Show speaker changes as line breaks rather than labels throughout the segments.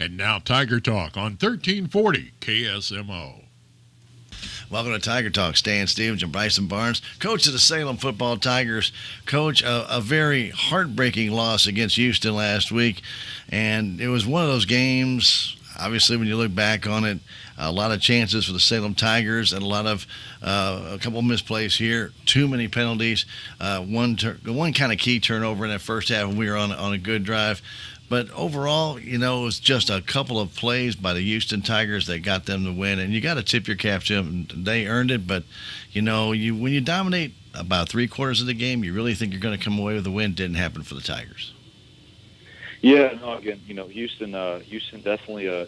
And now Tiger Talk on 1340 KSMO.
Welcome to Tiger Talk. Stan Stevens and Bryson Barnes, coach of the Salem football Tigers. Coach, a very heartbreaking loss against Houston last week, and it was one of those games. Obviously, when you look back on it, a lot of chances for the Salem Tigers and a couple of misplays here. Too many penalties. One kind of key turnover in that first half, and we were on a good drive. But overall, it was just a couple of plays by the Houston Tigers that got them to win. And you got to tip your cap to them. They earned it. But, when you dominate about three-quarters of the game, you really think you're going to come away with a win. Didn't happen for the Tigers.
Yeah, no, again, Houston definitely,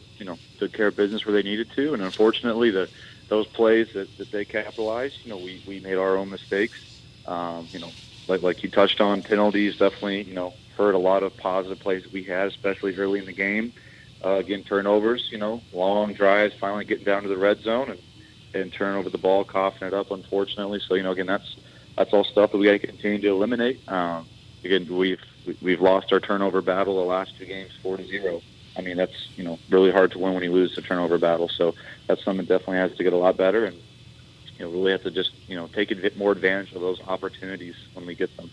took care of business where they needed to. And unfortunately, those plays that they capitalized, we made our own mistakes. Like you touched on, penalties definitely, hurt a lot of positive plays that we had, especially early in the game. Again, turnovers, long drives, finally getting down to the red zone and turn over the ball, coughing it up, unfortunately. So, again, that's all stuff that we got to continue to eliminate. Again, we've lost our turnover battle the last two games 4-0. I mean, that's, really hard to win when you lose the turnover battle. So that's something that definitely has to get a lot better and, really have to just, take a bit more advantage of those opportunities when we get them.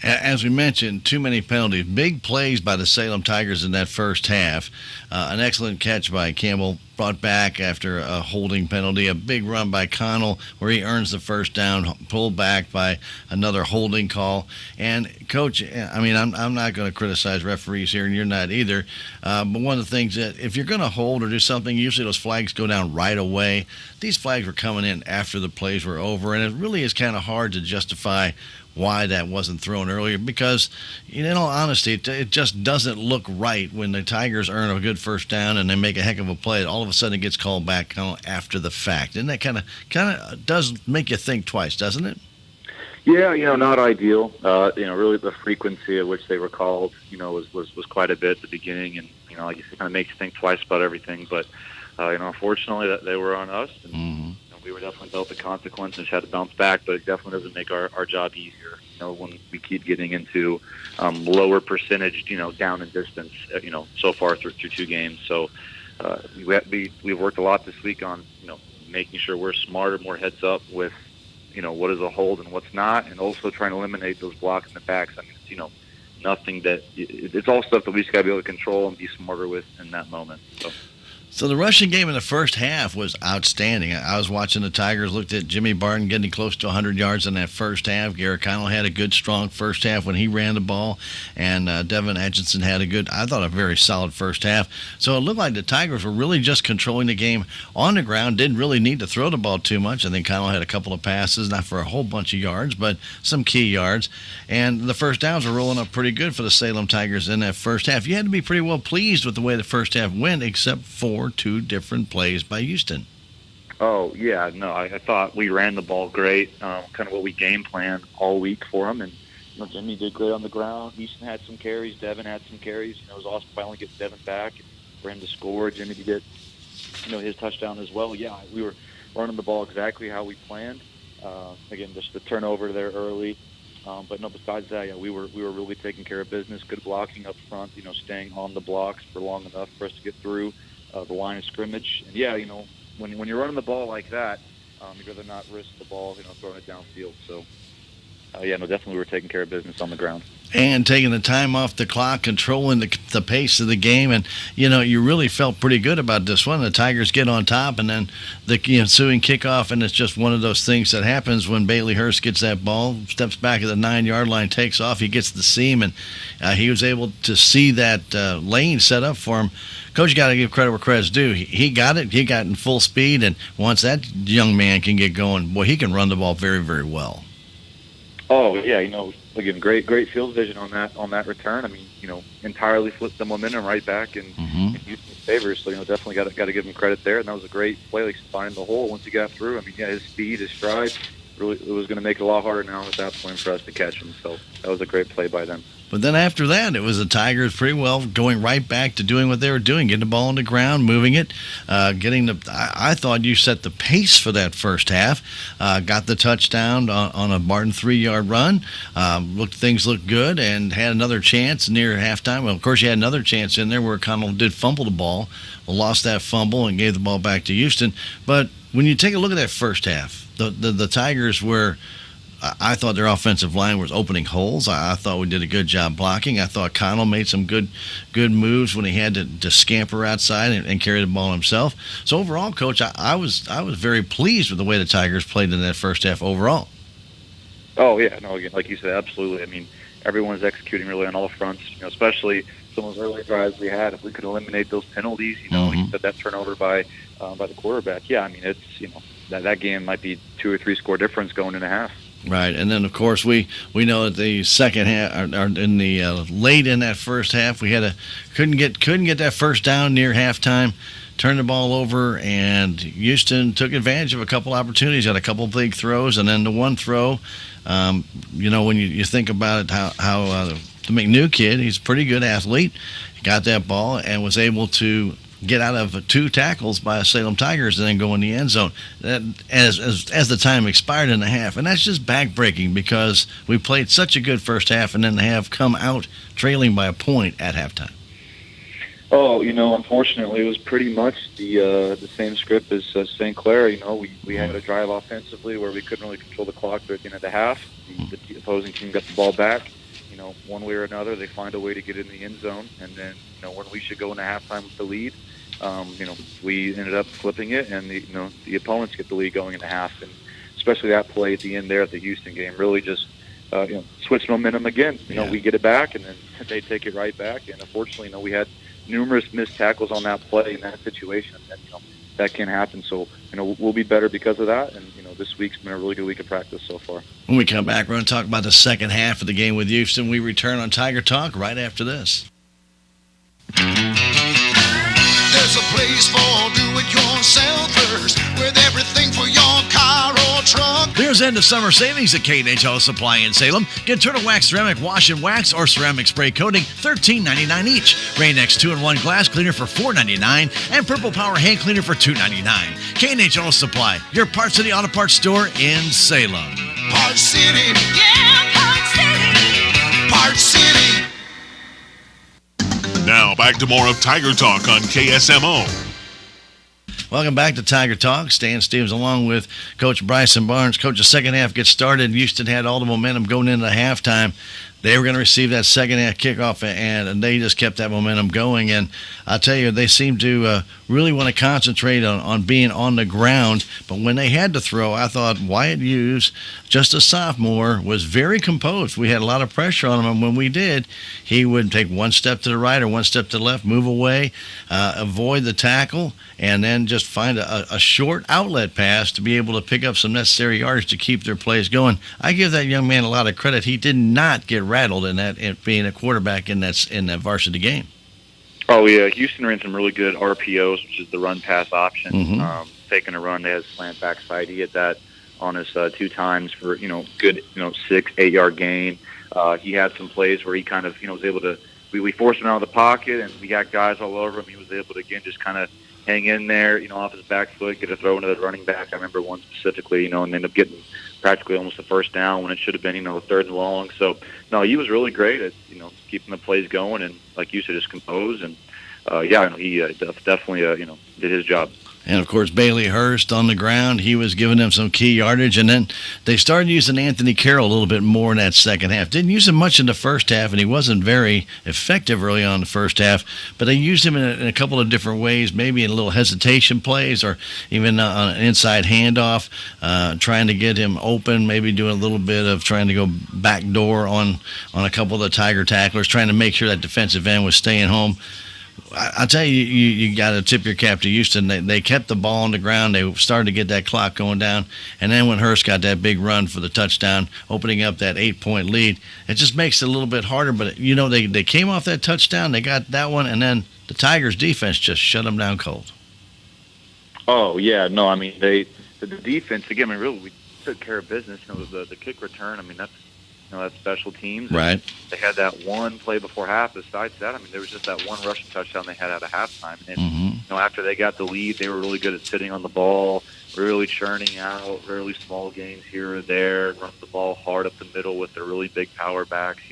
As we mentioned, too many penalties. Big plays by the Salem Tigers in that first half. An excellent catch by Campbell, brought back after a holding penalty. A big run by Connell where he earns the first down, pulled back by another holding call. And, Coach, I'm not going to criticize referees here, and you're not either. But one of the things that if you're going to hold or do something, usually those flags go down right away. These flags were coming in after the plays were over, and it really is kind of hard to justify why that wasn't thrown earlier because, in all honesty, it just doesn't look right when the Tigers earn a good first down and they make a heck of a play. All of a sudden it gets called back kind of after the fact. And that kind of does make you think twice, doesn't it?
Yeah, not ideal. Really the frequency at which they were called, was quite a bit at the beginning. And, like you said, kind of makes you think twice about everything. But, unfortunately, that they were on us. And, we were definitely dealt the consequences, had to bounce back, but it definitely doesn't make our job easier, when we keep getting into lower percentage, down in distance, so far through two games. So we've worked a lot this week on, making sure we're smarter, more heads up with, what is a hold and what's not, and also trying to eliminate those blocks in the backs. I mean, it's, nothing that – it's all stuff that we just got to be able to control and be smarter with in that moment.
So the rushing game in the first half was outstanding. I was watching the Tigers, looked at Jimmy Barton getting close to 100 yards in that first half. Garrett Connell had a good, strong first half when he ran the ball. And Devin Atchison had a very solid first half. So it looked like the Tigers were really just controlling the game on the ground, didn't really need to throw the ball too much. I think Connell had a couple of passes, not for a whole bunch of yards, but some key yards. And the first downs were rolling up pretty good for the Salem Tigers in that first half. You had to be pretty well pleased with the way the first half went, except for two different plays by Houston.
Oh, yeah, no, I thought we ran the ball great, kind of what we game planned all week for them. And, Jimmy did great on the ground. Houston had some carries. Devin had some carries. It was awesome finally get Devin back and for him to score. Jimmy to get, his touchdown as well. Yeah, we were running the ball exactly how we planned. Again, just the turnover there early. But no, besides that, yeah, we were really taking care of business. Good blocking up front, staying on the blocks for long enough for us to get through the line of scrimmage. And yeah, when you're running the ball like that, you'd rather not risk the ball, throwing it downfield. So, definitely we were taking care of business on the ground.
And taking the time off the clock, controlling the pace of the game. And, you really felt pretty good about this one. The Tigers get on top, and then the ensuing kickoff, and it's just one of those things that happens when Bailey Hurst gets that ball, steps back at the 9-yard line, takes off, he gets the seam, and he was able to see that lane set up for him. Coach, you got to give credit where credit's due. He got it. He got in full speed, and once that young man can get going, boy, he can run the ball very, very well.
Oh, yeah, again, great field vision on that return. I mean, entirely flipped the momentum right back in Houston's favor. So, definitely got to give him credit there. And that was a great play, like finding the hole once he got through. I mean, yeah, his speed, his stride, really, it was going to make it a lot harder now at that point for us to catch him. So that was a great play by them.
But then after that, it was the Tigers pretty well going right back to doing what they were doing, getting the ball on the ground, moving it, getting the. I thought you set the pace for that first half. Got the touchdown on a Martin 3-yard run. Things looked good, and had another chance near halftime. Well, of course, you had another chance in there where Connell did fumble the ball, lost that fumble, and gave the ball back to Houston. But when you take a look at that first half, the Tigers were. I thought their offensive line was opening holes. I thought we did a good job blocking. I thought Connell made some good moves when he had to scamper outside and carry the ball himself. So overall, Coach, I was very pleased with the way the Tigers played in that first half overall.
Oh yeah, no, again, like you said, absolutely. I mean, everyone's executing really on all fronts. Especially some of those early drives we had. If we could eliminate those penalties, like you said, that turnover by the quarterback. Yeah, I mean, it's that game might be 2 or 3 score difference going into half.
Right, and then of course we know that the second half, or in the late in that first half, we had couldn't get that first down near halftime, turned the ball over, and Houston took advantage of a couple opportunities, had a couple big throws, and then the one throw, when you think about it, how the McNew kid, he's a pretty good athlete, got that ball and was able to get out of 2 tackles by Salem Tigers and then go in the end zone as the time expired in the half. And that's just backbreaking because we played such a good first half and then have come out trailing by a point at halftime.
Oh, unfortunately, it was pretty much the same script as St. Clair. We had a drive offensively where we couldn't really control the clock, but at the end of the half, the opposing team got the ball back. One way or another, they find a way to get in the end zone, and then when we should go into halftime with the lead, we ended up flipping it, and the opponents get the lead going into half, and especially that play at the end there at the Houston game really just switched momentum again. We get it back, and then they take it right back, and unfortunately, we had numerous missed tackles on that play in that situation, and that can happen. So we'll be better because of that, and this week's been a really good week of practice so far.
When we come back, we're going to talk about the second half of the game with Houston. We return on Tiger Talk right after this.
There's a place for do-it-yourselfers with everything for your car or truck.
There's end of summer savings at K&H Auto Supply in Salem. Get Turtle Wax Ceramic Wash and Wax or Ceramic Spray Coating, $13.99 each. Rain-X 2-in-1 Glass Cleaner for $4.99 and Purple Power Hand Cleaner for $2.99. K&H Auto Supply, your Parts City Auto Parts store in Salem.
Parts City. Yeah, Parts City. Parts City.
Now back to more of Tiger Talk on KSMO.
Welcome back to Tiger Talk. Stan Stevens along with Coach Bryson Barnes. Coach, the second half gets started. Houston had all the momentum going into halftime. They were going to receive that second half kickoff, and they just kept that momentum going. And I'll tell you, they seemed to really want to concentrate on being on the ground. But when they had to throw, I thought Wyatt Hughes, just a sophomore, was very composed. We had a lot of pressure on him, and when we did, he would take one step to the right or one step to the left, move away, avoid the tackle, and then just find a short outlet pass to be able to pick up some necessary yards to keep their plays going. I give that young man a lot of credit. He did not get rattled in being a quarterback in that varsity game.
Oh yeah, Houston ran some really good RPOs, which is the run pass option. Taking a run, they had slant backside. He hit that on us 2 times for good 6-8 yard gain. He had some plays where he kind of was able to. We forced him out of the pocket, and we got guys all over him. He was able to again just kind of hang in there, off his back foot, get a throw into the running back. I remember one specifically, and end up getting practically almost the first down when it should have been, 3rd and long. So, no, he was really great at, keeping the plays going and, like you said, just composed. And, he definitely, did his job.
And, of course, Bailey Hurst on the ground. He was giving them some key yardage. And then they started using Anthony Carroll a little bit more in that second half. Didn't use him much in the first half, and he wasn't very effective early on in the first half. But they used him in a couple of different ways, maybe in a little hesitation plays or even on an inside handoff, trying to get him open, maybe doing a little bit of trying to go backdoor on a couple of the Tiger tacklers, trying to make sure that defensive end was staying home. I'll tell you, you got to tip your cap to Houston. They kept the ball on the ground. They started to get that clock going down. And then when Hurst got that big run for the touchdown, opening up that 8-point lead, it just makes it a little bit harder. But, they came off that touchdown. They got that one. And then the Tigers' defense just shut them down cold.
Oh, yeah. No, I mean, the defense, again, really, we took care of business. The kick return, I mean, that special teams.
Right.
They had that one play before half. Besides that, I mean, there was just that one rushing touchdown they had at a halftime. And then, after they got the lead, they were really good at sitting on the ball, really churning out really small gains here or there, run the ball hard up the middle with their really big power backs.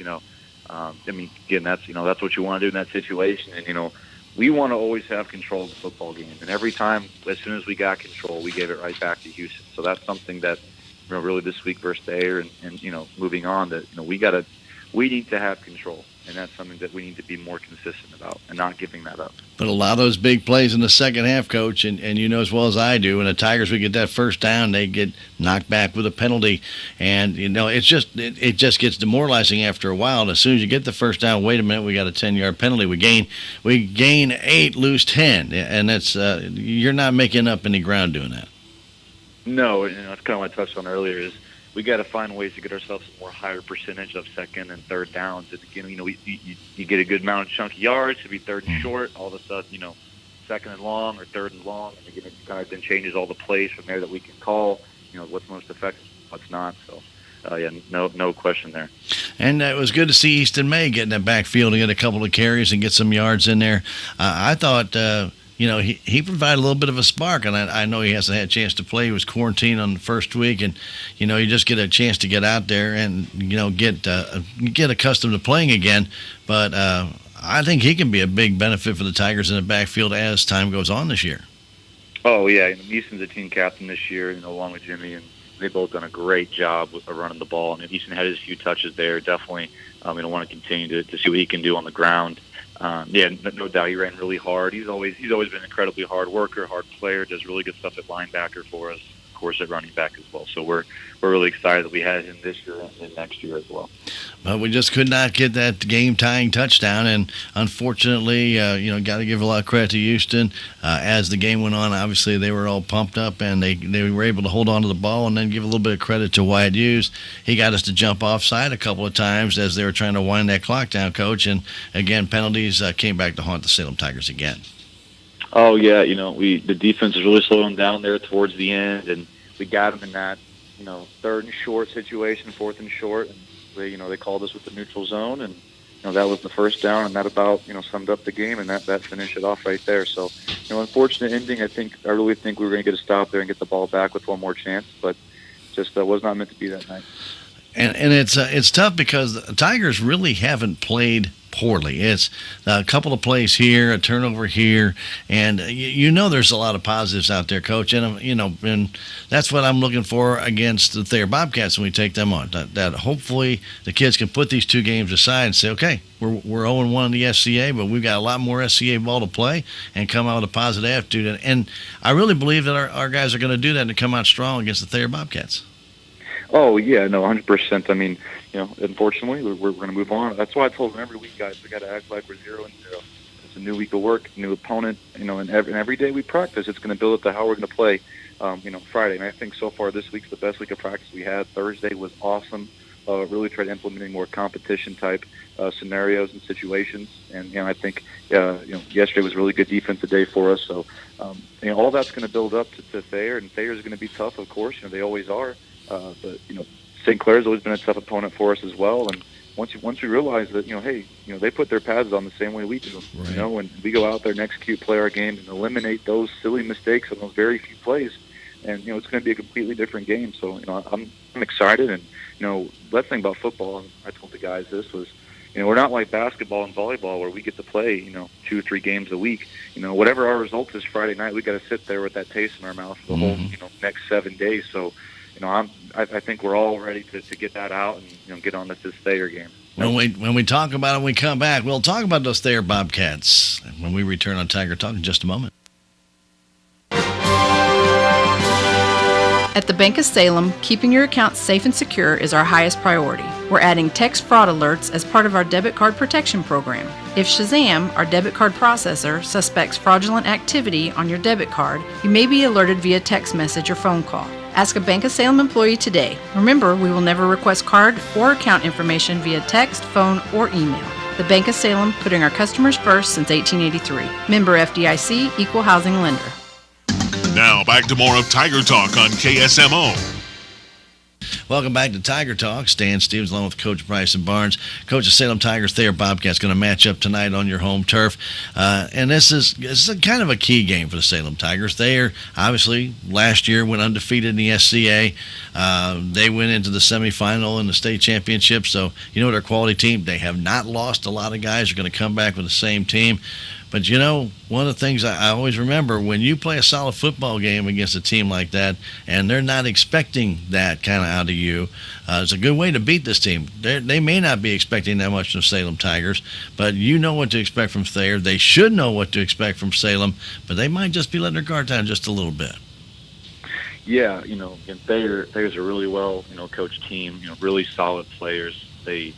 I mean, again, that's what you want to do in that situation. And, we want to always have control of the football game. And every time, as soon as we got control, we gave it right back to Houston. So that's something that, really this week versus Thayer and moving on, that, we need to have control. And that's something that we need to be more consistent about and not giving that up.
But a lot of those big plays in the second half, Coach, and you know as well as I do, when the Tigers would get that first down, they get knocked back with a penalty. And, it just gets demoralizing after a while. And as soon as you get the first down, wait a minute, we got a 10-yard penalty. We gain 8, lose 10. And that's you're not making up any ground doing that.
No, that's kind of what I touched on earlier is we got to find ways to get ourselves a more higher percentage of second and third downs. And again, you get a good amount of chunky yards to be third and short. All of a sudden, second and long or third and long, and again, it kind of then changes all the plays from there that we can call. What's most effective, what's not. So, no question there.
And it was good to see Easton May get in that backfield and get a couple of carries and get some yards in there. I thought. He provided a little bit of a spark, and I know he hasn't had a chance to play. He was quarantined on the first week, and, you just get a chance to get out there and, get accustomed to playing again. But I think he can be a big benefit for the Tigers in the backfield as time goes on this year.
Oh, yeah. Easton's a team captain this year, along with Jimmy, and they've both done a great job with running the ball. And Easton had his few touches there. Definitely, want to continue to see what he can do on the ground. No doubt he ran really hard. He's always been an incredibly hard worker, hard player, does really good stuff at linebacker for us, of course, at running back as well. So we're really excited that we had him this year and next year as well.
But we just could not get that game-tying touchdown, and unfortunately, got to give a lot of credit to Houston. As the game went on, obviously they were all pumped up, and they were able to hold on to the ball, and then give a little bit of credit to Wyatt Hughes. He got us to jump offside a couple of times as they were trying to wind that clock down, Coach, and again, penalties came back to haunt the Salem Tigers again.
Oh, yeah, the defense was really slowing down there towards the end, and we got them in that, third and short situation, fourth and short, and they called us with the neutral zone, and that was the first down, and that about summed up the game, and that finished it off right there. So unfortunate ending. I really think we were going to get a stop there and get the ball back with one more chance, but just was not meant to be that night.
And it's tough because the Tigers really haven't played poorly. It's a couple of plays here, a turnover here, and there's a lot of positives out there, Coach. And and that's what I'm looking for against the Thayer Bobcats when we take them on. That hopefully the kids can put these two games aside and say, okay, we're 0-1 in the SCA, but we've got a lot more SCA ball to play and come out with a positive attitude. And I really believe that our guys are going to do that and come out strong against the Thayer Bobcats.
Oh, yeah, no, 100%. I mean, unfortunately, we're going to move on. That's why I told them every week, guys, we got to act like we're 0-0. It's a new week of work, new opponent, and every day we practice, it's going to build up to how we're going to play, Friday. And I think so far this week's the best week of practice we had. Thursday was awesome. Really tried implementing more competition-type scenarios and situations. And, I think, yesterday was a really good defensive day for us. So, all that's going to build up to Thayer, and Thayer's going to be tough, of course. They always are. But St. Clair's always been a tough opponent for us as well. And once we realize that they put their pads on the same way we do. Right. When we go out there and execute, play our game, and eliminate those silly mistakes on those very few plays, and it's going to be a completely different game. So I'm excited, and best thing about football, and I told the guys this was, we're not like basketball and volleyball where we get to play 2 or 3 games a week. Whatever our result is Friday night, we got to sit there with that taste in our mouth for the whole next 7 days. So. I think we're all ready to get that out and get on this Thayer game.
When we talk about it, when we come back, we'll talk about those Thayer Bobcats when we return on Tiger Talk in just a moment.
At the Bank of Salem, keeping your account safe and secure is our highest priority. We're adding text fraud alerts as part of our debit card protection program. If Shazam, our debit card processor, suspects fraudulent activity on your debit card, you may be alerted via text message or phone call. Ask a Bank of Salem employee today. Remember, we will never request card or account information via text, phone, or email. The Bank of Salem, putting our customers first since 1883. Member FDIC, Equal Housing Lender.
Now back to more of Tiger Talk on KSMO.
Welcome back to Tiger Talk. Stan Stevens along with Coach Bryson Barnes. Coach of Salem Tigers, Thayer Bobcats, going to match up tonight on your home turf. And this is kind of a key game for the Salem Tigers. Thayer, obviously, last year went undefeated in the SCA. They went into the semifinal in the state championship. So, you know, they're a quality team. They have not lost a lot of guys. They're going to come back with the same team. But, you know, one of the things I always remember, when you play a solid football game against a team like that, and they're not expecting that kind of out of you, it's a good way to beat this team. They may not be expecting that much from Salem Tigers, but you know what to expect from Thayer. They should know what to expect from Salem, but they might just be letting their guard down just a little bit.
Yeah, you know, and Thayer's a really well, you know, coached team. You know, really solid players. They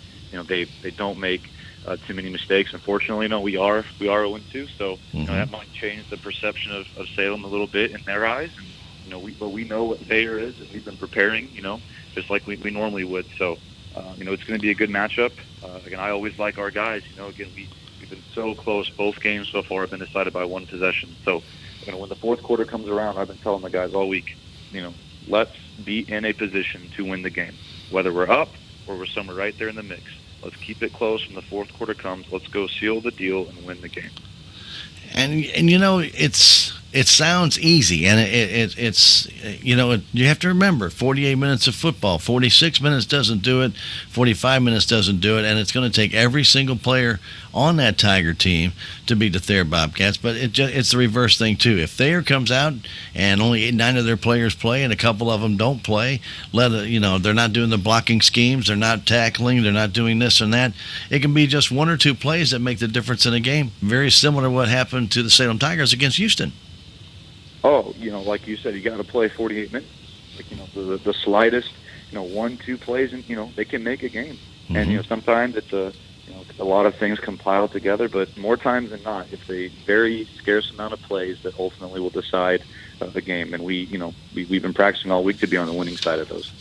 don't make too many mistakes. Unfortunately, you know, we are 0-2, so you know, that might change the perception of Salem a little bit in their eyes. And you know, we know what Thayer is, and we've been preparing, you know, just like we normally would. So you know, it's going to be a good matchup. Again, I always like our guys. You know, again, we've been so close. Both games so far have been decided by one possession. So you know, when the fourth quarter comes around, I've been telling the guys all week, you know, let's be in a position to win the game, whether we're up or we're somewhere right there in the mix. Let's keep it close when the fourth quarter comes. Let's go seal the deal and win the game.
And you know, it sounds easy, and it's you know, you have to remember 48 minutes of football, 46 minutes doesn't do it, 45 minutes doesn't do it, and it's going to take every single player on that Tiger team to beat the Thayer Bobcats. But it's the reverse thing too. If Thayer comes out and only 9 of their players play and a couple of them don't play, you know, they're not doing the blocking schemes, they're not tackling, they're not doing this and that. It can be just 1 or 2 plays that make the difference in a game. Very similar to what happened to the Salem Tigers against Houston.
Oh, you know, like you said, you got to play 48 minutes. Like, you know, the slightest, you know, 1-2 plays, and you know, they can make a game. And you know, sometimes it's a lot of things compiled together, but more times than not, it's a very scarce amount of plays that ultimately will decide the game. And we've been practicing all week to be on the winning side of those.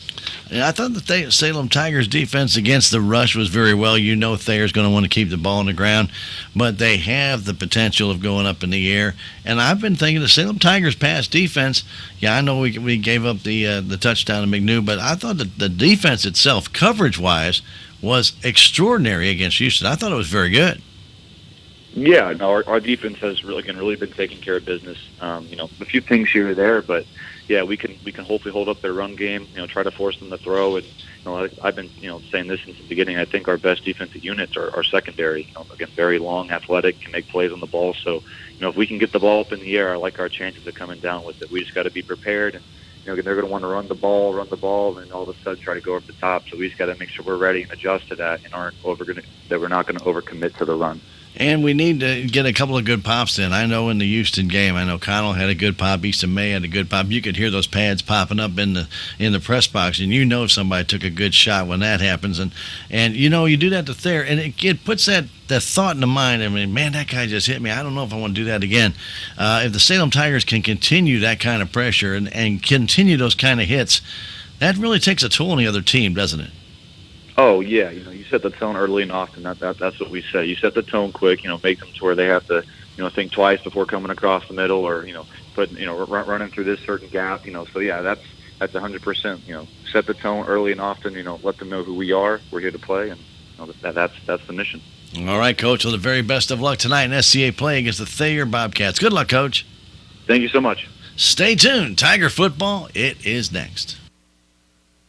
Yeah, I thought the Salem Tigers defense against the rush was very well. You know, Thayer's going to want to keep the ball on the ground, but they have the potential of going up in the air. And I've been thinking the Salem Tigers pass defense. Yeah, I know we gave up the touchdown to McNew, but I thought that the defense itself, coverage-wise, was extraordinary against Houston. I thought it was very good.
Yeah, no, our defense has really been taking care of business. You know, a few things here or there, but yeah, we can hopefully hold up their run game. You know, try to force them to throw. And you know, I've been saying this since the beginning. I think our best defensive units are secondary. You know, again, very long, athletic, can make plays on the ball. So you know, if we can get the ball up in the air, I like our chances of coming down with it. We just got to be prepared. And you know, they're going to want to run the ball, and all of a sudden try to go over the top. So we just got to make sure we're ready and adjust to that, and that we're not going to overcommit to the run.
And we need to get a couple of good pops in. I know in the Houston game, I know Connell had a good pop, Easton May had a good pop. You could hear those pads popping up in the press box, and you know somebody took a good shot when that happens. And you know, you do that to Thayer, and it puts that thought in the mind. I mean, man, that guy just hit me. I don't know if I want to do that again. If the Salem Tigers can continue that kind of pressure and continue those kind of hits, that really takes a toll on the other team, doesn't it?
Oh yeah, you know, you set the tone early and often. That's what we say. You set the tone quick. You know, make them to where they have to, you know, think twice before coming across the middle, or you know, running through this certain gap. You know, so yeah, that's 100%. You know, set the tone early and often. You know, let them know who we are. We're here to play, and you know, that's the mission.
All right, Coach. Well, the very best of luck tonight in SCA play against the Thayer Bobcats. Good luck, Coach.
Thank you so much.
Stay tuned. Tiger football. It is next.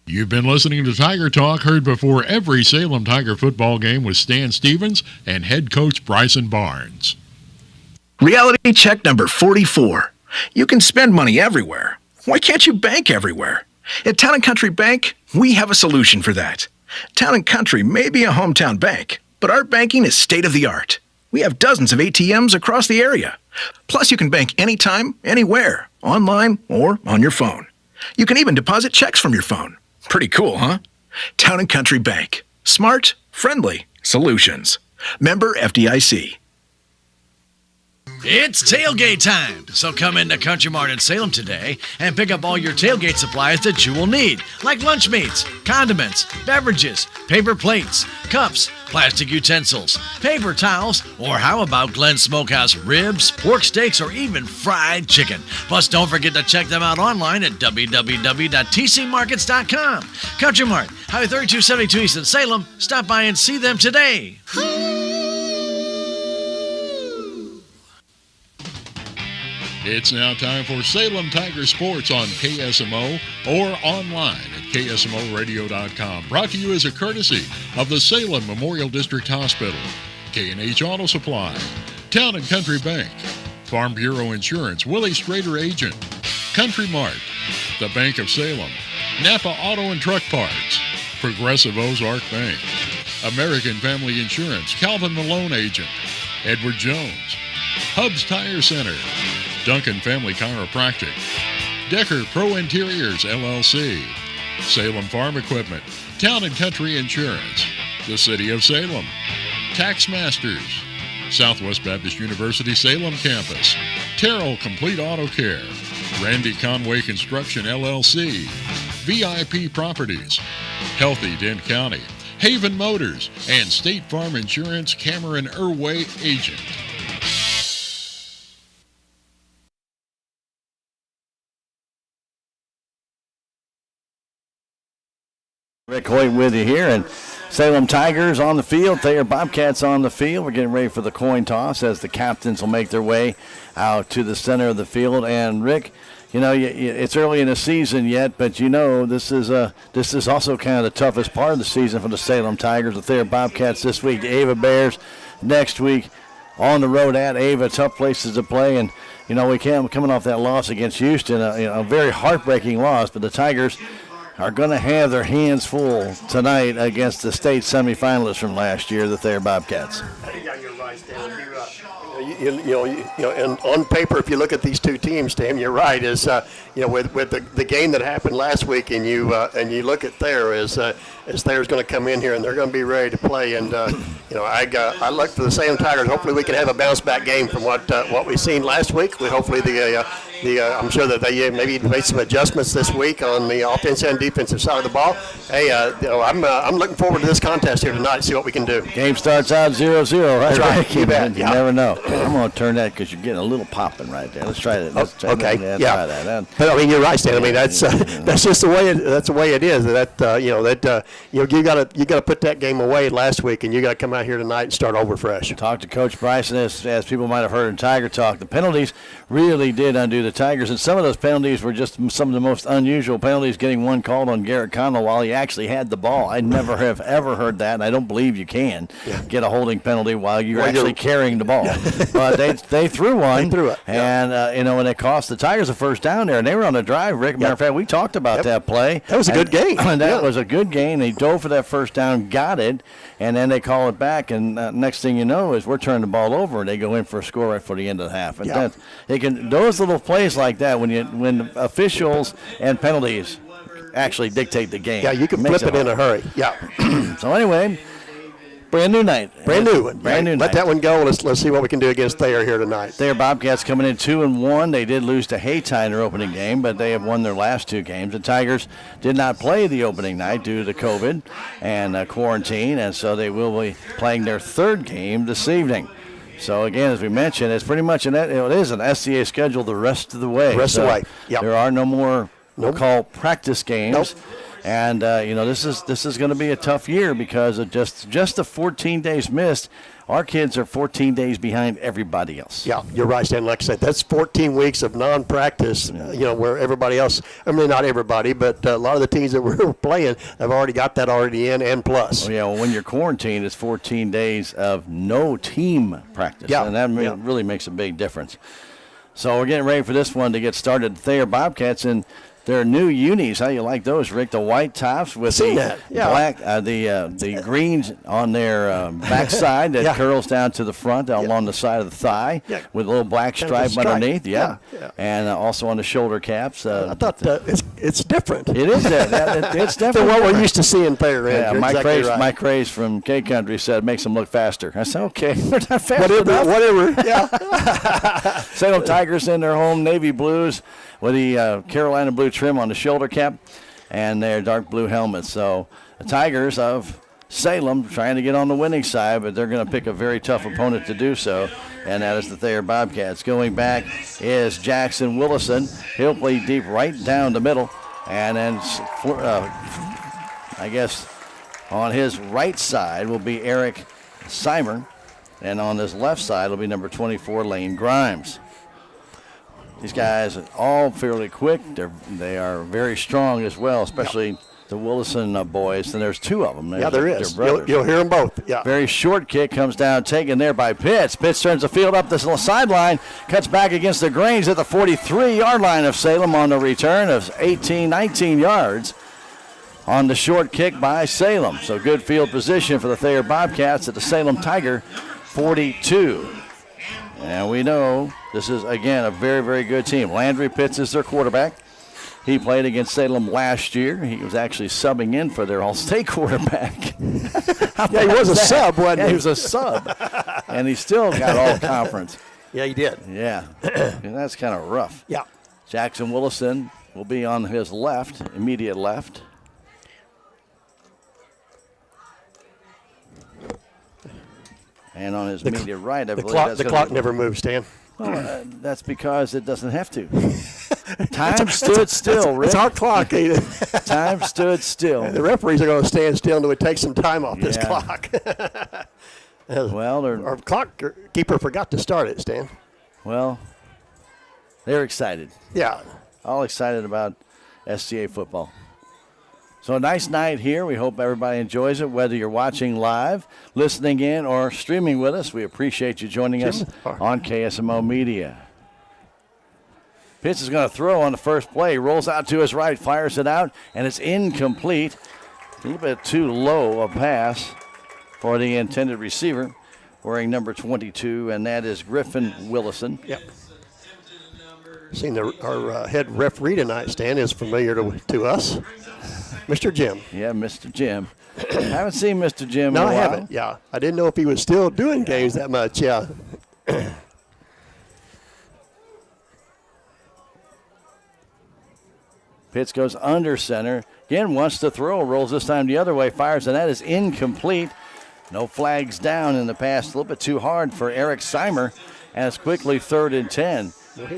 You've been listening to Tiger Talk, heard before every Salem Tiger football game with Stan Stevens and head coach Bryson Barnes.
Reality check number 44. You can spend money everywhere. Why can't you bank everywhere? At Town & Country Bank, we have a solution for that. Town & Country may be a hometown bank, but our banking is state-of-the-art. We have dozens of ATMs across the area. Plus, you can bank anytime, anywhere, online or on your phone. You can even deposit checks from your phone. Pretty cool, huh? Town & Country Bank. Smart, friendly solutions. Member FDIC.
It's tailgate time, so come into Country Mart in Salem today and pick up all your tailgate supplies that you will need, like lunch meats, condiments, beverages, paper plates, cups, plastic utensils, paper towels, or how about Glenn Smokehouse ribs, pork steaks, or even fried chicken. Plus, don't forget to check them out online at www.tcmarkets.com. Country Mart, Highway 3272 East in Salem. Stop by and see them today.
It's now time for Salem Tiger Sports on KSMO or online at ksmoradio.com. Brought to you as a courtesy of the Salem Memorial District Hospital, K&H Auto Supply, Town & Country Bank, Farm Bureau Insurance, Willie Strader Agent, Country Mart, the Bank of Salem, Napa Auto and Truck Parts, Progressive Ozark Bank, American Family Insurance, Calvin Malone Agent, Edward Jones, Hubs Tire Center, Duncan Family Chiropractic, Decker Pro Interiors, LLC, Salem Farm Equipment, Town & Country Insurance, the City of Salem, Tax Masters, Southwest Baptist University Salem Campus, Terrell Complete Auto Care, Randy Conway Construction, LLC, VIP Properties, Healthy Dent County, Haven Motors, and State Farm Insurance Cameron Irway Agent.
Rick Hoyt with you here, and Salem Tigers on the field, Thayer Bobcats on the field. We're getting ready for the coin toss as the captains will make their way out to the center of the field. And Rick, you know, it's early in the season yet, but you know this is also kind of the toughest part of the season for the Salem Tigers. The Thayer Bobcats this week, the Ava Bears next week, on the road at Ava, tough places to play. And you know, coming off that loss against Houston, a very heartbreaking loss, but the Tigers are going to have their hands full tonight against the state semifinalists from last year, the Thayer Bobcats.
Yeah, you're right, Stan. And on paper, if you look at these two teams, Stan, you're right. Is with the game that happened last week, and you look at Thayer as Thayer's going to come in here and they're going to be ready to play. And I look for the Salem Tigers. Hopefully, we can have a bounce back game from what we've seen last week. Hopefully I'm sure that they maybe made some adjustments this week on the offensive and defensive side of the ball. Hey, I'm looking forward to this contest here tonight. See what we can do.
Game starts out 0-0, right?
That's right. You bet.
You never know. I'm going to turn that because you're getting a little popping right there. Let's try that. Let's try that.
Yeah.
Try that.
But I mean, you're right, Stan. I mean, that's just the way it is. You got to put that game away last week, and you got to come out here tonight and start over fresh.
Talk to Coach Bryson, as people might have heard in Tiger Talk. The penalties really did undo the Tigers, and some of those penalties were just some of the most unusual penalties. Getting one called on Garrett Connell while he actually had the ball. I never have ever heard that, and I don't believe you can get a holding penalty while you're actually carrying the ball. But they threw one.
They threw it,
and and it cost the Tigers a first down there, and they were on the drive. Rick, matter of fact, we talked about that play.
That was a good game.
That was a good game. They dove for that first down, got it, and then they call it back. And next thing you know is we're turning the ball over, and they go in for a score right for the end of the half. And those little plays like that when officials and penalties actually dictate the game.
Yeah, you can flip it in a hurry. Yeah.
So anyway, brand new night.
Brand new one.
Brand new
Let
night.
that one go. Let's see what we can do against Thayer here tonight.
Thayer Bobcats coming in 2-1. They did lose to Haytime in their opening game, but they have won their last two games. The Tigers did not play the opening night due to COVID and quarantine, and so they will be playing their third game this evening. So, again, as we mentioned, it's pretty much it is an SCA schedule the rest of the way.
Yep.
There are no more call practice games.
Nope.
And, this is going to be a tough year because of just the 14 days missed. Our kids are 14 days behind everybody else.
Yeah, you're right, Stan. Like I said, that's 14 weeks of non-practice, where everybody else, I mean, not everybody, but a lot of the teams that we're playing have already got that already in and plus.
Oh, yeah, well, when you're quarantined, it's 14 days of no team practice.
Yeah.
And that really makes a big difference. So we're getting ready for this one to get started. Thayer Bobcats, and They're new unis. How you like those, Rick? The white tops with the black, the greens on their backside that curls down to the front along the side of the thigh with a little black stripe underneath. Yeah. And also on the shoulder caps.
I thought it's different.
It is that. It's different.
What we're used to seeing Thayer.
Yeah, Mike Craze from K Country said it makes them look faster. I said, okay, we're not fast enough.
Whatever. Yeah.
Salem Tigers in their home navy blues with the Carolina blue trim on the shoulder cap and their dark blue helmets. So the Tigers of Salem trying to get on the winning side, but they're going to pick a very tough opponent to do so, and that is the Thayer Bobcats. Going back is Jackson Willison. He'll play deep right down the middle, and then I guess on his right side will be Eric Seimer, and on his left side will be number 24, Lane Grimes. These guys are all fairly quick. They are very strong as well, especially the Willison boys. And there's two of them.
There is. You'll hear them both. Yeah.
Very short kick comes down, taken there by Pitts. Pitts turns the field up the sideline, cuts back against the grains at the 43-yard line of Salem on the return of 19 yards on the short kick by Salem. So good field position for the Thayer Bobcats at the Salem Tiger 42. And we know this is, again, a very, very good team. Landry Pitts is their quarterback. He played against Salem last year. He was actually subbing in for their All-State quarterback.
He was a sub, wasn't he?
He was a sub. And he still got All-Conference.
Yeah, he did.
Yeah. And that's kind of rough.
Yeah.
Jackson Willison will be on his left, immediate left. And on his immediate right, I believe
the clock never moves, Stan.
Well, that's because it doesn't have to. Time stood still, Rick.
It's our clock.
Time stood still.
The referees are going to stand still until we take some time off this clock.
Well,
our clock keeper forgot to start it, Stan.
Well, they're excited.
Yeah.
All excited about SCA football. So a nice night here. We hope everybody enjoys it, whether you're watching live, listening in, or streaming with us. We appreciate you joining us on KSMO Media. Pitts is going to throw on the first play. Rolls out to his right, fires it out, and it's incomplete. A little bit too low a pass for the intended receiver, wearing number 22, and that is Griffin Willison.
Yep. Seen our head referee tonight, Stan, is familiar to us. Mr. Jim.
Yeah, Mr. Jim. I haven't seen Mr. Jim in a while.
No, I haven't. Yeah. I didn't know if he was still doing games that much. Yeah.
Pitts goes under center. Again, wants to throw. Rolls this time the other way. Fires, and that is incomplete. No flags down in the pass. A little bit too hard for Eric Seimer. And it's quickly 3rd and 10.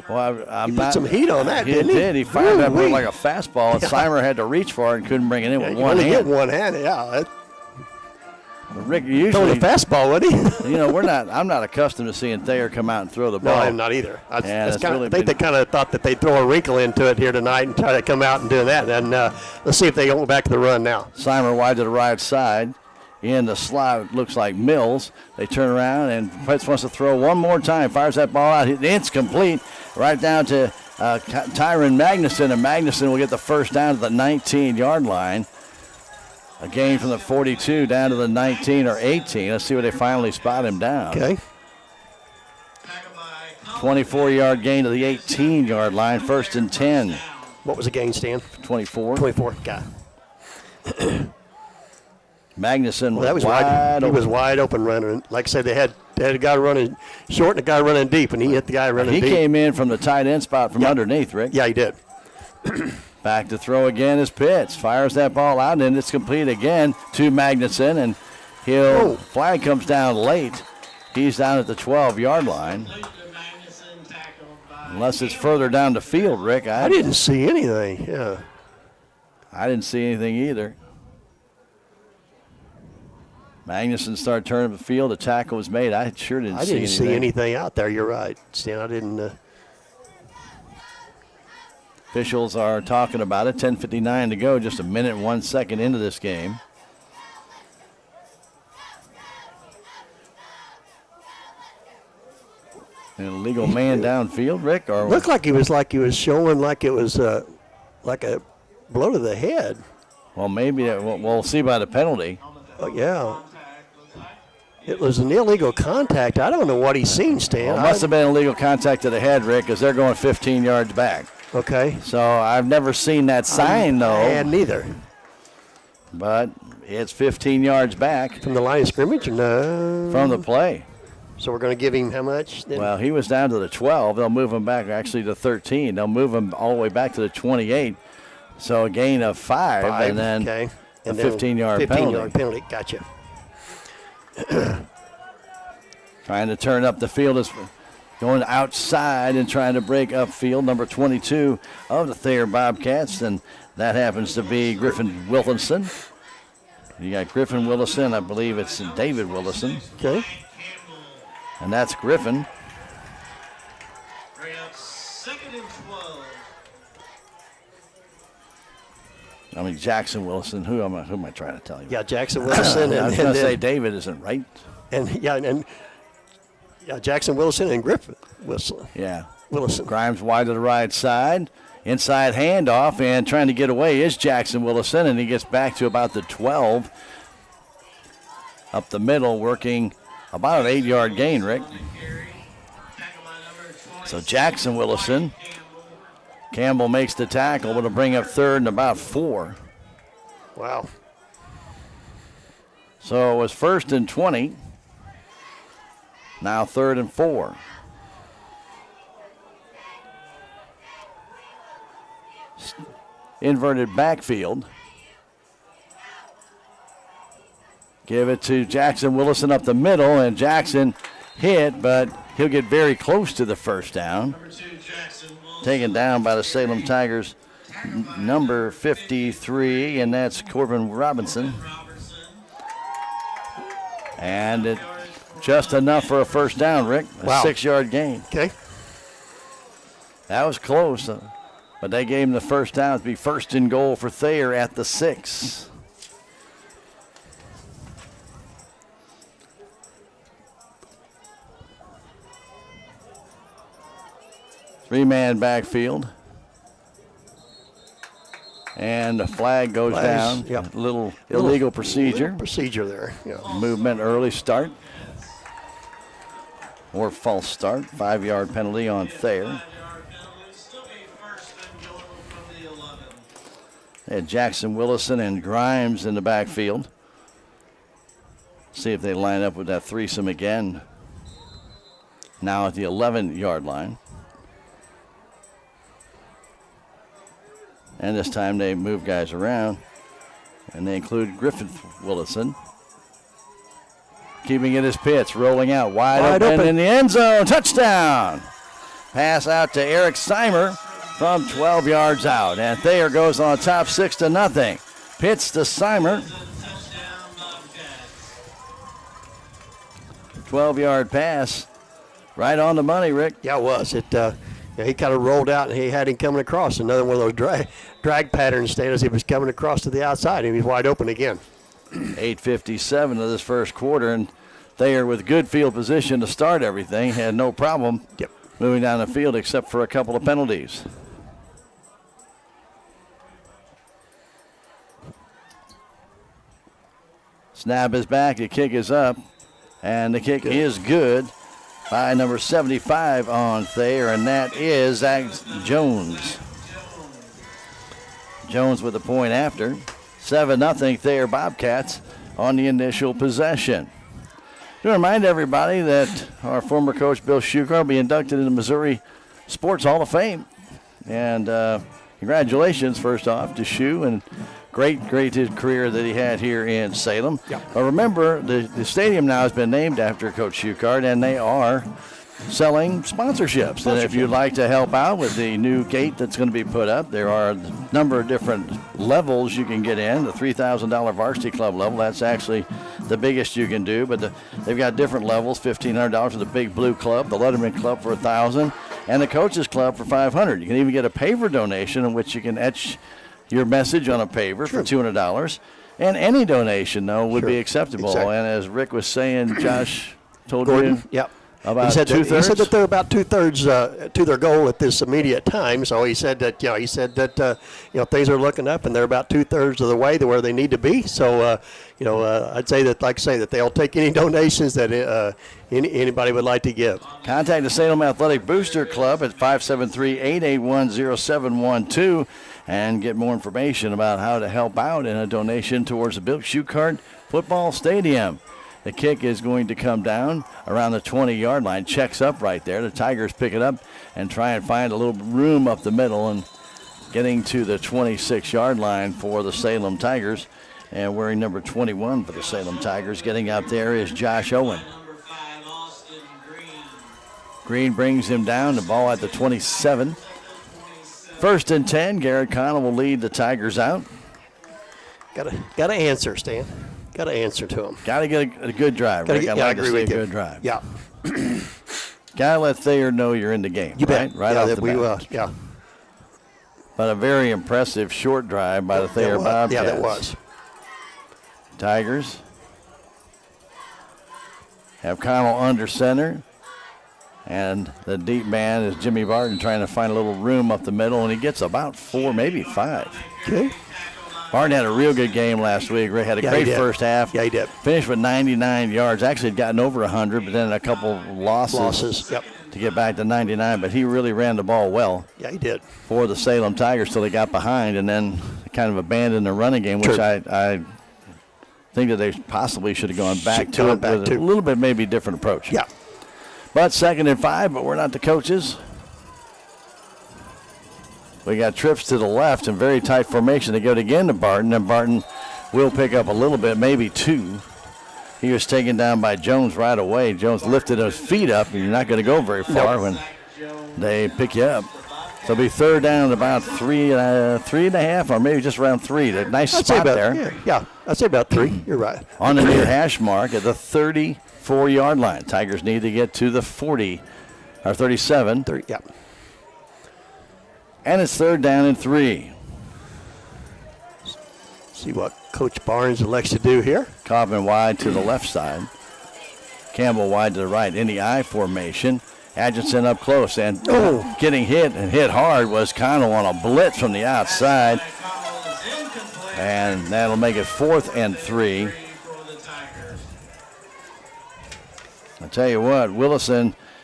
Well, he put some heat on that, didn't he?
He did. He fired that one like a fastball, and Seimer had to reach for it and couldn't bring it in with one hand.
Get one hand, yeah.
Rick, usually
a fastball, would he?
You know, I'm not accustomed to seeing Thayer come out and throw the ball.
No, I'm not either. I think they kind of thought that they'd throw a wrinkle into it here tonight and try to come out and do that. And let's see if they go back to the run now.
Seimer wide to the right side. In the slot, looks like Mills. They turn around, and Pitts wants to throw one more time. Fires that ball out. It's complete. Right down to Tyron Magnuson, and Magnuson will get the first down to the 19-yard line. A gain from the 42 down to the 19 or 18. Let's see where they finally spot him down.
Okay.
24-yard gain to the 18-yard line. 1st and 10.
What was the gain, Stan?
24.
24. Got it.
Magnuson
was wide open. He was wide open running. Like I said, they had a guy running short and a guy running deep, and he hit the guy running deep.
He came in from the tight end spot from underneath, Rick.
Yeah, he did.
Back to throw again is Pitts. Fires that ball out, and it's complete again to Magnuson, and flag comes down late. He's down at the 12-yard line. Unless it's further down the field, Rick.
I didn't see anything. Yeah.
I didn't see anything either. Magnuson started turning up the field. A tackle was made. I sure didn't see anything.
I didn't see anything out there. You're right, Stan. I didn't.
Officials are talking about it. 10:59 to go. Just a minute and 1 second into this game. An illegal man downfield, Rick? Or
looked like he was showing like it was like a blow to the head.
Well, maybe we'll see by the penalty.
Oh, yeah. It was an illegal contact. I don't know what he's seen, Stan.
Well, it must have been illegal contact to the head, Rick, because they're going 15 yards back.
Okay.
So I've never seen that sign, though.
And neither.
But it's 15 yards back.
From the line of scrimmage or no?
From the play.
So we're going to give him how much? Then?
Well, he was down to the 12. They'll move him back actually to 13. They'll move him all the way back to the 28. So a gain of 5 and then
okay.
a 15-yard penalty.
15-yard penalty. Gotcha.
Trying to turn up the field is going outside and trying to break upfield. Number 22 of the Thayer Bobcats, and that happens to be Griffin Wilson. You got Griffin Willison. I believe it's David Willison.
Okay.
And that's Griffin. I mean, Jackson Wilson. Who am I trying to tell you?
Yeah, Jackson Wilson.
I was going to say David isn't right.
And Jackson Wilson and Griffin Wilson.
Yeah.
Willison.
Grimes wide to the right side. Inside handoff, and trying to get away is Jackson Willison, and he gets back to about the 12. Up the middle, working about an 8-yard gain, Rick. So Jackson Willison. Campbell makes the tackle, but it'll bring up third and about 4.
Wow.
So it was 1st and 20. Now 3rd and 4. Inverted backfield. Give it to Jackson Willison up the middle, and Jackson hit, but he'll get very close to the first down. Taken down by the Salem Tigers, number 53, and that's Corbin Robinson. And it just enough for a first down, Rick. A 6-yard gain.
Okay.
That was close, but they gave him the first down to be 1st and goal for Thayer at the 6. Three-man backfield. And the flag goes down.
Yep.
A little illegal procedure.
Procedure there. Yeah.
Movement, early start. Or false start. 5-yard penalty on Thayer. They had Jackson Willison and Grimes in the backfield. See if they line up with that threesome again. Now at the 11-yard line. And this time they move guys around. And they include Griffin Willison. Keeping it as pitch, rolling out wide open in the end zone. Touchdown! Pass out to Eric Seimer from 12 yards out. And Thayer goes on top 6-0. Pitch to Seimer. 12-yard pass. Right on the money, Rick.
Yeah, it was. He kind of rolled out, and he had him coming across. Another one of those drag patterns, Stan, as he was coming across to the outside, and he was wide open again.
8:57 of this first quarter, and Thayer with good field position to start everything. Had no problem moving down the field except for a couple of penalties. Snap is back, the kick is up, and the kick is good by number 75 on Thayer, and that is Zach Jones. Jones with a point after. 7-0 Thayer Bobcats on the initial possession. To remind everybody that our former coach Bill Shuker will be inducted into the Missouri Sports Hall of Fame. And congratulations, first off, to Shu, and great his career that he had here in Salem. But remember, the stadium now has been named after Coach Shuckart, and they are selling sponsorships. And if you'd like to help out with the new gate that's going to be put up, there are a number of different levels you can get in. The $3,000 varsity club level, that's actually the biggest you can do, but they've got different levels. $1,500 for the Big Blue Club, the Letterman Club for $1,000, and the Coaches Club for $500. You can even get a paver donation in which you can etch your message on a paver for $200. And any donation, though, would be acceptable. Exactly. And as Rick was saying, Josh told
Gordon,
you, About
he said
two-thirds?
He said that they're about 2/3 to their goal at this immediate time. So he said that things are looking up, and they're about 2/3 of the way to where they need to be. So I'd say that, like I say, that they'll take any donations that anybody would like to give.
Contact the Salem Athletic Booster Club at 573-881-0712 and get more information about how to help out in a donation towards the Bill Schuchart Football Stadium. The kick is going to come down around the 20-yard line. Checks up right there. The Tigers pick it up and try and find a little room up the middle and getting to the 26-yard line for the Salem Tigers. And wearing number 21 for the Salem Tigers. Getting out there is Josh Owen. Green brings him down. The ball at the 27. 1st and 10. Garrett Connell will lead the Tigers out.
Got to answer, Stan. Got to answer to him.
Got to get a good drive.
I
like
agree
to see
with
a
you.
good drive.
Yeah.
Got to let Thayer know you're in the game.
You
right?
bet.
Right off the bat.
Yeah.
But a very impressive short drive by the Thayer Bobcats.
Yeah, that was.
Tigers have Connell under center. And the deep man is Jimmy Barton trying to find a little room up the middle, and he gets about 4, maybe 5.
Okay.
Barton had a real good game last week. Had a great first half.
Yeah, he did.
Finished with 99 yards. Actually had gotten over 100, but then a couple losses
Yep.
to get back to 99. But he really ran the ball well.
Yeah, he did.
For the Salem Tigers till they got behind and then kind of abandoned the running game, which I think that they possibly should have gone back to it with a little bit maybe different approach.
Yeah.
But 2nd and 5, but we're not the coaches. We got trips to the left and very tight formation. They go again to Barton, and Barton will pick up a little bit, maybe 2. He was taken down by Jones right away. Jones lifted his feet up, and you're not going to go very far when they pick you up. So it'll be 3rd down about 3.5, or maybe just around 3. Nice spot there.
Yeah, I'd say about 3. You're right.
On the near hash mark at the 34-yard line. Tigers need to get to the 40, or 37.
Yeah.
And it's 3rd down and 3.
See what Coach Barnes elects to do here.
Coffin wide to the left side. Campbell wide to the right in the I formation. Atchison up close and getting hit and hit hard was Connell on a blitz from the outside. And that'll make it 4th and 3. I tell you what,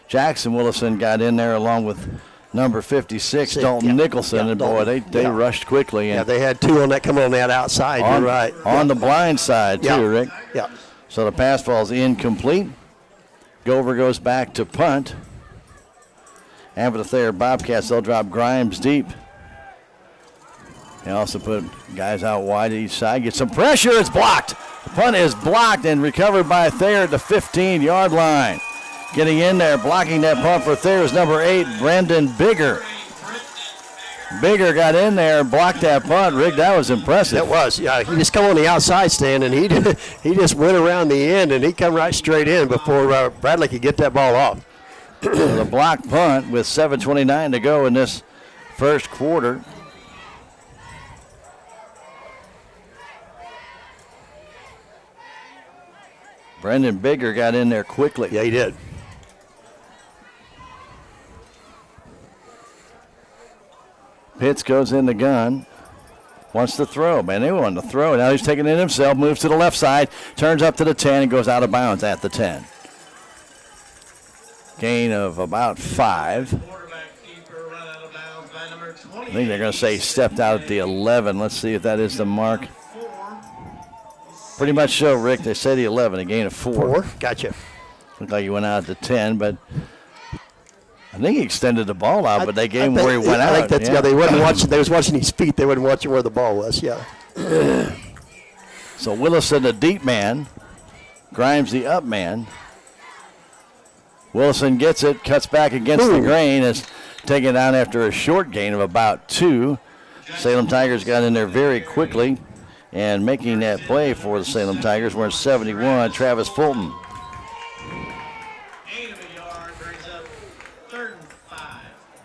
Jackson Willison got in there along with number 56, Dalton Nicholson, and boy, they rushed quickly. And
they had 2 on that coming on that outside. You're right.
On the blind side, too, Rick.
Yeah.
So the pass falls incomplete. Gover goes back to punt. And for the Thayer Bobcats, they'll drop Grimes deep. They also put guys out wide each side. Get some pressure. It's blocked. The punt is blocked and recovered by Thayer at the 15-yard line. Getting in there, blocking that punt for Thayer is number 8, Brendan Bigger. Bigger got in there and blocked that punt. Rick, that was impressive.
That was. Yeah, he just come on the outside stand, and he just went around the end, and he come right straight in before Bradley could get that ball off.
The blocked punt with 7:29 to go in this first quarter. Brendan Bigger got in there quickly.
Yeah, he did.
Pitts goes in the gun. Wants to throw, man. They want to throw. Now he's taking it himself, moves to the left side, turns up to the 10, and goes out of bounds at the 10. Gain of about 5. I think they're going to say stepped out at the 11. Let's see if that is the mark. Pretty much so, Rick. They say the 11, a gain of 4.
Gotcha.
Looked like he went out at the 10, but I think he extended the ball out, but they gave him where he went out.
I think that's, they wasn't watching. They was watching his feet. They wasn't watching where the ball was. Yeah.
So Willison, the deep man. Grimes, the up man. Wilson gets it, cuts back against the grain, is taken down after a short gain of about 2. Salem Tigers got in there very quickly, and making that play for the Salem Tigers were 71, Travis Fulton.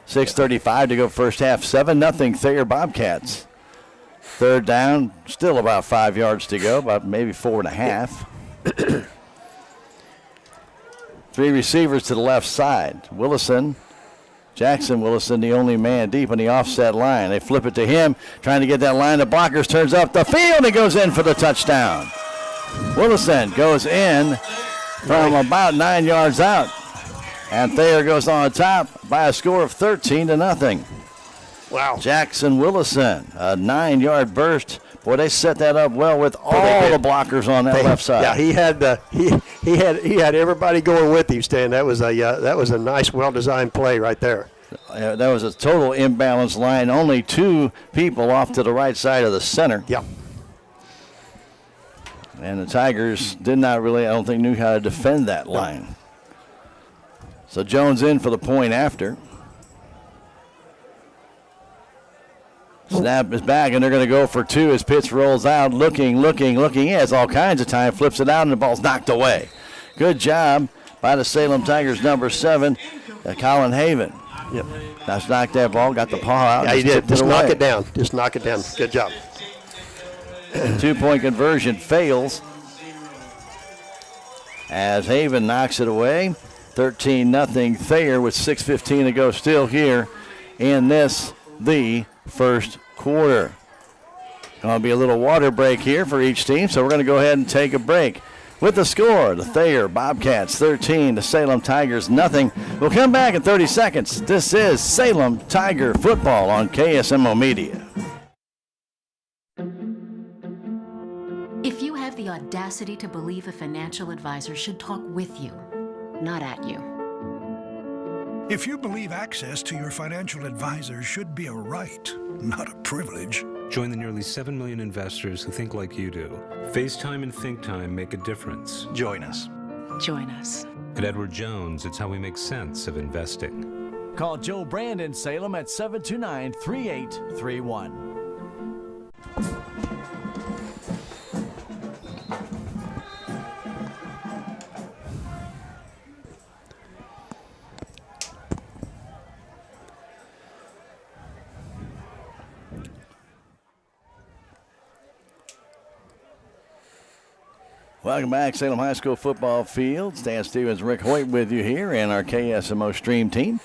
6:35 to go first half. 7-0 Thayer Bobcats. 3rd down, still about 5 yards to go, about maybe 4.5. Three receivers to the left side. Jackson Willison, the only man deep on the offset line. They flip it to him, trying to get that line. The blockers turns up the field and goes in for the touchdown. Willison goes in from about 9 yards out. And Thayer goes on top by a score of 13-0.
Wow.
Jackson Willison, a 9-yard burst. Boy, they set that up well with all the blockers on that left side.
Yeah, he had everybody going with him, Stan. That was a nice, well-designed play right there.
That was a total imbalanced line. Only two people off to the right side of the center.
Yeah.
And the Tigers did not really, I don't think, knew how to defend that line. So Jones in for the point after. Snap is back, and they're going to go for two as Pitts rolls out, looking. He has all kinds of time, flips it out, and the ball's knocked away. Good job by the Salem Tigers, number 7, Colin Haven.
Yep.
That's knocked that ball, got the paw out.
Yeah, he did. Just knock it down. Good job.
2-point conversion fails as Haven knocks it away. 13-0 Thayer with 6:15 to go still here in the first quarter. Going to be a little water break here for each team, so we're going to go ahead and take a break. With the score, the Thayer Bobcats 13, the Salem Tigers nothing. We'll come back in 30 seconds. This is Salem Tiger football on KSMO Media.
If you have the audacity to believe a financial advisor should talk with you, not at you.
If you believe access to your financial advisor should be a right, not a privilege.
Join the nearly 7 million investors who think like you do. FaceTime and Think Time make a difference.
Join us.
Join us.
At Edward Jones, it's how we make sense of investing.
Call Joe Brandon Salem at 729-3831.
Welcome back, Salem High School football field. Stan Stevens, Rick Hoyt with you here and our KSMO stream team.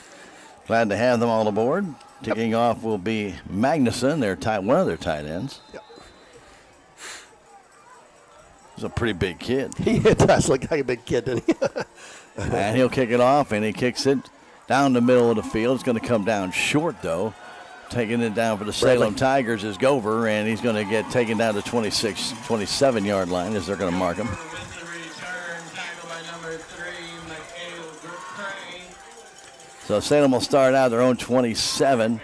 Glad to have them all aboard. Kicking off will be Magnuson, one of their tight ends.
Yep.
He's a pretty big kid.
He does look like a big kid, doesn't he?
And he'll kick it off, and he kicks it down the middle of the field. It's going to come down short, though. Taking it down for the Salem Tigers is Gover, and he's going to get taken down to 26, 27-yard line as they're going to mark him. So Salem will start out their own 27,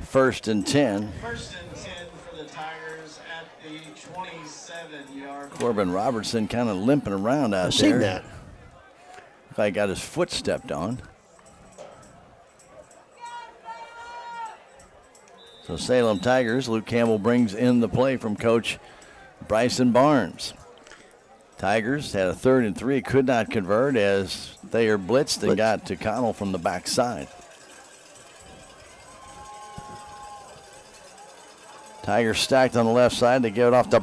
1st and 10.
1st and 10 for the Tigers at the 27-yard line.
Corbin Robertson kind of limping around out there.
I've seen that.
Looks like he got his foot stepped on. So Salem Tigers, Luke Campbell brings in the play from Coach Bryson Barnes. Tigers had a 3rd and 3, could not convert as Thayer blitzed and got to Connell from the backside. Tigers stacked on the left side. They give it off to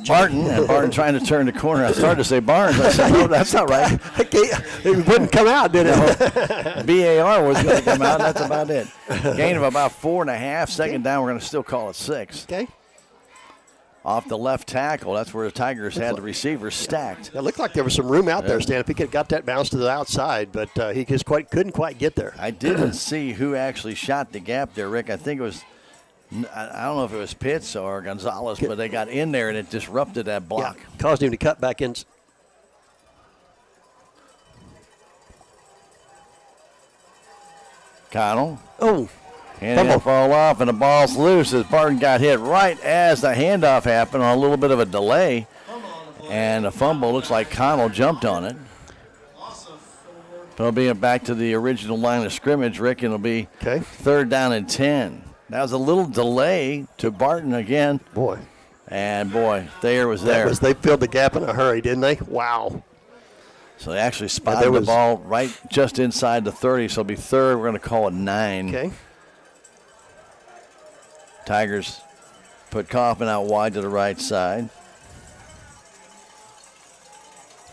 Barton, and Barton trying to turn the corner. I started to say Barnes. I said, no, that's not right.
It wouldn't come out, did it?
BAR was going to come out. That's about it. Gain of about 4.5. Second down, we're going to still call it 6.
Okay.
Off the left tackle, that's where the Tigers had the receivers stacked.
It looked like there was some room out there, Stan. If he could have got that bounce to the outside, but he just couldn't quite get there.
I didn't see who actually shot the gap there, Rick. I think it was, I don't know if it was Pitts or Gonzalez, but they got in there and it disrupted that block.
Yeah, caused him to cut back in.
Connell.
Oh.
And it'll fall off, and the ball's loose as Barton got hit right as the handoff happened on a little bit of a delay. And a fumble. Looks like Connell jumped on it. It'll be back to the original line of scrimmage, Rick, and it'll be 3rd down and 10. That was a little delay to Barton again.
Boy.
And, boy, Thayer was there.
They filled the gap in a hurry, didn't they? Wow.
So they actually spotted the ball right just inside the 30, so it'll be 3rd. We're going to call it 9.
Okay.
Tigers put Kaufman out wide to the right side.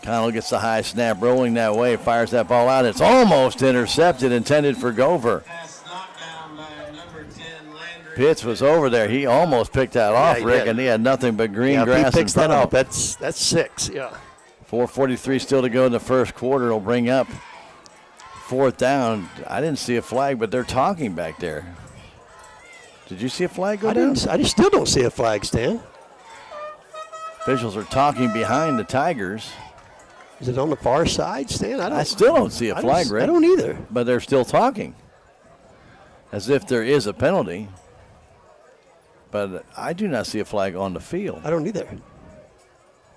Connell gets the high snap rolling that way, fires that ball out. It's almost intercepted, intended for Gover. Pitts was over there. He almost picked that off, Rick, and he had nothing but green grass in front of him.
If he picks that off, that's 6, yeah.
4:43 still to go in the first quarter. It'll bring up 4th down. I didn't see a flag, but they're talking back there. Did you see a flag go down?
I still don't see a flag, Stan.
Officials are talking behind the Tigers.
Is it on the far side, Stan?
I still don't see a flag, Rick.
I don't either.
But they're still talking as if there is a penalty. But I do not see a flag on the field.
I don't either.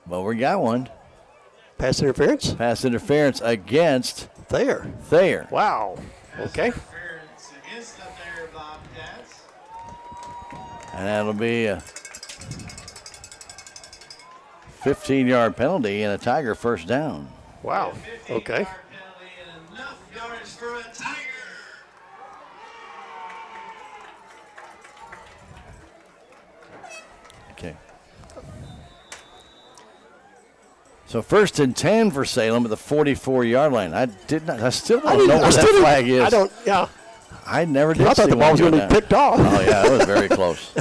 Well, we got one.
Pass interference?
Pass interference against
Thayer.
Thayer.
Wow. Okay.
And that'll be a 15-yard penalty and a Tiger first down.
Wow. Okay.
Okay. So 1st and 10 for Salem at the 44-yard line. I still don't know where that flag is. I never did.
I thought the ball was going to be picked off.
Oh, yeah, it was very close.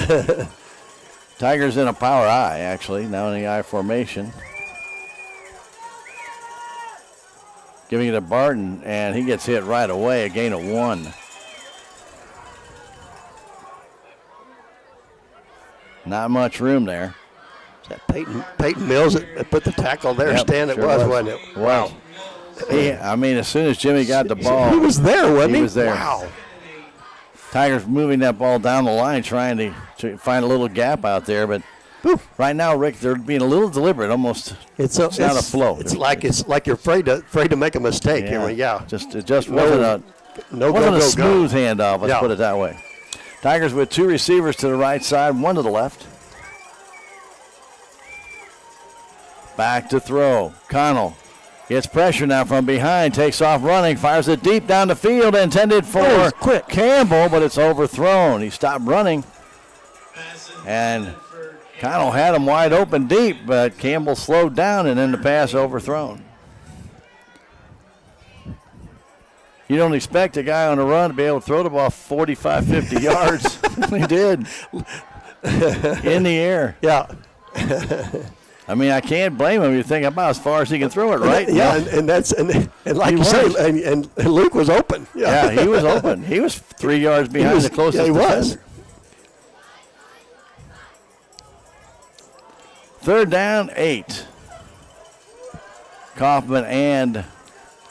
Tigers in a power I, actually, now in the I formation. Giving it to Barton, and he gets hit right away, a gain of 1. Not much room there.
Is that Peyton Mills that put the tackle there, Stan? It was, wasn't it?
Wow. As soon as Jimmy got the ball.
He was there, wasn't he?
He was there.
Wow.
Tigers moving that ball down the line, trying to find a little gap out there. But right now, Rick, they're being a little deliberate. Almost, it's not a flow.
It's like you're afraid to make a mistake.
Yeah. It just wasn't a smooth handoff. Let's put it that way. Tigers with 2 receivers to the right side, 1 to the left. Back to throw. Connell gets pressure now from behind, takes off running, fires it deep down the field, intended for Campbell, but it's overthrown. He stopped running, and Connell had him wide open deep, but Campbell slowed down, and then the pass overthrown. You don't expect a guy on a run to be able to throw the ball 45, 50 yards. He did. In the air.
Yeah.
I can't blame him. You think about as far as he can throw it, right?
Yeah, and like you say, and Luke was open.
Yeah, he was open. He was 3 yards behind the closest defender.
Was.
3rd down, 8. Kaufman and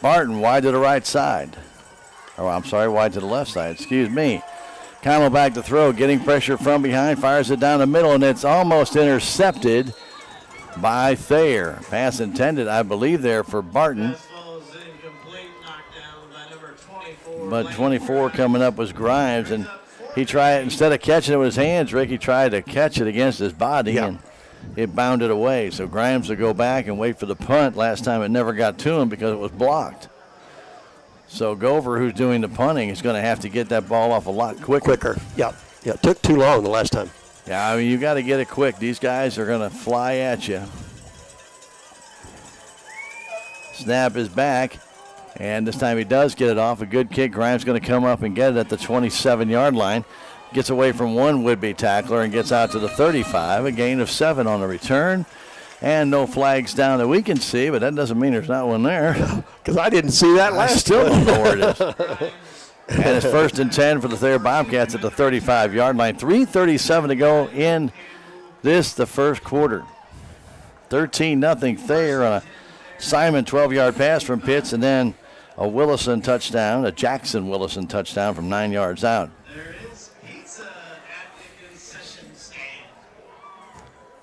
Barton wide to the right side. Wide to the left side. Excuse me. Connell back to throw, getting pressure from behind, fires it down the middle, and it's almost intercepted by Thayer. Pass intended, I believe, there for Barton. But 24 coming up was Grimes, and he tried, instead of catching it with his hands, Rick, he tried to catch it against his body, and it bounded away. So Grimes will go back and wait for the punt. Last time it never got to him because it was blocked. So Gover, who's doing the punting, is going to have to get that ball off a lot quicker.
Yeah, it took too long the last time.
Yeah, you got to get it quick. These guys are going to fly at you. Snap is back, and this time he does get it off. A good kick. Grimes going to come up and get it at the 27-yard line. Gets away from one would-be tackler and gets out to the 35. A gain of 7 on the return. And no flags down that we can see, but that doesn't mean there's not one there.
Because I didn't see that last
I still don't know where it is. And it's 1st and 10 for the Thayer Bobcats at the 35-yard line. 3:37 to go in the first quarter. 13-0 Thayer on a Simon 12-yard pass from Pitts, and then a Willison touchdown, a Jackson Willison touchdown from 9 yards out.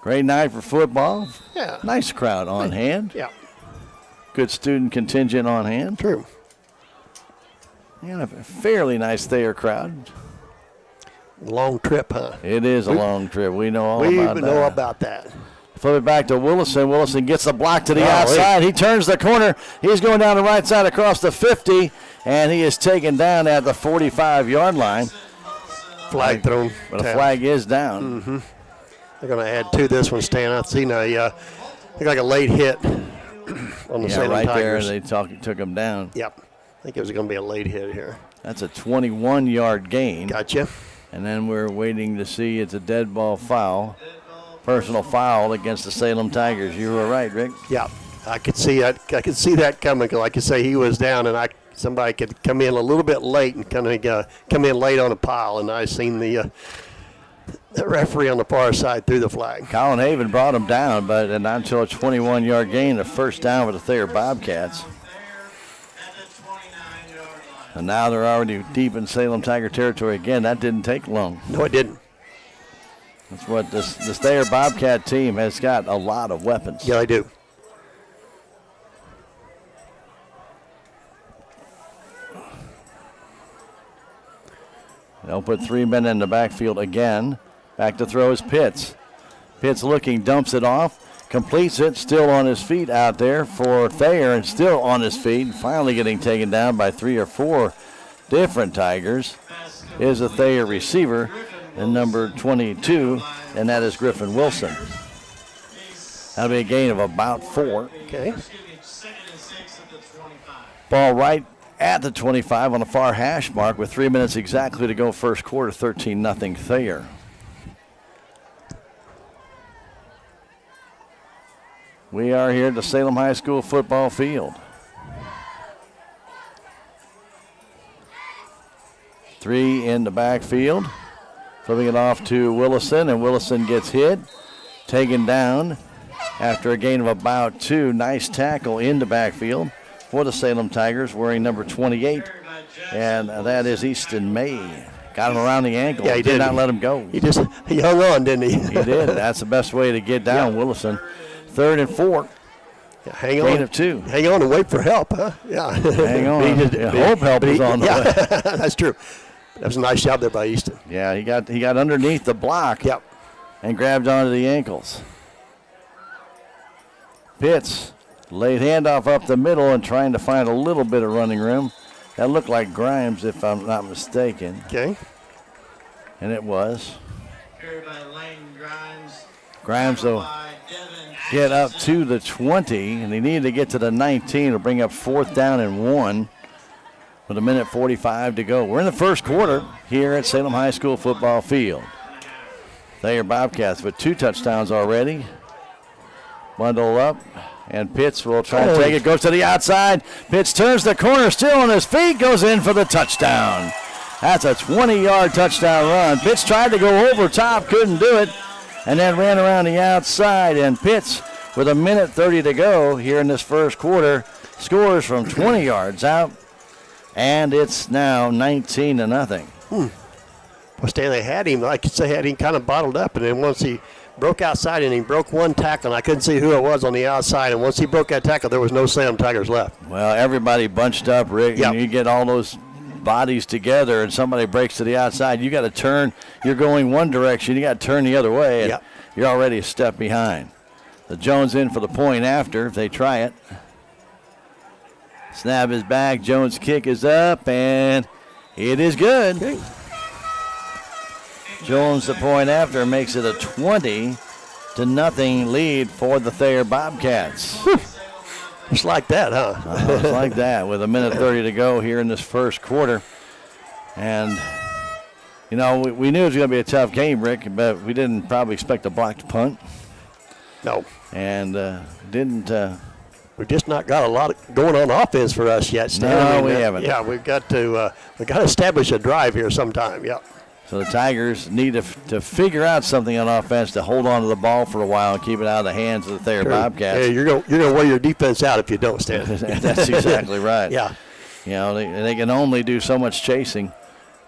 Great night for football.
Yeah.
Nice crowd on hand.
Yeah.
Good student contingent on hand.
True.
And a fairly nice Thayer crowd.
Long trip, huh?
It is a long trip. We know all about that.
We know about that.
Flip it back to Willison. Willison gets the block to the outside. He turns the corner. He's going down the right side across the 50, and he is taken down at the 45-yard line.
Flag thrown.
But a flag is down.
Mm-hmm. They're going to add to this one, Stan. I've seen look like a late hit on the
Yeah,
Salem
right
Tigers.
there, they took him down.
Yep. I think it was going to be a late hit here.
That's a 21-yard gain.
Gotcha.
And then we're waiting to see it's a dead ball foul. Personal foul against the Salem Tigers. You were right, Rick.
Yeah, I could see that. I could see that coming. Like you say, he was down, and somebody could come in a little bit late and kind of come in late on a pile, and I seen the referee on the far side threw the flag.
Colin Haven brought him down, but not until a 21-yard gain, a first down for the Thayer Bobcats. And now they're already deep in Salem Tiger territory again. That didn't take long.
No, it didn't.
That's what this Thayer Bobcat team has got, a lot of weapons.
Yeah, they do.
They'll put 3 men in the backfield again. Back to throw is Pitts. Pitts looking, dumps it off, completes it, still on his feet out there for Thayer, and still on his feet, finally getting taken down by 3 or 4 different Tigers. Is a Thayer receiver, and number 22, and that is Griffin Wilson. That'll be a gain of about 4.
Okay.
Ball right at the 25 on the far hash mark with 3 minutes exactly to go first quarter, 13-0 Thayer. We are here at the Salem High School football field. 3 in the backfield. Flipping it off to Willison, and Willison gets hit. Taken down after a gain of about 2. Nice tackle in the backfield for the Salem Tigers, wearing number 28, and that is Easton May. Got him around the ankle.
Yeah, he did.
Not let him go.
He hung on, didn't he?
He did. That's the best way to get down Willison. 3rd and 4.
Yeah, hang on.
Gain of 2.
Hang on and wait for help, huh? Yeah.
Hang on. Hope help is on the way.
That's true. That was a nice job there by Easton.
Yeah, he got underneath the block.
Yep.
And grabbed onto the ankles. Pitts laid handoff up the middle and trying to find a little bit of running room. That looked like Grimes, if I'm not mistaken.
Okay.
And it was.
Carried by Lane Grimes.
Grimes will get up to the 20, and he needed to get to the 19 to bring up 4th down and 1 with 1:45 to go. We're in the first quarter here at Salem High School football field. Thayer Bobcats with 2 touchdowns already. Bundle up, and Pitts will try to take it. Goes to the outside. Pitts turns the corner, still on his feet, goes in for the touchdown. That's a 20-yard touchdown run. Pitts tried to go over top, couldn't do it, and then ran around the outside. And Pitts, with 1:30 to go here in this first quarter, scores from 20 yards out, and it's now 19-0.
Well, Stanley had him, like they had him kind of bottled up, and then once he broke outside and he broke one tackle, and I couldn't see who it was on the outside, and once he broke that tackle, there was no Salem Tigers left.
Well, everybody bunched up, Rick,
Yep.
and you get all those bodies together and somebody breaks to the outside. You got to turn. You're going one direction. You got to turn the other way, and
Yep.
you're already a step behind. The Jones in for the point after if they try it. Snap is back. Jones' kick is up, and it is good.
Okay.
Jones, the point after, makes it a 20-0 lead for the Thayer Bobcats.
Just like that, huh?
Just like that, with 1:30 to go here in this first quarter. And, you know, we knew it was going to be a tough game, Rick, but we didn't probably expect a blocked punt.
No.
And didn't.
We've just not got a lot going on offense for us yet, Stan.
No, we haven't.
Yeah, we've got to establish a drive here sometime. Yeah.
So the Tigers need to figure out something on offense to hold on to the ball for a while and keep it out of the hands of the Thayer Bobcats.
Yeah, you're going to wear your defense out if you don't, Stan.
That's exactly right.
Yeah.
You know, they can only do so much chasing,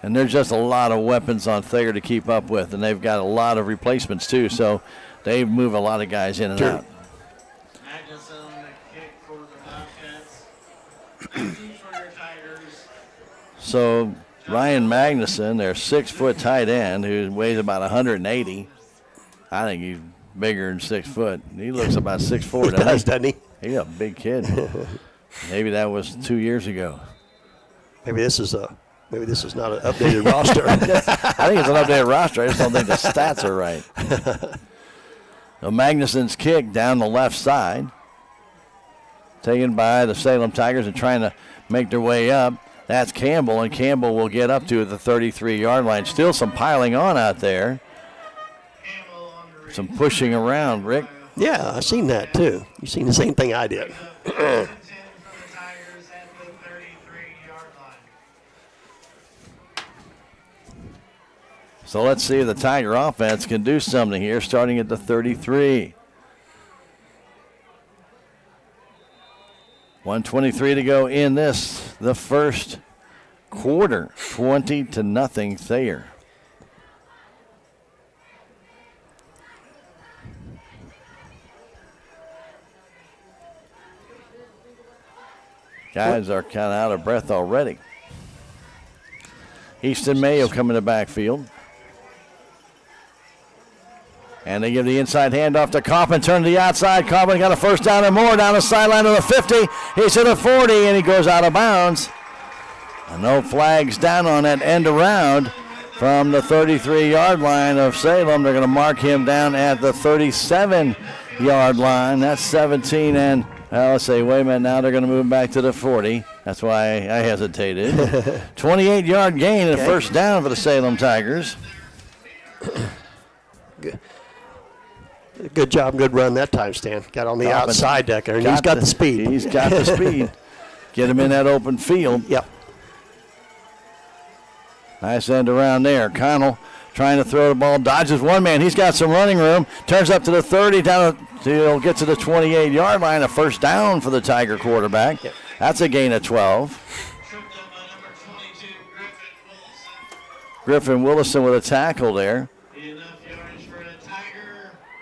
and there's just a lot of weapons on Thayer to keep up with, and they've got a lot of replacements too, so they move a lot of guys in and out.
Magnuson on the kick for the Bobcats. Two for your Tigers.
So Ryan Magnuson, their 6-foot tight end, who weighs about 180. I think he's bigger than 6 foot. He looks about 6'4",
doesn't he?
He's a big kid. Maybe that was 2 years ago.
Maybe this is not an updated roster.
I think it's an updated roster. I just don't think the stats are right. So Magnuson's kick down the left side. taken by the Salem Tigers and trying to make their way up. That's Campbell, and Campbell will get up to the 33-yard line. Still some piling on out there. Some pushing around, Rick.
Yeah, I seen that too. You seen the same thing I did.
So let's see if the Tiger offense can do something here, starting at the 33. 1:23 to go in the first quarter. 20-0 Thayer. Guys are kind of out of breath already. Easton Mayo coming to backfield. And they give the inside handoff to Kaufman. Turn to the outside. Kaufman got a first down and more down the sideline to the 50. He's to the 40, and he goes out of bounds. And no flags down on that end around from the 33-yard line of Salem. They're going to mark him down at the 37-yard line. That's 17, and let's say, wait a minute, now they're going to move back to the 40. That's why I hesitated. 28-yard gain and a first down for the Salem Tigers.
Good job, good run that time, Stan. Got on the outside deck there, and he's got the speed.
He's got the speed. Get him in that open field.
Yep.
Nice end around there. Connell trying to throw the ball, dodges one man. He's got some running room. Turns up to the 30, he'll get to the 28-yard line. A first down for the Tiger quarterback.
Yep.
That's a gain of 12. Griffin Willison with a tackle there.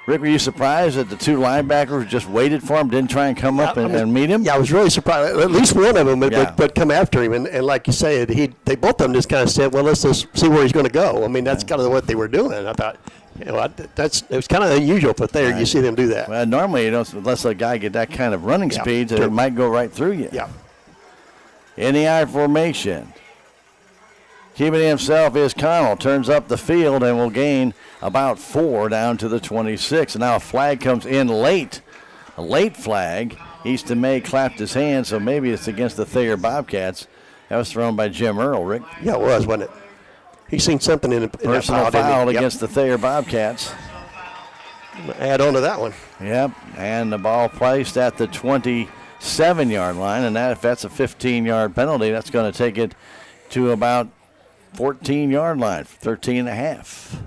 Rick, were you surprised that the two linebackers just waited for him, didn't try and come up and meet him?
Yeah, I was really surprised. At least one of them would come after him. And like you said, they both of them just kind of said, well, let's just see where he's going to go. I mean, that's kind of what they were doing. I thought, it was kind of unusual for Thayer. You see them do that.
Well, normally, unless a guy get that kind of running speed, it might go right through you.
Yeah.
In the I formation. Keeping himself is Connell. Turns up the field and will gain about 4 down to the 26. And now a flag comes in late. A late flag. Easton May clapped his hand, so maybe it's against the Thayer Bobcats. That was thrown by Jim Earl, Rick.
Yeah, it was, wasn't it? He's seen something in
personal foul against the Thayer Bobcats.
Add on to that one.
Yep, and the ball placed at the 27-yard line, and if that's a 15-yard penalty, that's going to take it to about 14-yard line, 13 and a half.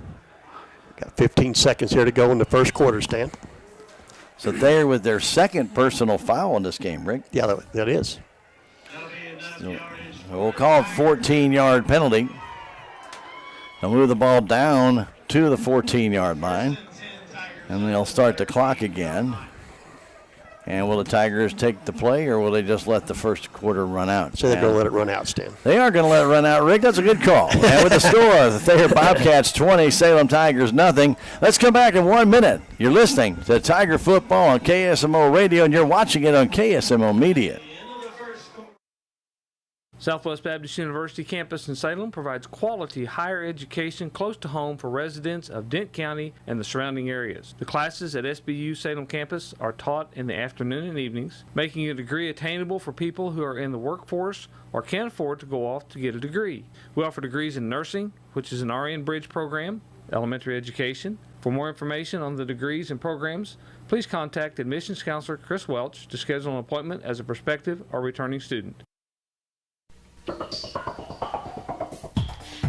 Got 15 seconds here to go in the first quarter, Stan.
So Thayer with their second personal foul in this game, Rick.
Yeah, that is.
So we'll call it 14-yard penalty. They'll move the ball down to the 14-yard line, and they'll start the clock again. And will the Tigers take the play, or will they just let the first quarter run out?
So they're going to let it run out, Stan.
They are going to let it run out, Rick. That's a good call. And with the score, the Thayer Bobcats 20, Salem Tigers nothing. Let's come back in 1 minute. You're listening to Tiger Football on KSMO Radio, and you're watching it on KSMO Media.
Southwest Baptist University campus in Salem provides quality higher education close to home for residents of Dent County and the surrounding areas. The classes at SBU Salem campus are taught in the afternoon and evenings, making a degree attainable for people who are in the workforce or can't afford to go off to get a degree. We offer degrees in nursing, which is an RN Bridge program, elementary education. For more information on the degrees and programs, please contact admissions counselor Chris Welch to schedule an appointment as a prospective or returning student.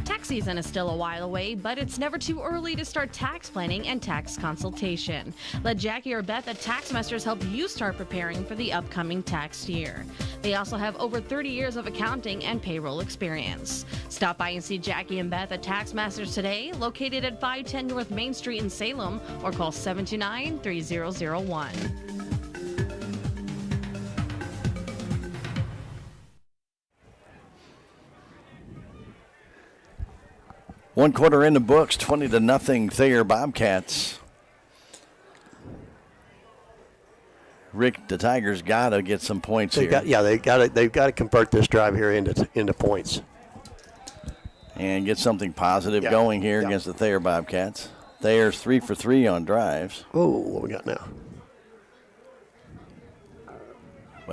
Tax season is still a while away, but it's never too early to start tax planning and tax consultation. Let Jackie or Beth at Taxmasters help you start preparing for the upcoming tax year. They also have over 30 years of accounting and payroll experience. Stop by and see Jackie and Beth at Taxmasters today, located at 510 North Main Street in Salem, or call 729-3001.
One quarter in the books, 20-0 Thayer Bobcats. Rick, the Tigers got to get some points here.
They've got to convert this drive here into points
and get something positive going here against the Thayer Bobcats. Thayer's 3 for 3 on drives.
Oh, what we got now?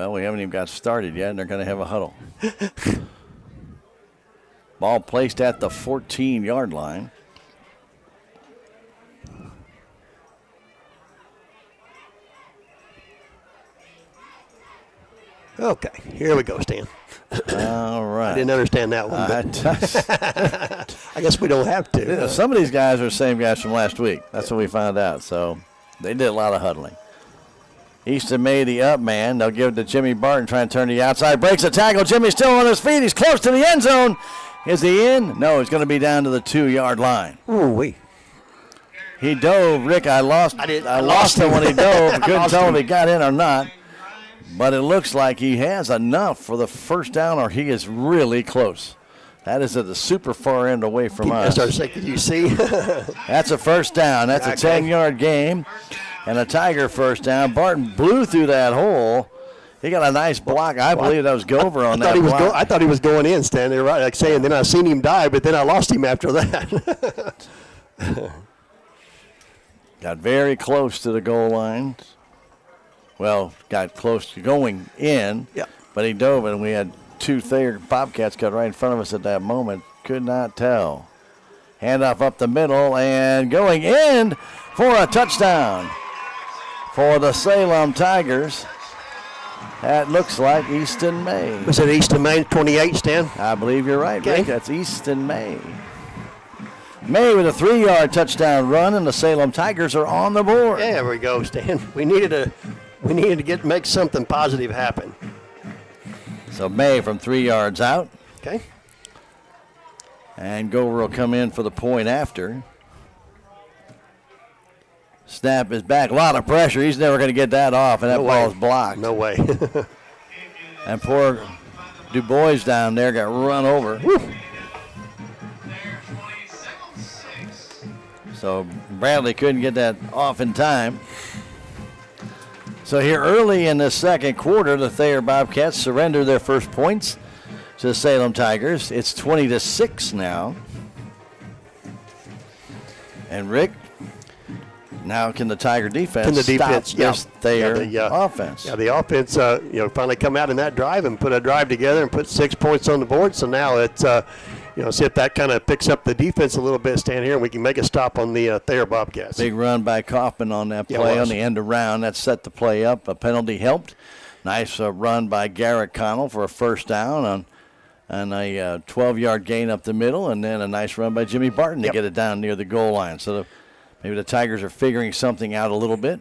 Well, we haven't even got started yet, and they're going to have a huddle. Ball placed at the 14-yard line.
Okay, here we go, Stan.
All right.
I didn't understand that one. I guess we don't have to.
Some of these guys are the same guys from last week. That's what we found out. So they did a lot of huddling. Easton May, the up man. They'll give it to Jimmy Barton, trying to turn to the outside. Breaks a tackle. Jimmy's still on his feet. He's close to the end zone. Is he in? No, he's going to be down to the 2-yard line.
Ooh-wee.
He dove. Rick, I lost him when he dove. Couldn't tell if he got in or not. But it looks like he has enough for the first down, or he is really close. That is at the super far end away from us.
Can you see?
That's a first down. That's a 10-yard game and a Tiger first down. Barton blew through that hole. He got a nice block. I believe that was Gover on that block.
I thought he was going in, Stan. They're right, like saying, then I seen him dive, but then I lost him after that.
Got very close to the goal line. Well, got close to going in, but he dove, and we had two Thayer Bobcats cut right in front of us at that moment. Could not tell. Handoff up the middle, and going in for a touchdown for the Salem Tigers. That looks like Easton May.
Was it Easton May, 28, Stan?
I believe you're right, Rick. That's Easton May. May with a 3-yard touchdown run, and the Salem Tigers are on the board.
Yeah, there we go, Stan. We needed to make something positive happen.
So May from 3 yards out.
Okay.
And Gover will come in for the point after. Snap is back. A lot of pressure. He's never going to get that off, and that ball's blocked.
No way.
And poor Du Bois down there got run over. Woo. So Bradley couldn't get that off in time. So here early in the second quarter, the Thayer Bobcats surrender their first points to the Salem Tigers. It's 20-6 now. And Rick, now can the Tiger defense stop this Thayer offense?
Yeah, the offense, finally come out in that drive and put a drive together and put 6 points on the board. So now it's, see if that kind of picks up the defense a little bit, stand here, and we can make a stop on the Thayer Bobcats.
Big run by Kaufman on that play on the end around. That set the play up. A penalty helped. Nice run by Garrett Connell for a first down on a 12-yard gain up the middle, and then a nice run by Jimmy Barton to get it down near the goal line. So maybe the Tigers are figuring something out a little bit.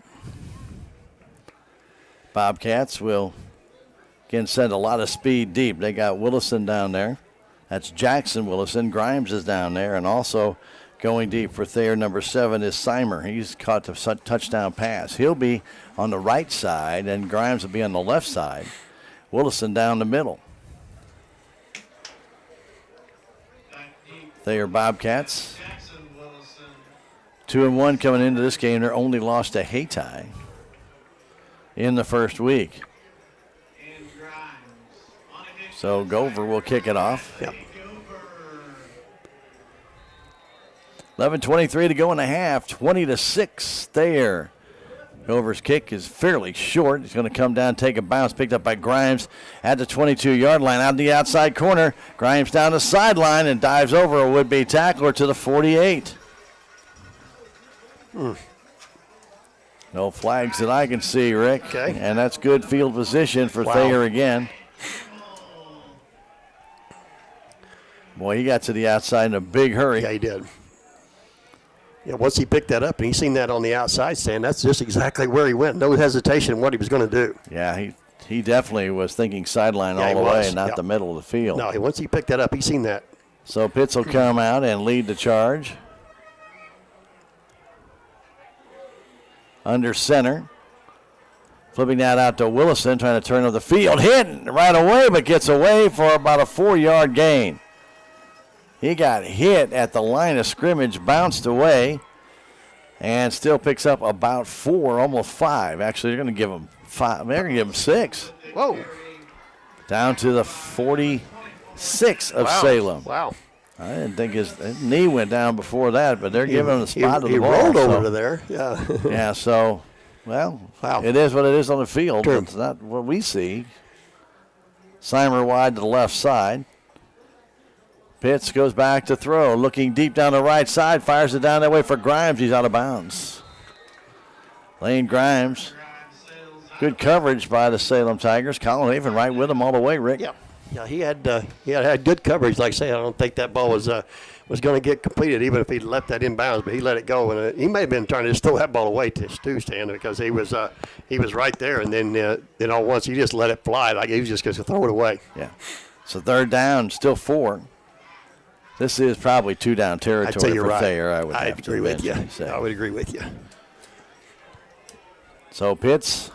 Bobcats will, again, send a lot of speed deep. They got Willison down there. That's Jackson Willison. Grimes is down there. And also going deep for Thayer, number 7, is Seimer. He's caught the touchdown pass. He'll be on the right side, and Grimes will be on the left side. Willison down the middle. Thayer Bobcats. 2-1 coming into this game. They're only lost to Hayti in the first week. So Gover will kick it off.
Yep.
11:23 to go in the half. 20-6 Thayer. Gover's kick is fairly short. He's going to come down, take a bounce, picked up by Grimes at the 22-yard line. Out the outside corner. Grimes down the sideline and dives over a would-be tackler to the 48. No flags that I can see, Rick.
Okay.
And that's good field position for Thayer again. Boy, he got to the outside in a big hurry.
Yeah, he did. Yeah, once he picked that up and he seen that on the outside stand, that's just exactly where he went. No hesitation in what he was going to do.
Yeah, he definitely was thinking sideline all the way, not the middle of the field.
No, once he picked that up, he seen that.
So Pitts will come out and lead the charge. Under center. Flipping that out to Willison, trying to turn of the field. Hit right away, but gets away for about a 4-yard gain. He got hit at the line of scrimmage, bounced away, and still picks up about 4, almost 5. Actually, they're going to give him 5. They're going to give him 6.
Whoa.
Down to the 46 of Salem.
Wow.
I didn't think his knee went down before that, but they're giving him the spot of the ball.
He rolled over to there. Yeah.
Yeah, so Well,
wow.
It is what it is on the field.
True.
It's not what we see. Simer wide to the left side. Pitts goes back to throw, looking deep down the right side, fires it down that way for Grimes. He's out of bounds. Lane Grimes. Good coverage by the Salem Tigers. Colin Haven right with him all the way, Rick.
Yeah, he had good coverage. Like I say, I don't think that ball was going to get completed, even if he left that inbounds, but he let it go, and he may have been trying to just throw that ball away to Stu Stand because he was right there, and then all at once he just let it fly like he was just going to throw it away.
Yeah. So third down, still 4. This is probably 2 down territory for Thayer. I would
agree with you. I would agree with you.
So Pitts,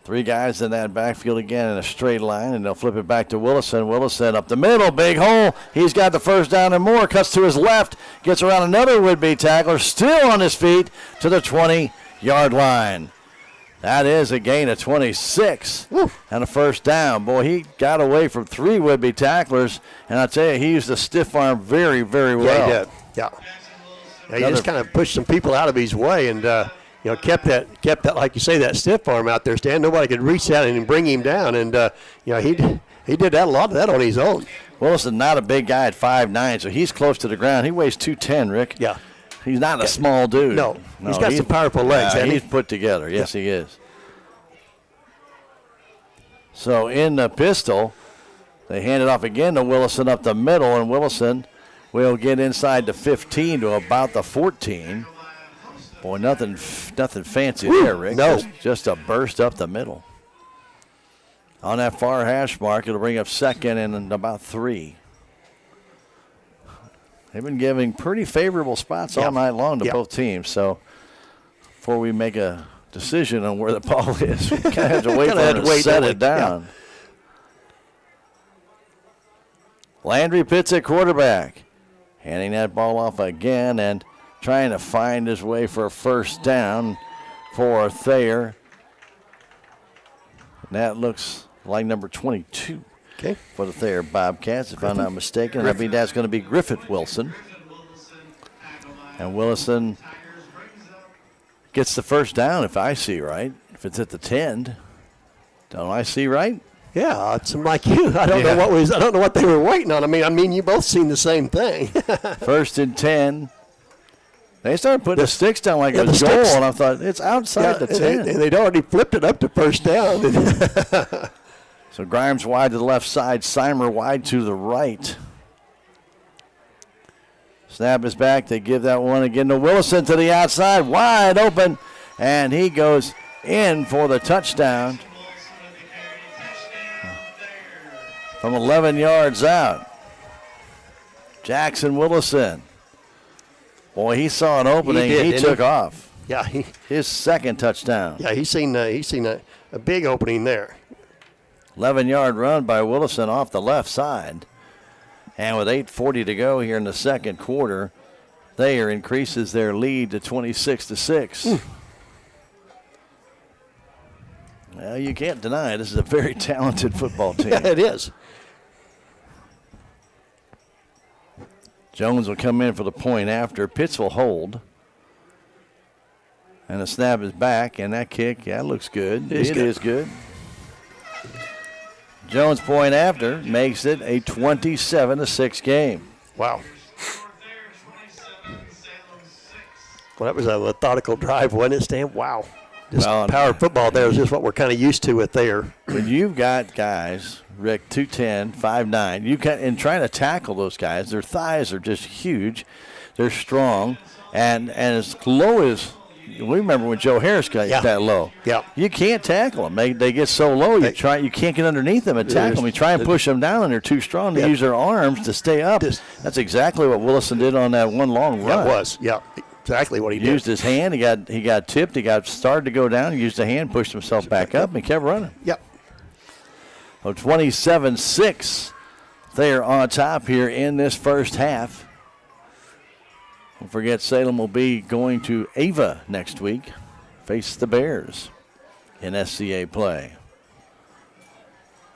3 guys in that backfield again in a straight line, and they'll flip it back to Willison. Willison up the middle, big hole. He's got the first down and more. Cuts to his left, gets around another would-be tackler, still on his feet to the 20-yard line. That is a gain of 26 and a first down. Boy, he got away from 3 would-be tacklers, and I tell you, he used the stiff arm very, very well.
Yeah, he did. Yeah, he just kind of pushed some people out of his way and kept that like you say, that stiff arm out there, Stan. Nobody could reach out and bring him down, and he did that a lot of that on his own.
Wilson, not a big guy at 5'9", so he's close to the ground. He weighs 210, Rick.
Yeah.
He's not a small dude.
No, he's got some powerful legs.
He's put together. Yes, he is. So in the pistol, they hand it off again to Willison up the middle, and Willison will get inside the 15 to about the 14. Boy, nothing fancy there, Rick.
No.
Just a burst up the middle. On that far hash mark, it'll bring up second and about 3. They've been giving pretty favorable spots all night long to both teams. So before we make a decision on where the ball is, we kind of have to wait for them to set it down. Yeah. Landry Pitts at quarterback. Handing that ball off again and trying to find his way for a first down for Thayer. And that looks like number 22.
Okay.
For the Thayer Bobcats, if I'm not mistaken. I think that's going to be Griffith Wilson. And Willison gets the first down, if I see right. If it's at the 10. Don't I see right?
Yeah, it's like you. I don't know what they were waiting on. I mean, you both seen the same thing.
First and 10. They started putting the sticks down like a goal, and I thought, it's outside the 10.
And they'd already flipped it up to first down.
So Grimes wide to the left side, Simer wide to the right. Snap is back. They give that one again to Willison to the outside, wide open, and he goes in for the touchdown from 11 yards out. Jackson Willison. Boy, he saw an opening. He took off.
Yeah,
his second touchdown.
Yeah, he's seen a big opening there.
11-yard run by Willison off the left side. And with 8:40 to go here in the second quarter, Thayer increases their lead to 26-6. Well, you can't deny this is a very talented football team.
Yeah, it is.
Jones will come in for the point after. Pitts will hold. And the snap is back, and that kick, looks good. It is good. Jones point after makes it a 27-6 game.
Wow. Well, that was a methodical drive, wasn't it, Stan? Wow. Just power football there is just what we're kind of used to with there.
When you've got guys, Rick, 210, 5'9", and trying to tackle those guys, their thighs are just huge. They're strong. And as low as – we remember when Joe Harris got that low.
Yeah.
You can't tackle them. They get so low, you can't get underneath them and tackle them. You try and push them down, and they're too strong to use their arms to stay up. That's exactly what Willison did on that one long run.
It was, exactly what he did.
Used his hand. He got tipped. He got started to go down. He used a hand, pushed himself back up, and kept running.
Yep.
So 27-6. They're on top here in this first half. Don't forget, Salem will be going to Ava next week, face the Bears in SCA play.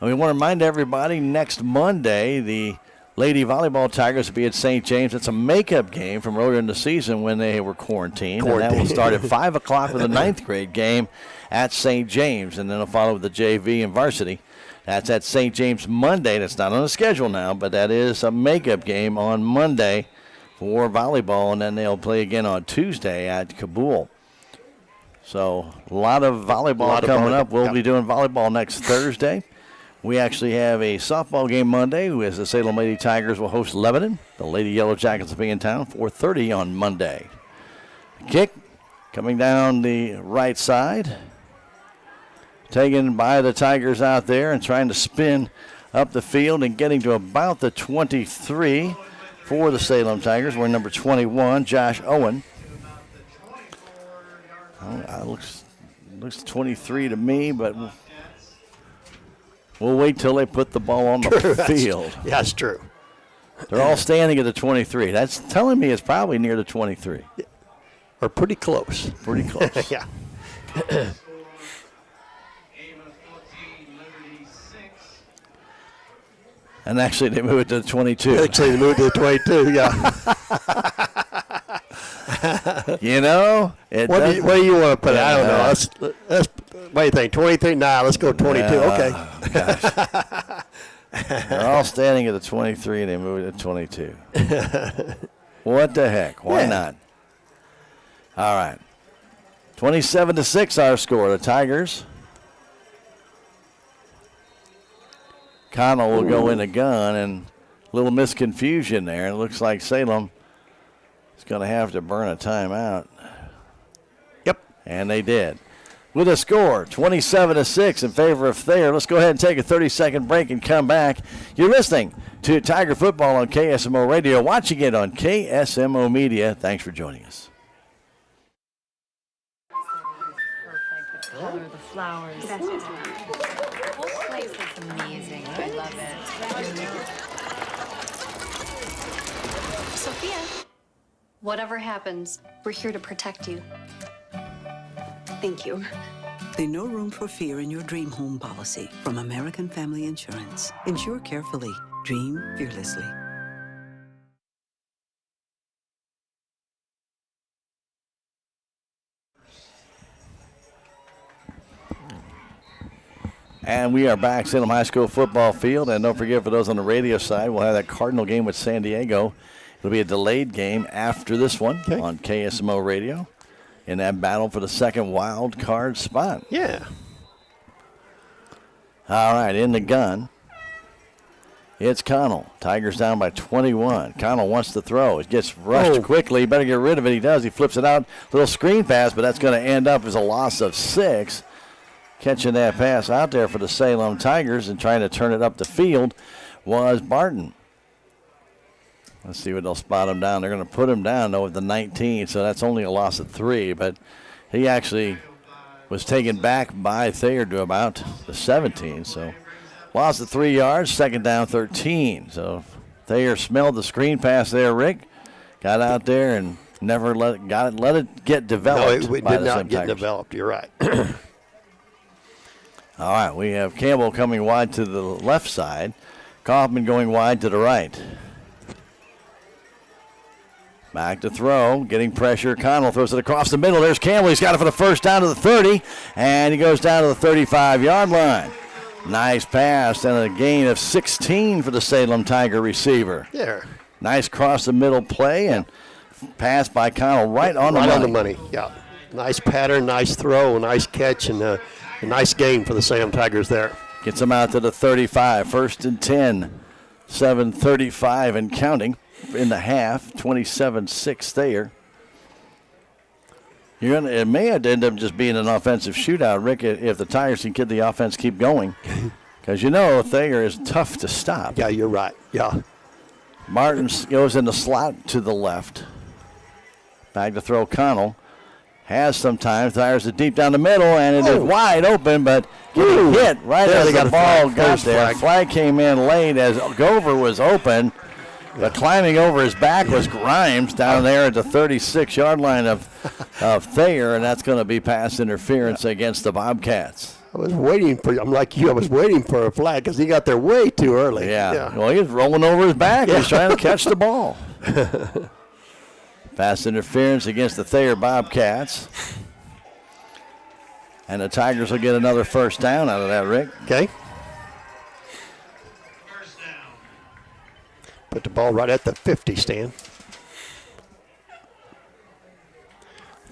And we want to remind everybody, next Monday, the Lady Volleyball Tigers will be at St. James. It's a makeup game from earlier in the season when they were quarantined. And that will start at 5 o'clock with a 9th grade game at St. James. And then it'll follow with the JV and varsity. That's at St. James Monday. That's not on the schedule now, but that is a makeup game on Monday for volleyball. And then they'll play again on Tuesday at Kabul. So a lot of volleyball coming up. We'll be doing volleyball next Thursday. We actually have a softball game Monday, as the Salem Lady Tigers will host Lebanon. The Lady Yellow Jackets will be in town 4:30 on Monday. Kick coming down the right side. Taken by the Tigers out there and trying to spin up the field and getting to about the 23 for the Salem Tigers. We're number 21, Josh Owen. Looks 23 to me, but we'll wait till they put the ball on the field.
That's true.
They're all standing at the 23. That's telling me it's probably near the 23.
Or pretty close.
Pretty close.
Yeah.
And actually, they moved to the 22.
Actually, they moved to the 22, yeah.
You know?
What do you want to put? I don't know. Let's, what do you think, 23? Nah, let's go 22. Okay.
They're all standing at the 23, and they moved to 22. What the heck? Why not? All right. 27-6 our score. The Tigers. Connell will go in a gun, and a little misconfusion there. It looks like Salem is going to have to burn a timeout.
Yep.
And they did. With a score, 27-6 in favor of Thayer. Let's go ahead and take a 30-second break and come back. You're listening to Tiger Football on KSMO Radio, watching it on KSMO Media. Thanks for joining us.
Perfect. The color, the flowers. That's just the whole place looks amazing. I love it.
Sophia, whatever happens, we're here to protect you. Thank you.
There's no room for fear in your dream home policy from American Family Insurance. Insure carefully. Dream fearlessly.
And we are back, Salem High School football field. And don't forget, for those on the radio side, we'll have that Cardinal game with San Diego. It'll be a delayed game after this one on KSMO Radio in that battle for the second wild card spot.
Yeah.
All right, in the gun. It's Connell. Tigers down by 21. Connell wants to throw. It gets rushed quickly. Better get rid of it. He does. He flips it out. Little screen pass, but that's going to end up as a loss of 6. Catching that pass out there for the Salem Tigers and trying to turn it up the field was Barton. Let's see what they'll spot him down. They're going to put him down, though, at the 19, so that's only a loss of 3. But he actually was taken back by Thayer to about the 17. So loss of 3 yards, second down 13. So Thayer smelled the screen pass there, Rick. Got out there and never let it get developed.
No, it did not get developed. You're right.
All right, we have Campbell coming wide to the left side. Kaufman going wide to the right. Back to throw, getting pressure. Connell throws it across the middle. There's Campbell. He's got it for the first down to the 30, and he goes down to the 35-yard line. Nice pass and a gain of 16 for the Salem Tiger receiver.
There.
Nice cross the middle play and pass by Connell right on the money.
Right on the money, yeah. Nice pattern, nice throw, nice catch, and a nice gain for the Salem Tigers there.
Gets them out to the 35. First and 10. 7:35 and counting in the half. 27-6 Thayer. It may end up just being an offensive shootout, Rick, if the Tigers can get the offense keep going. Because Thayer is tough to stop.
Yeah, you're right. Yeah.
Martin goes in the slot to the left. Back to throw Connell. Has some time. Thayer it deep down the middle, and it is wide open, but getting hit right as the ball goes there. Flag came in late as Gover was open. But climbing over his back was Grimes down there at the 36-yard line of Thayer, and that's going to be pass interference against the Bobcats.
I was waiting for. I'm like you. I was waiting for a flag because he got there way too early.
Yeah. Well, he was rolling over his back. He was trying to catch the ball. Pass interference against the Thayer Bobcats. And the Tigers will get another first down out of that, Rick.
Okay. Put the ball right at the 50, Stan.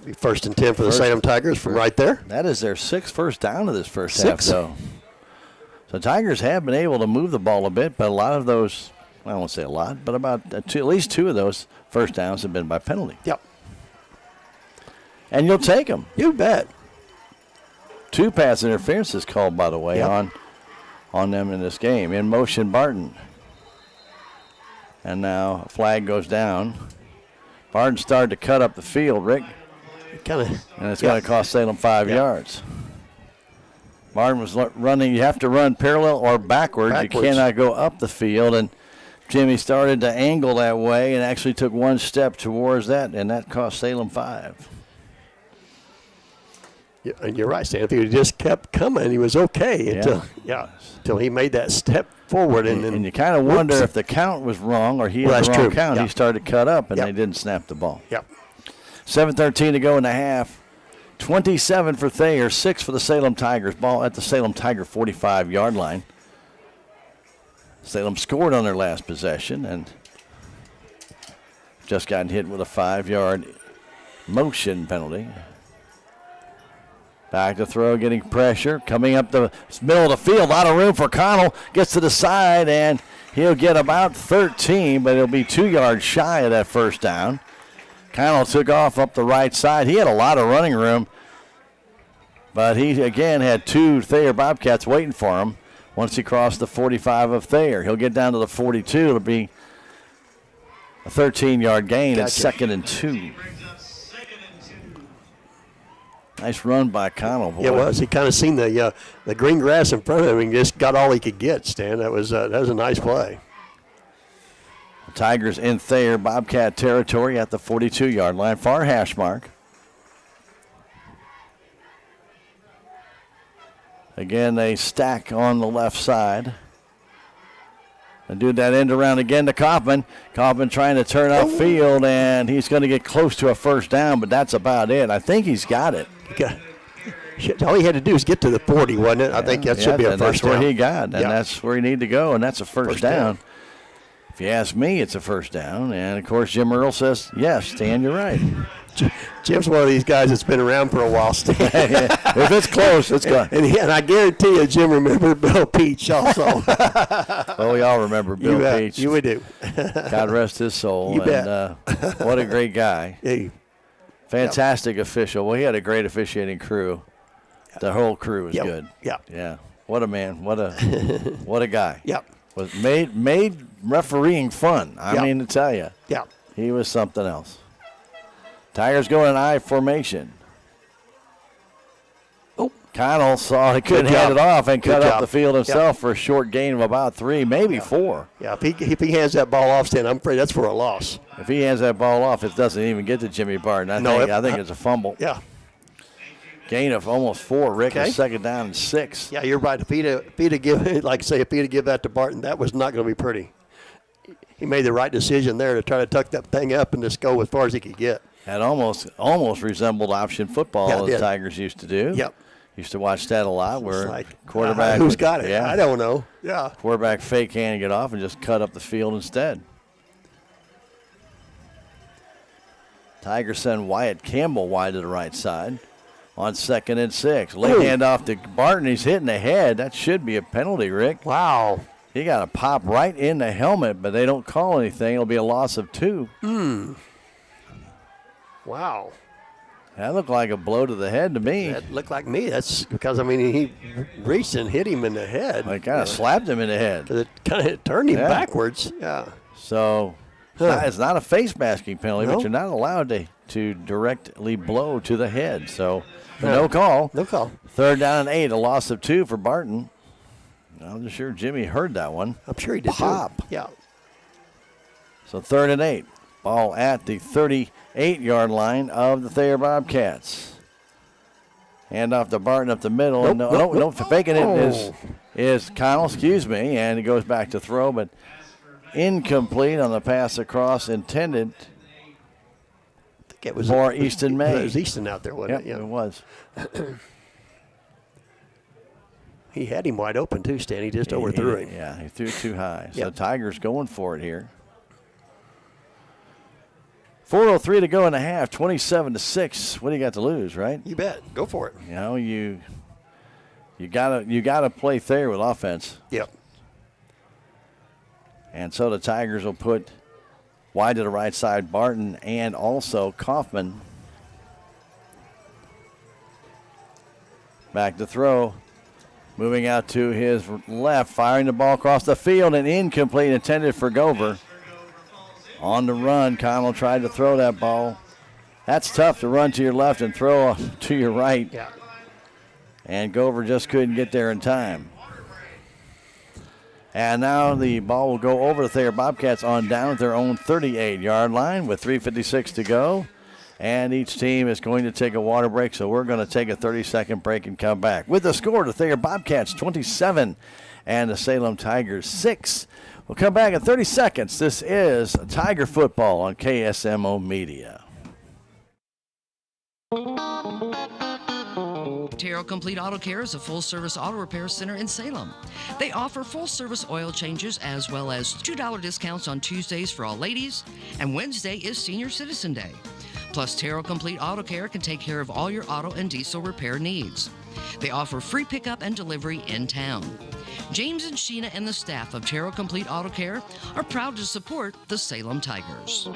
Be 1st and 10 for the Salem Tigers from right there.
That is their 6th first down of this first half, though. So Tigers have been able to move the ball a bit, but a lot of those, I won't say a lot, but about at least 2 of those first downs have been by penalty.
Yep.
And you'll take them.
You bet.
2 pass interferences called, by the way, on them in this game. In motion, Barton. And now a flag goes down. Barton started to cut up the field, Rick.
And
it's going to cost Salem 5 yards. Barton was running. You have to run parallel or backwards. You cannot go up the field. And Jimmy started to angle that way and actually took 1 step towards that, and that cost Salem 5.
Yeah, and you're right, Stan. If he just kept coming, he was okay until he made that step forward. And
you kind of wonder if the count was wrong or he had the wrong count.
Yeah.
He started to cut up, and they didn't snap the ball.
Yep.
7:13 to go in the half. 27 for Thayer, 6 for the Salem Tigers. Ball at the Salem Tiger 45-yard line. Salem scored on their last possession and just gotten hit with a 5-yard motion penalty. Back to throw, getting pressure. Coming up the middle of the field. A lot of room for Connell. Gets to the side, and he'll get about 13, but he'll be 2 yards shy of that first down. Connell took off up the right side. He had a lot of running room, but he, again, had 2 Thayer Bobcats waiting for him once he crossed the 45 of Thayer. He'll get down to the 42. It'll be a 13-yard gain. It's 2nd and 2. Nice run by Connell. Boy.
Yeah, it was. He kind of seen the green grass in front of him and just got all he could get, Stan. That was a nice play.
The Tigers in Thayer Bobcat territory at the 42-yard line. Far hash mark. Again, they stack on the left side. And do that end around again to Kaufman. Kaufman trying to turn upfield, and he's going to get close to a first down, but that's about it. I think he's got it.
All he had to do is get to the 40, wasn't it? I think that should be a first down.
That's where he got, and that's where he needed to go, and that's a first down. If you ask me, it's a first down. And, of course, Jim Earl says, yes, Stan, you're right.
Jim's one of these guys that's been around for a while, Stan.
If it's close, it's good.
And I guarantee you, Jim remembered Bill Peach also.
Well, we all remember Bill Peach.
You would do.
God rest his soul.
You bet.
And what a great guy.
Hey.
Fantastic official. Well, he had a great officiating crew. The whole crew was good. Yeah. What a man. What a guy.
Yep.
Was made refereeing fun. I mean to tell you.
Yeah.
He was something else. Tigers go in I formation. Connell saw he couldn't hand it off and cut up the field himself for a short gain of about 3, maybe 4.
Yeah, if he hands that ball off, Stan, I'm afraid that's for a loss.
If he hands that ball off, it doesn't even get to Jimmy Barton. I think it's a fumble.
Yeah.
Gain of almost 4, Rick. Okay. 2nd down and 6.
Yeah, you're right. If he'd have given, like I say, if he'd have given that to Barton, that was not going to be pretty. He made the right decision there to try to tuck that thing up and just go as far as he could get.
That almost resembled option football the Tigers used to do.
Yep.
Used to watch that a lot where
like,
quarterback.
Who's got it? Yeah. I don't know. Yeah.
Quarterback fake hand get off and just cut up the field instead. Tigers send Wyatt Campbell wide to the right side on 2nd and 6. Late handoff to Barton. He's hitting the head. That should be a penalty, Rick.
Wow.
He got a pop right in the helmet, but they don't call anything. It'll be a loss of 2.
Wow.
That looked like a blow to the head to me.
That looked like me. That's because, he reached and hit him in the head.
Like kind of slapped him in the head.
It kind of turned him backwards. Yeah.
So it's not a face masking penalty, but you're not allowed to directly blow to the head. So no call.
No call.
3rd down and 8, a loss of 2 for Barton. I'm just sure Jimmy heard that one.
I'm sure he did.
Pop.
Too. Yeah.
So 3rd and 8. Ball at the 38-yard line of the Thayer Bobcats. Hand off to Barton up the middle. No, faking it is Connell, excuse me, and he goes back to throw, but incomplete on the pass across intended
it was
for Easton May.
It was Easton out there, wasn't it?
Yeah, it was.
He had him wide open, too, Stan. He just overthrew him.
Yeah, he threw it too high. So
Yep.
Tigers going for it here. 4:03 to go in the half, 27-6. What do you got to lose, right?
You bet. Go for it.
You know, you gotta play Thayer with offense.
Yep.
And so the Tigers will put wide to the right side Barton and also Kaufman. Back to throw. Moving out to his left, firing the ball across the field and incomplete, intended for Gover. On the run, Connell tried to throw that ball. That's tough to run to your left and throw to your right.
Yeah.
And Gover just couldn't get there in time. And now the ball will go over the Thayer Bobcats on down at their own 38-yard line with 3:56 to go. And each team is going to take a water break, so we're going to take a 30-second break and come back. With the score, the Thayer Bobcats 27 and the Salem Tigers 6. We'll come back in 30 seconds. This is Tiger Football on KSMO Media.
Thayer Complete Auto Care is a full-service auto repair center in Salem. They offer full-service oil changes as well as $2 discounts on Tuesdays for all ladies, and Wednesday is Senior Citizen Day. Plus, Thayer Complete Auto Care can take care of all your auto and diesel repair needs. They offer free pickup and delivery in town. James and Sheena and the staff of Thayer Complete Auto Care are proud to support the Salem Tigers.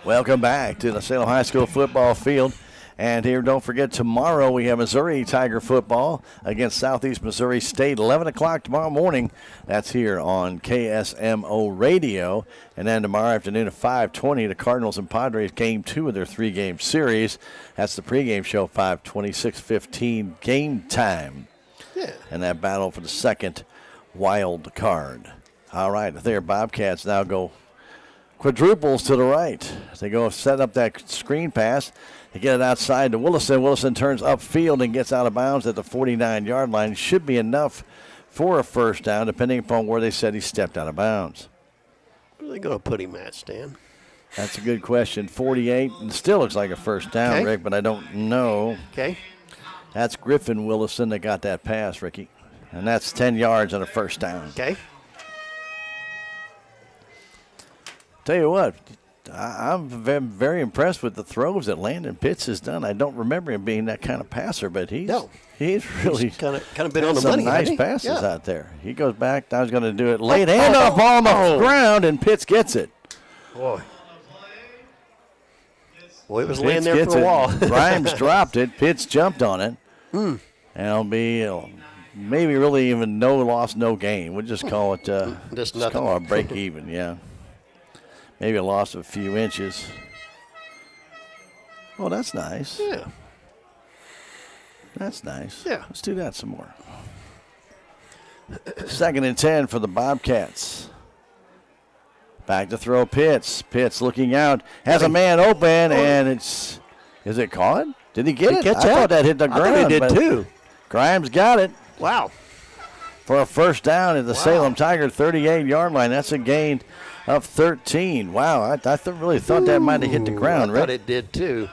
Welcome back to the Salem High School football field. And here, don't forget, tomorrow we have Missouri Tiger football against Southeast Missouri State, 11 o'clock tomorrow morning. That's here on KSMO Radio. And then tomorrow afternoon at 5:20, the Cardinals and Padres, game 2 of their 3-game series. That's the pregame show, 5:20, 6:15 game time.
Yeah.
And that battle for the second wild card. All right, the Thayer Bobcats now go quadruples to the right. They go set up that screen pass. They get it outside to Willison. Willison turns upfield and gets out of bounds at the 49-yard line. Should be enough for a first down, depending upon where they said he stepped out of bounds.
Where are they going to put him at, Stan?
That's a good question. 48, and still looks like a first down,
Okay.
Rick, but I don't know.
Okay.
That's Griffin Willison that got that pass, Ricky. And that's 10 yards on a first down.
Okay.
Tell you what, I'm very impressed with the throws that Landon Pitts has done. I don't remember him being that kind of passer, but he's really
kind of been on the
some
money.
nice
hasn't he?
passes
Yeah.
out there. He goes back. Now he's going to do it late handoff on the ground, and Pitts gets it.
Boy, it was
Pitts
laying there
gets
for a
it.
while.
Grimes dropped it. Pitts jumped on it.
Hmm.
And it'll be maybe really even no loss, no gain. We'll just call it
Just
call it a
nothing.
break even. Yeah. Maybe a loss of a few inches. Oh, that's nice.
Yeah.
That's nice.
Yeah.
Let's do that some more. 2nd and 10 for the Bobcats. Back to throw Pitts. Pitts looking out. Has a man open, and is it caught? Did he get
Did
it?
he catch
I
that?
thought that hit the
I
ground.
thought he did
but
too.
Grimes got it.
Wow.
For a first down at the Salem Tiger 38-yard line. That's a gain of 13. Wow, I really thought that might have hit the ground,
I
Rick.
thought it did too.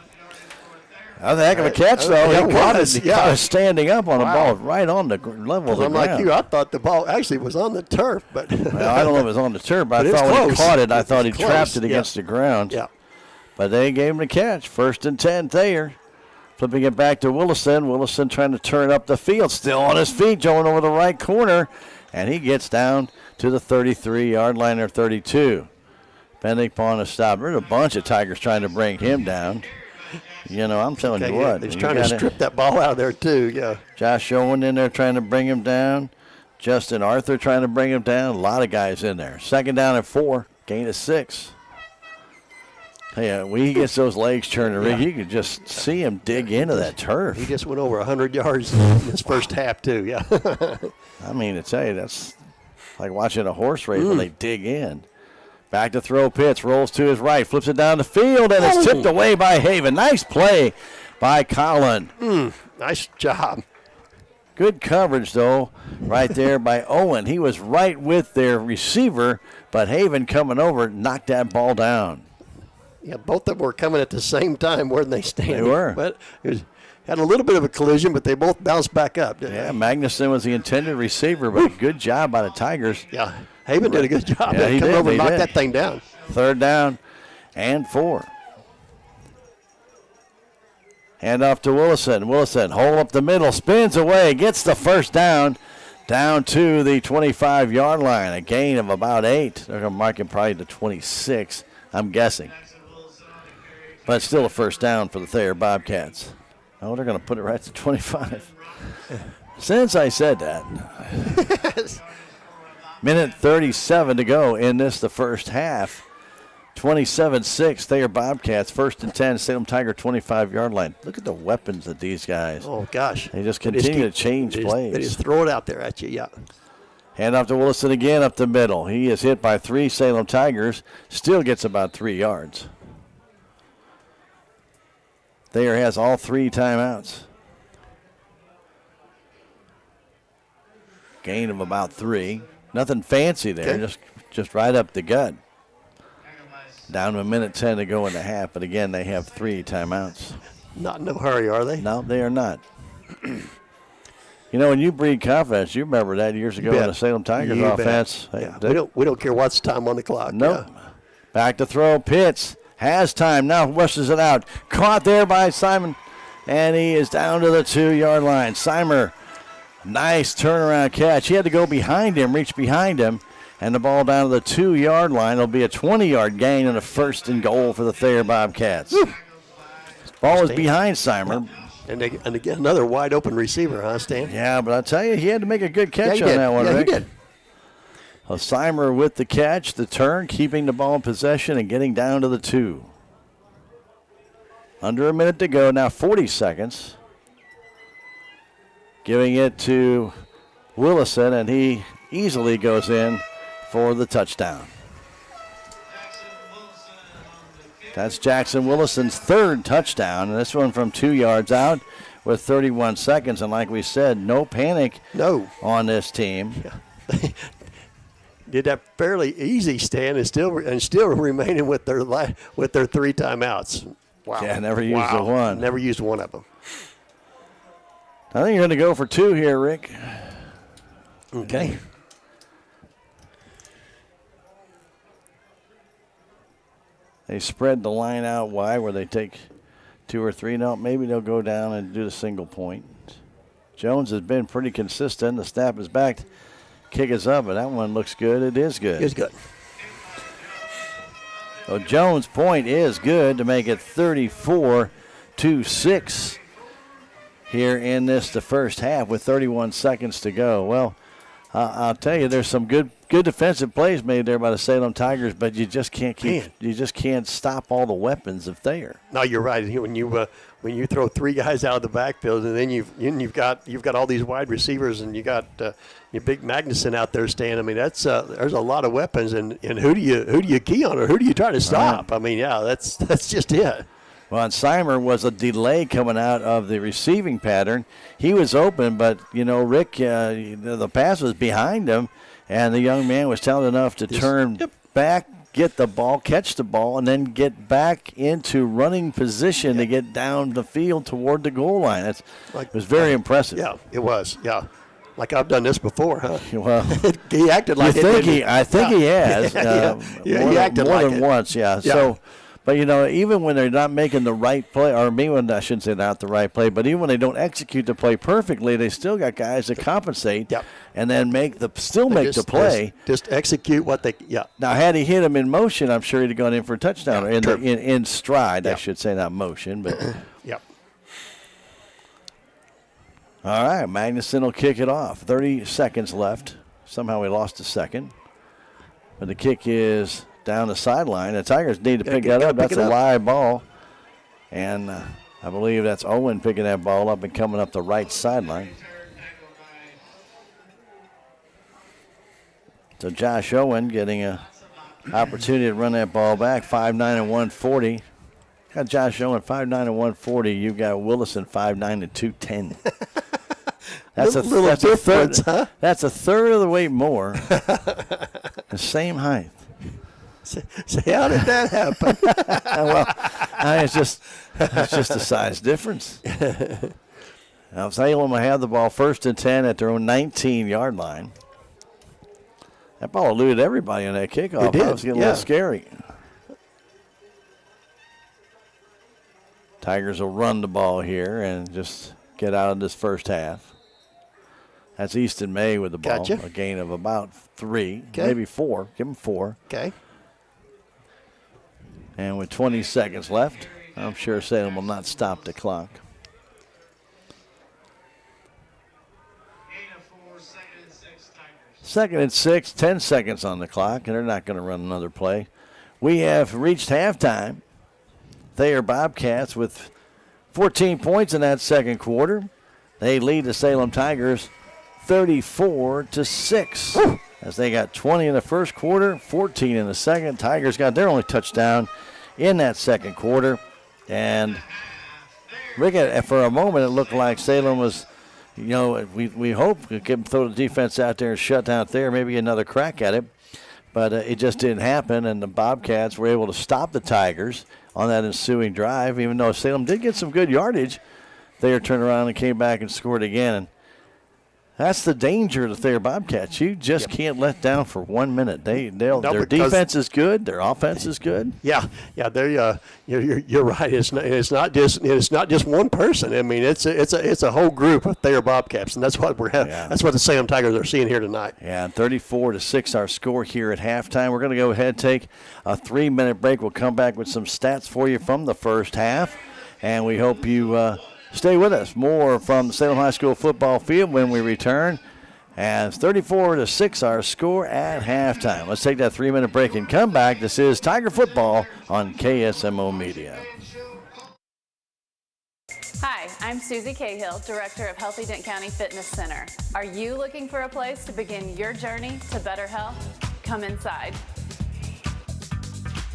That was a heck of a catch, though.
It
He caught
was,
it,
yeah.
standing up on the
Wow.
ball right on the level of the
I'm
ground.
like you. I thought the ball actually was on the turf, but
Well, I don't know if it was on the turf, but I
it's
thought when he
close.
caught it, I thought he
It's close,
trapped it
yeah.
against the ground.
Yeah.
But they gave him the catch. 1st and 10, Thayer. Flipping it back to Willison. Willison trying to turn up the field. Still on his feet, going over the right corner. And he gets down to the 33-yard line or 32. Depending upon a stop. There's a bunch of Tigers trying to bring him down. You know, I'm telling you what.
He's
you
trying to
gotta-
strip that ball out of there too. Yeah.
Josh Owen in there trying to bring him down. Justin Arthur trying to bring him down. A lot of guys in there. 2nd down and 4. Gain of 6. Hey, when he gets those legs turning, Rick, you can just see him dig into that turf.
He just went over 100 yards in his first half too. Yeah.
I mean, to tell you, that's like watching a horse race when they dig in. Back to throw pitch, rolls to his right, flips it down the field, and it's tipped away by Haven. Nice play by Colin.
Nice job.
Good coverage, though, right there by Owen. He was right with their receiver, but Haven coming over knocked that ball down.
Yeah, both of them were coming at the same time, weren't they, Stan?
They were.
But had a little bit of a collision, but they both bounced back up, didn't they?
Magnuson was the intended receiver, but good job by the Tigers.
Yeah, Haven did a good job.
Yeah, he
come
did.
over and
He
knock
did.
that thing down.
3rd down and 4. Hand off to Willison. Willison, hole up the middle, spins away, gets the first down to the 25-yard line. A gain of about 8. They're going to mark him probably to 26, I'm guessing. But still a first down for the Thayer Bobcats. Oh, they're going to put it right to 25. Since I said that. Minute 37 to go in the first half. 27-6, Thayer Bobcats, 1st and 10, Salem Tiger 25-yard line. Look at the weapons of these guys.
Oh, gosh.
They just continue to change plays.
They just throw it out there at you, yeah.
Hand off to Willison again up the middle. He is hit by 3 Salem Tigers, still gets about 3 yards. Thayer has all 3 timeouts. Gain of about 3. Nothing fancy there, just right up the gut. Down to a minute 10 to go in the half, but again, they have 3 timeouts.
Not in no hurry, are they?
No, they are not. When you breed confidence, you remember that years ago in the Salem Tigers offense.
We don't care what's time on the clock.
Nope. Yeah. Back to throw, Pitts has time, now rushes it out. Caught there by Simon, and he is down to the 2-yard line. Simer, nice turnaround catch. He had to go behind him, reach behind him. And the ball down to the 2-yard line. It'll be a 20-yard gain and a 1st and goal for the Thayer Bobcats. Woo. Ball is behind Simer.
And again, another wide open receiver, huh, Stan?
Yeah, but I'll tell you, he had to make a good catch on that one, Rick.
He did.
Simer with the catch, the turn, keeping the ball in possession and getting down to the 2. Under a minute to go, now 40 seconds. Giving it to Willison, and he easily goes in for the touchdown. That's Jackson Willison's 3rd touchdown, and this one from 2 yards out with 31 seconds. And like we said, no panic on this team.
Yeah. Did that fairly easy, Stan, and still remaining with their 3 timeouts. Wow.
Yeah, never used the one.
Never used one of them.
I think you're going to go for 2 here, Rick.
Okay.
They spread the line out wide where they take 2 or 3. No, maybe they'll go down and do the single point. Jones has been pretty consistent. The snap is back. Kick is up, and that one looks good. It is good.
It's good.
So Jones' point is good to make it 34-6 here in the first half with 31 seconds to go. Well, I'll tell you, there's some good defensive plays made there by the Salem Tigers, but you just can't stop all the weapons of Thayer.
No, you're right. When you throw 3 guys out of the backfield, and then you've got all these wide receivers, and you got your big Magnuson out there, Stan. I mean, that's there's a lot of weapons, and who do you key on, or who do you try to stop? I mean, yeah, that's just it.
Well, and Simer was a delay coming out of the receiving pattern. He was open, but, Rick, the pass was behind him, and the young man was talented enough to turn back, get the ball, catch the ball, and then get back into running position to get down the field toward the goal line. It was very impressive.
Yeah, it was, yeah. Like I've done this before, huh?
Well,
he acted like it.
I think he has.
He acted
more
like
than
it.
once, yeah. So. But, even when they're not making the right play, or maybe I shouldn't say not the right play, but even when they don't execute the play perfectly, they still got guys that compensate and then make the play.
Just execute what they,
Now, had he hit him in motion, I'm sure he'd have gone in for a touchdown, or in stride, I should say, not motion. But All right, Magnuson will kick it off. 30 seconds left. Somehow we lost a second. But the kick is down the sideline. The Tigers need to pick that up. That's a live ball. And I believe that's Owen picking that ball up and coming up the right sideline. So Josh Owen getting a opportunity to run that ball back. 5'9" and 140. Got Josh Owen 5'9" and 140. You've got Willison 5'9" and 210. That's a third, huh? That's a third of the weight more. The same height.
Say, how did that happen?
Well, it's just a size difference. Now, Salem will have the ball 1st and 10 at their own 19-yard line. That ball eluded everybody on that kickoff.
It did,
That was getting a little scary. Tigers will run the ball here and just get out of this first half. That's Easton May with the ball.
Gotcha.
A gain of about 3,
Okay.
maybe 4. Give him 4.
Okay.
And with 20 seconds left, I'm sure Salem will not stop the clock. Second and 6, 10 seconds on the clock, and they're not going to run another play. We have reached halftime. Thayer Bobcats with 14 points in that second quarter. They lead the Salem Tigers 34-6. As they got 20 in the first quarter, 14 in the second. Tigers got their only touchdown in that second quarter. And Rick, for a moment, it looked like Salem was, we hope we can throw the defense out there and shut down there, maybe another crack at it. But it just didn't happen, and the Bobcats were able to stop the Tigers on that ensuing drive. Even though Salem did get some good yardage, Thayer turned around and came back and scored again. And that's the danger of the Thayer Bobcats. You just can't let down for 1 minute. Their defense is good. Their offense is good.
Yeah. They're you're right. It's not just one person. I mean, it's a whole group of Thayer Bobcats, and that's what that's what the Salem Tigers are seeing here tonight.
Yeah, 34-6 our score here at halftime. We're going to go ahead and take a 3-minute break. We'll come back with some stats for you from the first half, and we hope you. Stay with us. More from the Salem High School football field when we return. And 34-6 our score at halftime. Let's take that 3-minute break and come back. This is Tiger Football on KSMO Media.
Hi, I'm Susie Cahill, Director of Healthy Dent County Fitness Center. Are you looking for a place to begin your journey to better health? Come inside.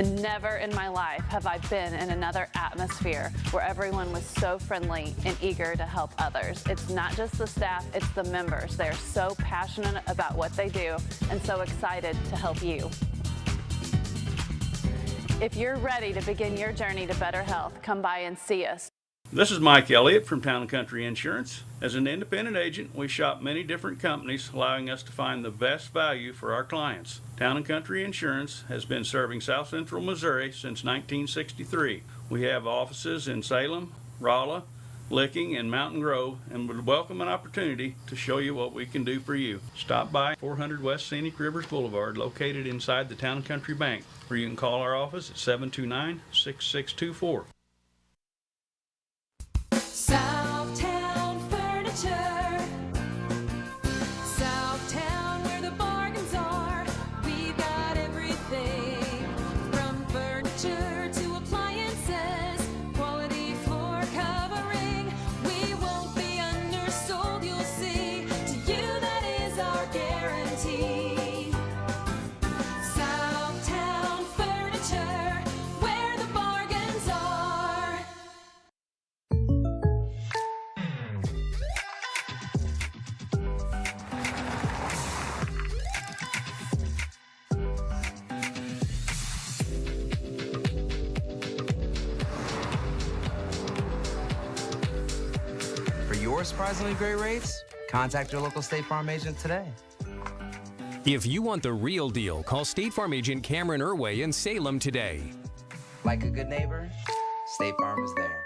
Never in my life have I been in another atmosphere where everyone was so friendly and eager to help others. It's not just the staff, it's the members. They're so passionate about what they do and so excited to help you. If you're ready to begin your journey to better health, come by and see us.
This is Mike Elliott from Town & Country Insurance. As an independent agent, we shop many different companies, allowing us to find the best value for our clients. Town & Country Insurance has been serving South Central Missouri since 1963. We have offices in Salem, Rolla, Licking, and Mountain Grove, and would welcome an opportunity to show you what we can do for you. Stop by 400 West Scenic Rivers Boulevard, located inside the Town & Country Bank, or you can call our office at 729-6624.
Southtown Furniture. Southtown, where the bargains are. We've got everything from furniture to appliances. Quality floor covering. We won't be undersold, you'll see. To you, that is our guarantee. Southtown Furniture, where the bargains are.
For your surprisingly great rates, contact your local State Farm agent today.
If you want the real deal, call State Farm agent Cameron Irway in Salem today.
Like a good neighbor, State Farm is there.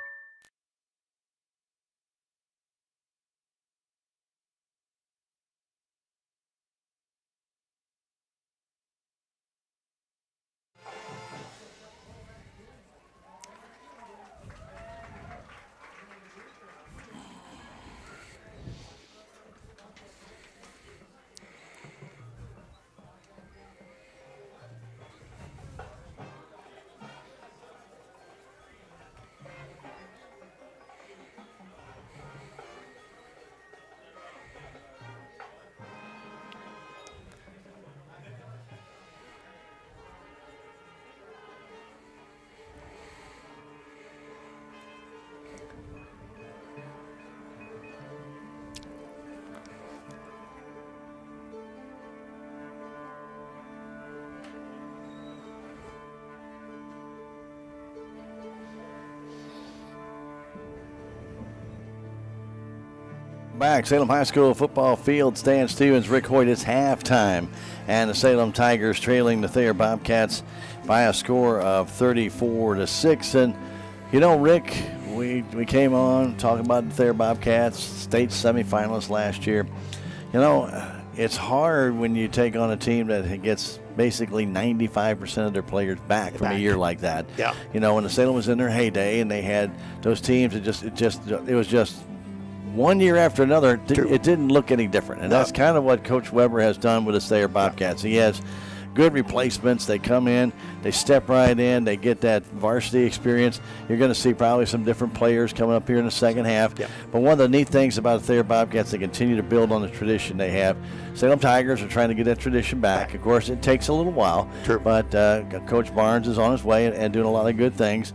back. Salem High School football field, Stan Stevens, Rick Hoyt. It's halftime, and the Salem Tigers trailing the Thayer Bobcats by a score of 34-6. And you know, Rick, we came on talking about the Thayer Bobcats, state semifinalists last year. You know, it's hard when you take on a team that gets basically 95% of their players back from a year like that.
Yeah.
You know, when the Salem was in their heyday and they had those teams, it was just one year after another. It didn't look any different, and that's kind of what Coach Weber has done with the Thayer Bobcats. He has good replacements. They come in, they step right in, they get that varsity experience. You're going to see probably some different players coming up here in the second half.
Yeah.
But one of the neat things about the Thayer Bobcats, they continue to build on the tradition they have. Salem Tigers are trying to get that tradition back. Of course, it takes a little while, but Coach Barnes is on his way and doing a lot of good things.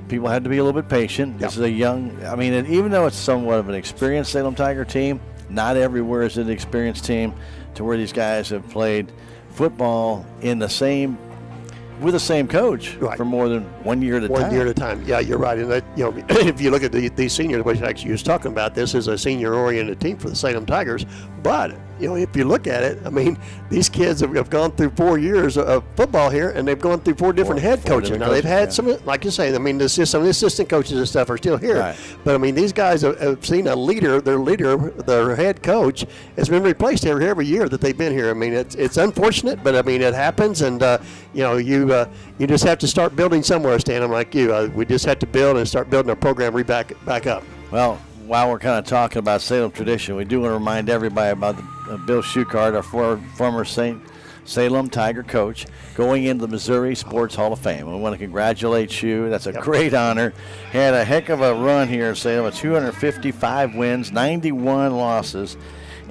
People have to be a little bit patient. This is a young, I mean, even though it's somewhat of an experienced Salem Tiger team, not everywhere is it an experienced team to where these guys have played football with the same coach for more than 1 year at a time.
1 year at a time. Yeah, you're right. And that, if you look at these seniors, which actually you was talking about, this is a senior-oriented team for the Salem Tigers. But if you look at it, I mean, these kids have gone through 4 years of football here, and they've gone through four different head coaches. Now they've had some, like you say, I mean, some of the assistant coaches and stuff are still here.
Right.
But I mean, these guys have seen their head coach has been replaced every year that they've been here. I mean, it's unfortunate, but I mean, it happens, and you just have to start building somewhere, Stan. I'm like you. We just have to build and start building our program back up.
Well, while we're kind of talking about Salem tradition, we do want to remind everybody about Bill Schuchard, our former Salem Tiger coach, going into the Missouri Sports Hall of Fame. We want to congratulate Schu. That's a great honor. Had a heck of a run here in Salem, 255 wins, 91 losses.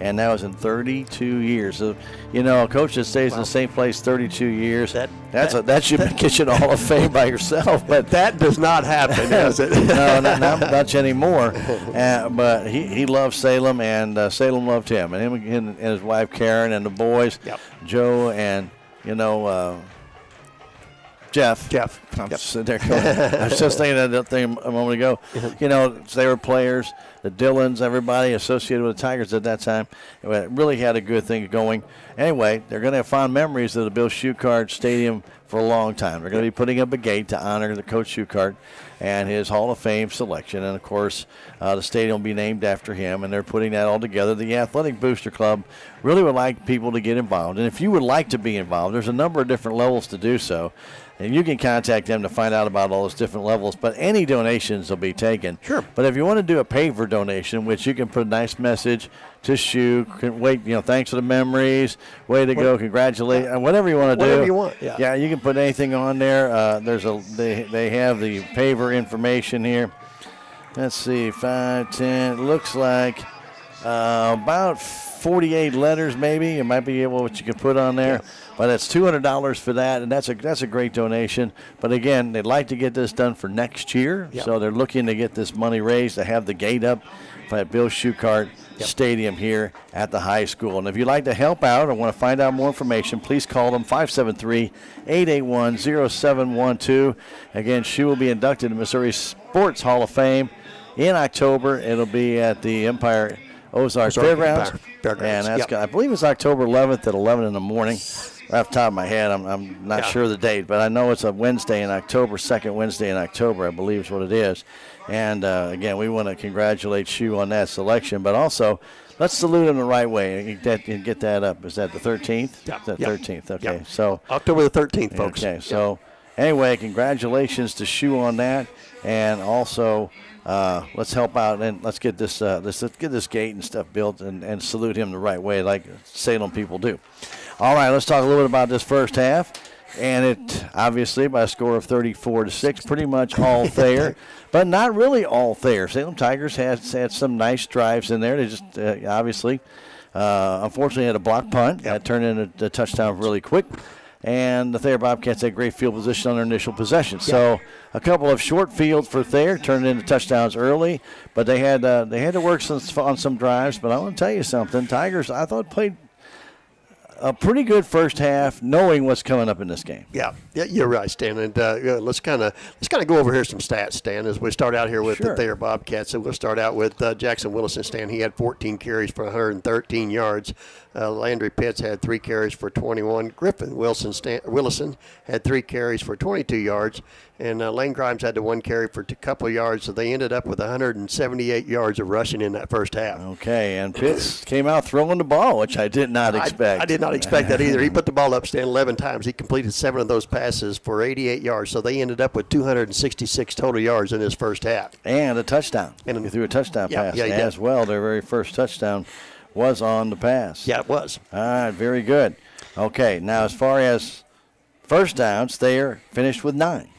And that was in 32 years. So, a coach that stays in the same place 32 years, that should get you in the Hall of Fame by yourself. But
that does not happen, does it?
No, not much anymore. But he loved Salem, and Salem loved him. And him and his wife Karen and the boys, Joe and, Jeff. I'm sitting there going, I was just thinking that thing a moment ago. They were players, the Dillons, everybody associated with the Tigers at that time. It really had a good thing going. Anyway, they're going to have fond memories of the Bill Schuchard Stadium for a long time. They're going to be putting up a gate to honor the Coach Schuchard and his Hall of Fame selection. And, of course, the stadium will be named after him, and they're putting that all together. The Athletic Booster Club really would like people to get involved. And if you would like to be involved, there's a number of different levels to do so. And you can contact them to find out about all those different levels. But any donations will be taken.
Sure.
But if you want to do a paver donation, which you can put a nice message to Shu, thanks for the memories, way to go, congratulate, whatever you want to do.
Whatever you want, yeah.
Yeah, you can put anything on there. They have the paver information here. Let's see, 5, 10, it looks like about 48 letters maybe. You might be able what you can put on there. Yeah. But it's $200 for that, and that's a great donation. But again, they'd like to get this done for next year, so they're looking to get this money raised to have the gate up at Bill Schuchard Stadium here at the high school. And if you'd like to help out or want to find out more information, please call them 573-881-0712. Again, Shu will be inducted to Missouri Sports Hall of Fame in October. It'll be at the Empire Ozark Fairgrounds. And that's I believe it's October 11th at 11 in the morning. Off the top of my head, I'm not sure of the date, but I know it's a Wednesday in October, second Wednesday in October, I believe is what it is. And, again, we want to congratulate Shu on that selection, but also let's salute him the right way and get that up. Is that the 13th?
Yeah.
13th, okay.
Yeah.
So
October the 13th, folks.
Okay, so anyway, congratulations to Shu on that, and also let's help out and let's get this gate and stuff built and salute him the right way like Salem people do. All right, let's talk a little bit about this first half. And it obviously by a score of 34-6, pretty much all Thayer, but not really all Thayer. Salem Tigers had some nice drives in there. They just obviously, unfortunately, had a block punt that turned into a touchdown really quick. And the Thayer Bobcats had great field position on their initial possession. So a couple of short fields for Thayer turned into touchdowns early, but they had to work on some drives. But I want to tell you something, Tigers I thought played a pretty good first half, knowing what's coming up in this game.
Yeah, you're right, Stan. And let's kind of go over here some stats, Stan, as we start out here with the Thayer Bobcats. So we'll start out with Jackson Willison, Stan. He had 14 carries for 113 yards. Landry Pitts had 3 carries for 21. Griffin Willison had 3 carries for 22 yards. And Lane Grimes had the 1 carry for a couple of yards, so they ended up with 178 yards of rushing in that first half.
Okay, and Pitts came out throwing the ball, which I did not expect.
I did not expect that either. He put the ball up, Stan, 11 times. He completed 7 of those passes for 88 yards, so they ended up with 266 total yards in his first half.
And a touchdown. And he threw a touchdown pass as well. Their very first touchdown was on the pass.
Yeah, it was.
All right, very good. Okay, now as far as first downs, Thayer finished with 9.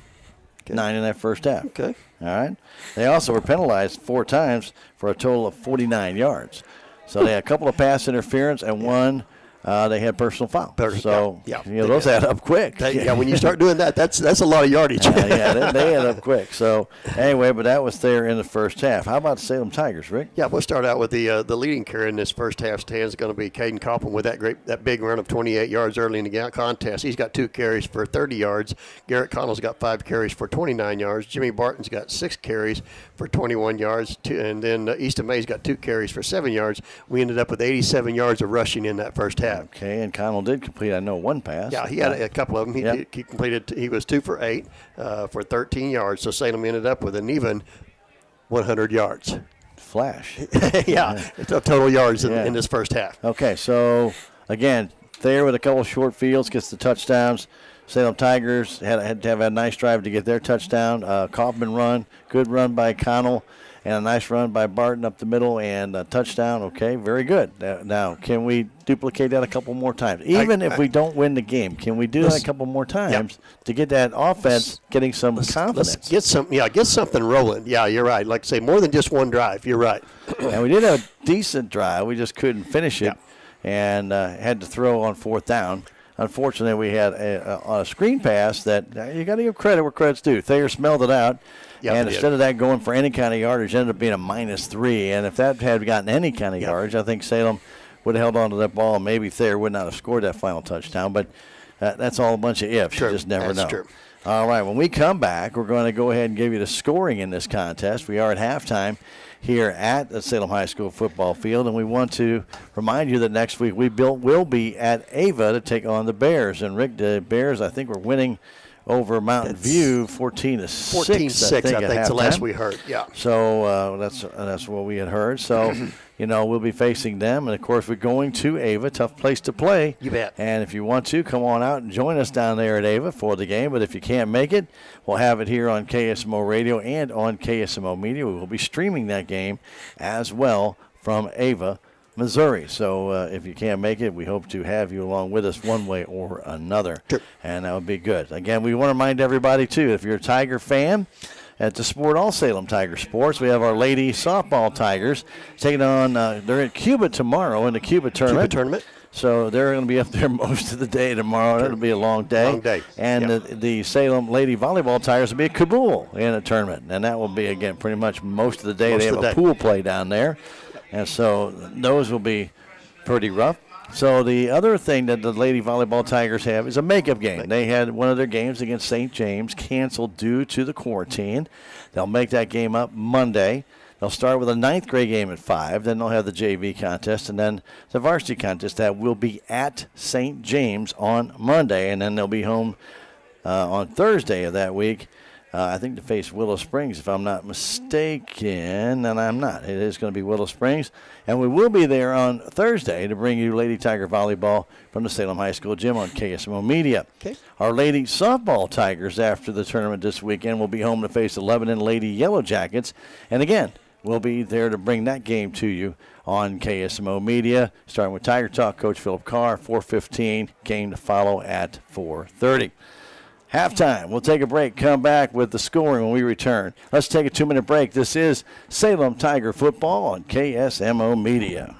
9 in that first half.
Okay.
All right. They also were penalized 4 times for a total of 49 yards. So they had a couple of pass interference and one they had personal foul. So those add up quick.
When you start doing that, that's a lot of yardage.
they add up quick. So anyway, but that was there in the first half. How about Salem Tigers, Rick?
Yeah, we'll start out with the leading carry in this first half. Stan is going to be Caden Copeland with that big run of 28 yards early in the contest. He's got 2 carries for 30 yards. Garrett Connell's got 5 carries for 29 yards. Jimmy Barton's got 6 carries for 21 yards. And then Easton May's got 2 carries for 7 yards. We ended up with 87 yards of rushing in that first half.
Okay, and Connell did complete, I know, 1 pass.
Yeah, he had a couple of them. He completed. He was 2 for 8 for 13 yards. So Salem ended up with an even 100 yards.
Flash.
Total yards in this first half.
Okay, so again, Thayer with a couple of short fields gets the touchdowns. Salem Tigers had to have a nice drive to get their touchdown. Kaufman run, good run by Connell, and a nice run by Barton up the middle, and a touchdown. Okay, very good. Now, can we duplicate that a couple more times? Even if we don't win the game, can we do that a couple more times to get that offense getting some confidence?
Let's get something rolling. Yeah, you're right. Like I say, more than just one drive. You're right.
And we did a decent drive. We just couldn't finish it and had to throw on 4th down. Unfortunately, we had a screen pass that you got to give credit where credit's due. Thayer smelled it out, and instead of that going for any kind of yardage, it ended up being a -3. And if that had gotten any kind of yardage, I think Salem would have held on to that ball, and maybe Thayer would not have scored that final touchdown. But that's all a bunch of ifs. You just never know.
True.
All right, when we come back, we're going to go ahead and give you the scoring in this contest. We are at halftime here at the Salem High School football field, and we want to remind you that next week will be at Ava to take on the Bears. And Rick, the Bears, I think, we're winning over Mountain View 14-6.
14-6, I think, the last we heard. Yeah.
So that's what we had heard. So, we'll be facing them, and of course we're going to Ava, tough place to play.
You bet.
And if you want to, come on out and join us down there at Ava for the game. But if you can't make it, we'll have it here on KSMO Radio and on KSMO Media. We will be streaming that game as well from Ava, Missouri. So if you can't make it, we hope to have you along with us one way or another.
Sure.
And that would be good. Again, we want to remind everybody, too, if you're a Tiger fan, at the Sport All Salem Tiger Sports, we have our lady softball Tigers taking on, they're at Cuba tomorrow in the Cuba tournament. So they're going to be up there most of the day tomorrow. It'll be a long day.
Long day.
And the Salem Lady Volleyball Tigers will be at Kabul in a tournament. And that will be, again, pretty much most of the day. They have a pool play down there. And so those will be pretty rough. So the other thing that the Lady Volleyball Tigers have is a makeup game. They had one of their games against St. James canceled due to the quarantine. They'll make that game up Monday. They'll start with a 9th grade game at 5. Then they'll have the JV contest and then the varsity contest that will be at St. James on Monday. And then they'll be home on Thursday of that week. I think to face Willow Springs, if I'm not mistaken, and I'm not. It is going to be Willow Springs. And we will be there on Thursday to bring you Lady Tiger Volleyball from the Salem High School gym on KSMO Media.
Okay.
Our Lady Softball Tigers after the tournament this weekend will be home to face the Lebanon Lady Yellow Jackets. And again, we'll be there to bring that game to you on KSMO Media, starting with Tiger Talk, Coach Philip Carr, 4:15, game to follow at 4:30. Halftime. We'll take a break, come back with the scoring when we return. Let's take a 2-minute break. This is Salem Tiger Football on KSMO Media.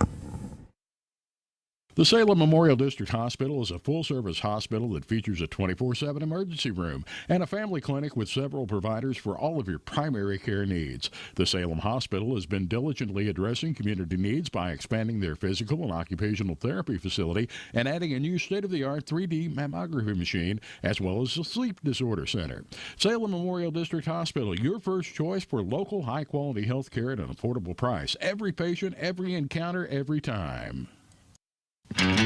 The Salem Memorial District Hospital is a full-service hospital that features a 24/7 emergency room and a family clinic with several providers for all of your primary care needs. The Salem Hospital has been diligently addressing community needs by expanding their physical and occupational therapy facility and adding a new state-of-the-art 3D mammography machine, as well as a sleep disorder center. Salem Memorial District Hospital, your first choice for local high-quality health care at an affordable price. Every patient, every encounter, every time.
There's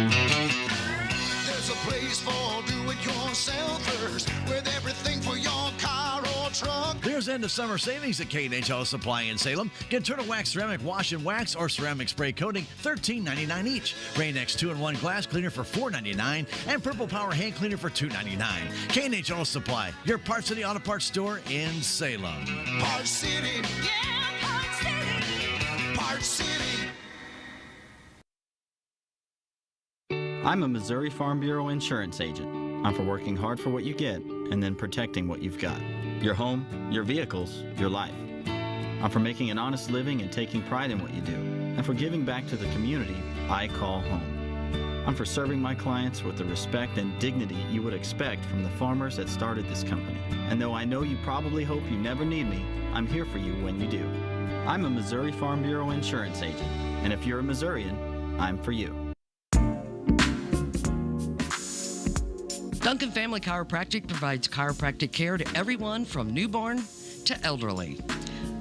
a place for do-it-yourselfers with everything for your car or truck.
There's end of summer savings at K&H Supply in Salem. Get Turtle Wax ceramic wash and wax or ceramic spray coating, $13.99 each. Rain-X 2-in-1 glass cleaner for $4.99 and Purple Power hand cleaner for $2.99. K&H Auto Supply, your Parts City Auto Parts store in Salem.
Parts City. Yeah, Parts City. Parts City.
I'm a Missouri Farm Bureau insurance agent. I'm for working hard for what you get and then protecting what you've got. Your home, your vehicles, your life. I'm for making an honest living and taking pride in what you do, and for giving back to the community I call home. I'm for serving my clients with the respect and dignity you would expect from the farmers that started this company. And though I know you probably hope you never need me, I'm here for you when you do. I'm a Missouri Farm Bureau insurance agent, and if you're a Missourian, I'm for you.
Duncan Family Chiropractic provides chiropractic care to everyone from newborn to elderly.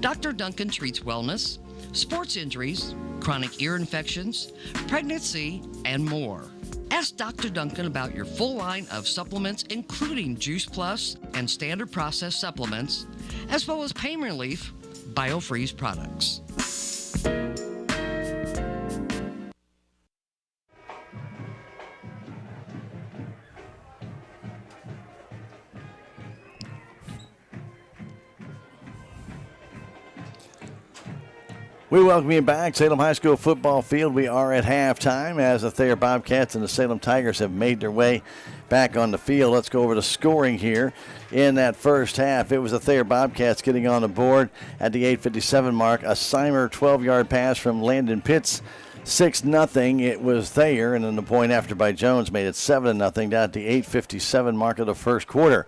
Dr. Duncan treats wellness, sports injuries, chronic ear infections, pregnancy, and more. Ask Dr. Duncan about your full line of supplements, including Juice Plus and standard processed supplements, as well as pain relief, BioFreeze products.
We welcome you back. Salem High School football field. We are at halftime as the Thayer Bobcats and the Salem Tigers have made their way back on the field. Let's go over the scoring here in that first half. It was the Thayer Bobcats getting on the board at the 8:57 mark. A Seimer 12-yard pass from Landon Pitts. 6-0. It was Thayer, and then the point after by Jones made it 7-0 down at the 8:57 mark of the first quarter.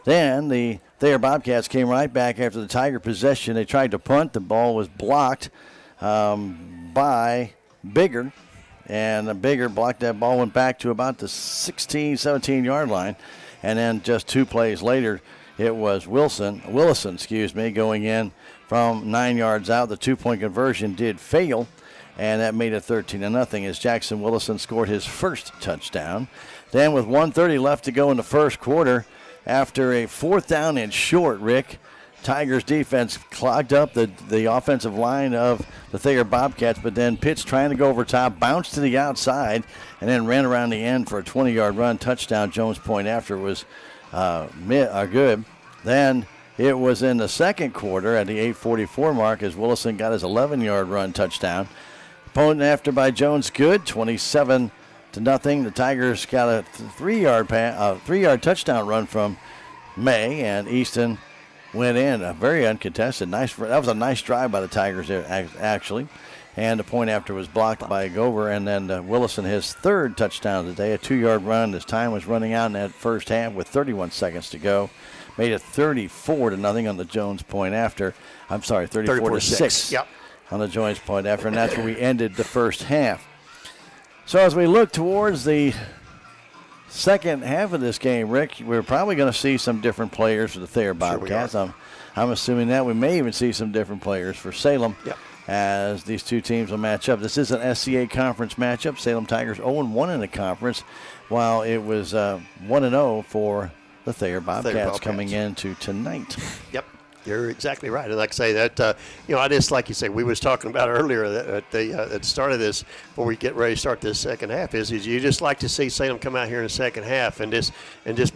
Then the Thayer Bobcats came right back after the Tiger possession. They tried to punt. The ball was blocked by Bigger, and Bigger blocked that ball, went back to about the 16, 17-yard line. And then just 2 plays later, it was Willison, going in from 9 yards out. The 2-point conversion did fail, and that made it 13-0 as Jackson Willison scored his first touchdown. Then with 1:30 left to go in the first quarter, after a 4th down and short, Rick, Tigers defense clogged up the offensive line of the Thayer Bobcats, but then Pitts trying to go over top, bounced to the outside, and then ran around the end for a 20-yard run touchdown. Jones' point after was good. Then it was in the second quarter at the 8:44 mark as Willison got his 11-yard run touchdown. Point after by Jones, good, 27-0. The Tigers got a 3-yard touchdown run from May, and Easton went in. A very uncontested. That was a nice drive by the Tigers there, actually. And the point after was blocked by Gover, and then Willison, his 3rd touchdown of the day, a 2-yard run. His time was running out in that first half with 31 seconds to go. Made it 34-0 on the Jones point after. 34-6.
Yep.
On the Jones point after, and that's where we ended the first half. So as we look towards the second half of this game, Rick, we're probably going to see some different players for the Thayer Bobcats.
Sure
I'm assuming that we may even see some different players for Salem.
Yep.
As these two teams will match up. This is an SCA conference matchup. Salem Tigers 0-1 in the conference, while it was 1-0 for the Thayer Bobcats coming into tonight.
Yep. You're exactly right. And like I say, that, I just, like you say, we was talking about earlier at the start of this, before we get ready to start this second half, is you just like to see Salem come out here in the second half and just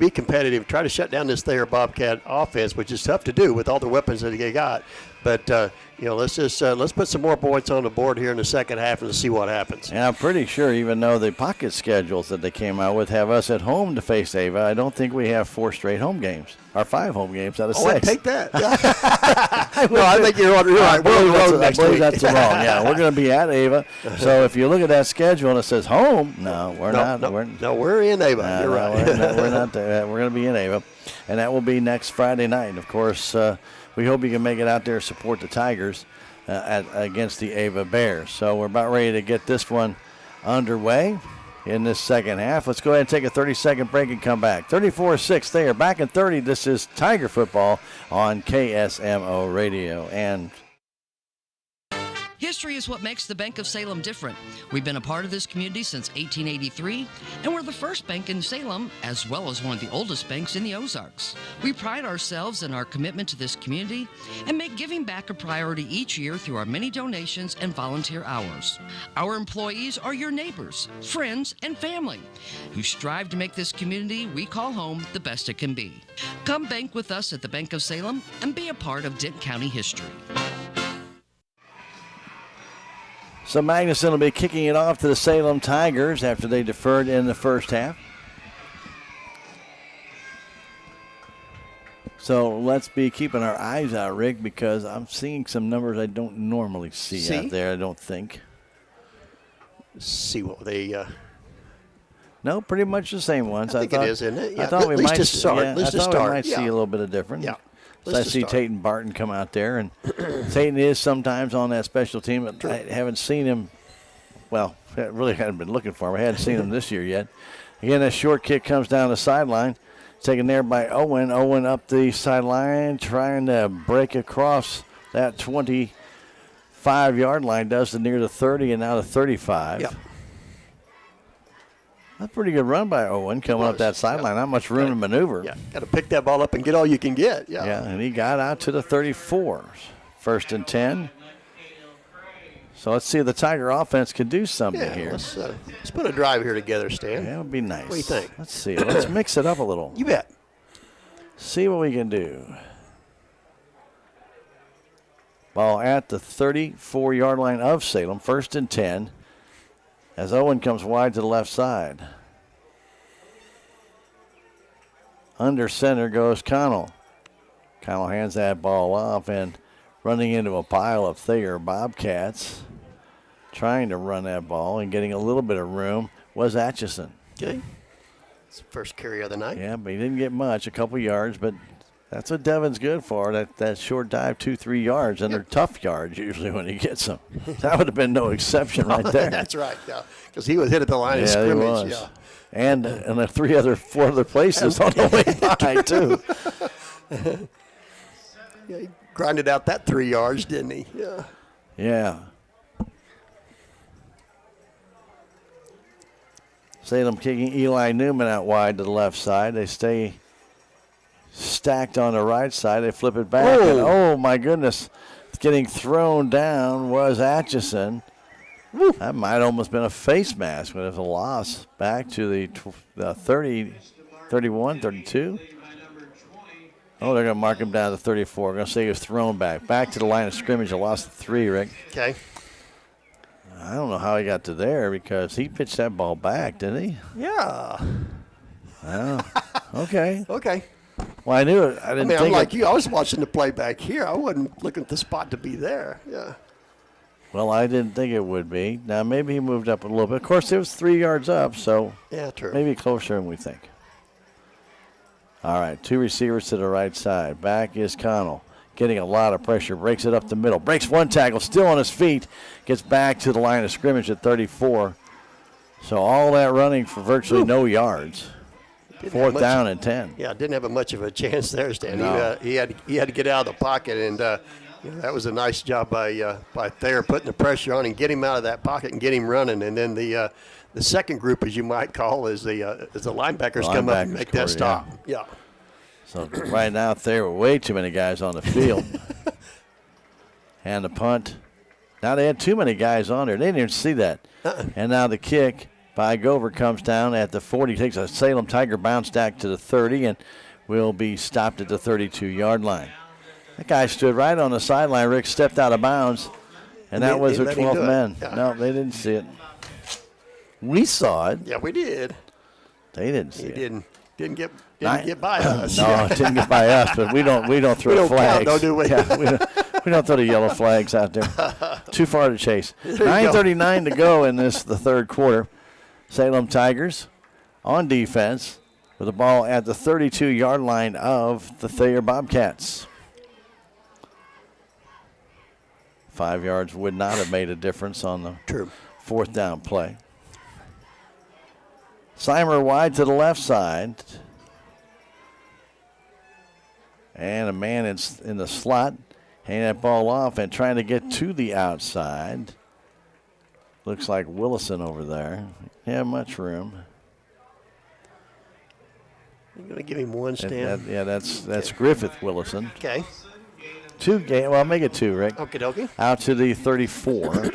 be competitive, try to shut down this Thayer Bobcat offense, which is tough to do with all the weapons that they got. But let's put some more points on the board here in the second half and see what happens.
And I'm pretty sure, even though the pocket schedules that they came out with have us at home to face Ava, I don't think we have 4 straight home games or 5 home games out of 6.
I take that. No, I think you're right. We're on the road next week.
That's wrong. Yeah, we're going to be at Ava. So if you look at that schedule and it says home, no, we're not.
We're in Ava. You're right.
We're not there. We're going to be in Ava, and that will be next Friday night. Of course, we hope you can make it out there, support the Tigers against the Ava Bears. So we're about ready to get this one underway in this second half. Let's go ahead and take a 30-second break and come back. 34-6 Thayer. Back in 30. This is Tiger football on KSMO Radio. And
history is what makes the Bank of Salem different. We've been a part of this community since 1883, and we're the first bank in Salem, as well as one of the oldest banks in the Ozarks. We pride ourselves in our commitment to this community and make giving back a priority each year through our many donations and volunteer hours. Our employees are your neighbors, friends, and family who strive to make this community we call home the best it can be. Come bank with us at the Bank of Salem and be a part of Dent County history.
so Magnuson will be kicking it off to the Salem Tigers after they deferred in the first half. So let's be keeping our eyes out, Rick, because I'm seeing some numbers I don't normally see out there, I don't think.
See what they...
No, pretty much the same ones.
I think it is, isn't it? Yeah,
I thought we might
see
a little bit of difference.
Yeah.
So I see Tate and Barton come out there, and Tate is sometimes on that special team. But I haven't seen him. Well, I really hadn't been looking for him. I hadn't seen him this year yet. Again, a short kick comes down the sideline, taken there by Owen. Owen up the sideline, trying to break across that 25-yard line. Does to near the 30 and now the 35.
Yeah.
That's a pretty good run by Owen coming up that sideline. Not much room to maneuver.
Yeah, got to pick that ball up and get all you can get.
Yeah, and he got out to the 34. 1st and 10. So let's see if the Tiger offense can do something here.
Let's put a drive here together, Stan.
Yeah, it would be nice.
What do you think?
Let's see. Let's mix it up a little.
You bet.
See what we can do. Ball at the 34-yard line of Salem. 1st and 10. As Owen comes wide to the left side. Under center goes Connell. Connell hands that ball off and running into a pile of Thayer Bobcats. Trying to run that ball and getting a little bit of room was Atchison.
Okay. It's the first carry of the night.
Yeah, but he didn't get much, a couple yards, but that's what Devin's good for, that short dive, 2-3 yards, and they're tough yards usually when he gets them. That would have been no exception right there.
That's right, yeah, because he was hit at the line of scrimmage.
He was. Yeah, and the 4 other places on the way by, too.
Yeah, he grinded out that 3 yards, didn't he? Yeah.
Yeah. Salem kicking Eli Newman out wide to the left side. They stay stacked on the right side. They flip it back. And, oh, my goodness. Getting thrown down was Atchison. Woo. That might almost been a face mask, but it was a loss back to the 30, 31, 32. Oh, they're going to mark him down to 34. We're going to say he was thrown back. Back to the line of scrimmage. A loss of 3, Rick.
Okay.
I don't know how he got to there because he pitched that ball back, didn't he?
Yeah.
Oh, okay.
Okay.
Well, I knew it. I didn't think
I'm like you. I was watching the play back here. I wasn't looking at the spot to be there. Yeah.
Well, I didn't think it would be. Now, maybe he moved up a little bit. Of course, it was 3 yards up, so
yeah, true.
Maybe closer than we think. All right, 2 receivers to the right side. Back is Connell. Getting a lot of pressure. Breaks it up the middle. Breaks one tackle. Still on his feet. Gets back to the line of scrimmage at 34. So all that running for virtually no yards. 4th down and 10.
Yeah, didn't have much of a chance there, Stan.
No.
He had to get out of the pocket, and that was a nice job by Thayer putting the pressure on and get him out of that pocket and get him running. And then the second group, as you might call, is the linebackers come up and make that stop. Yeah.
So right now, there were way too many guys on the field. And the punt. Now they had too many guys on there. They didn't even see that. And now the kick by Gover comes down at the 40. Takes a Salem Tiger bounce back to the 30 and will be stopped at the 32-yard line. That guy stood right on the sideline. Rick stepped out of bounds, and that was their 12th man.
Yeah.
No, they didn't see it. We saw it.
Yeah, we did.
They didn't see it.
Didn't get by us.
No, it didn't get by us, but we don't throw
We don't
flags.
count, do we?
Yeah, we don't throw the yellow flags out there. Too far to chase.
There you go.
9:39 to go in the third quarter. Salem Tigers on defense with the ball at the 32-yard line of the Thayer Bobcats. 5 yards would not have made a difference on the fourth down play. Seimer wide to the left side. And a man in the slot, hanging that ball off and trying to get to the outside. Looks like Willison over there. Yeah, much room.
You're going to give him one, Stan?
That's Griffith Willison.
Okay.
Well, make it two, Rick.
Okie dokie.
Out to the 34.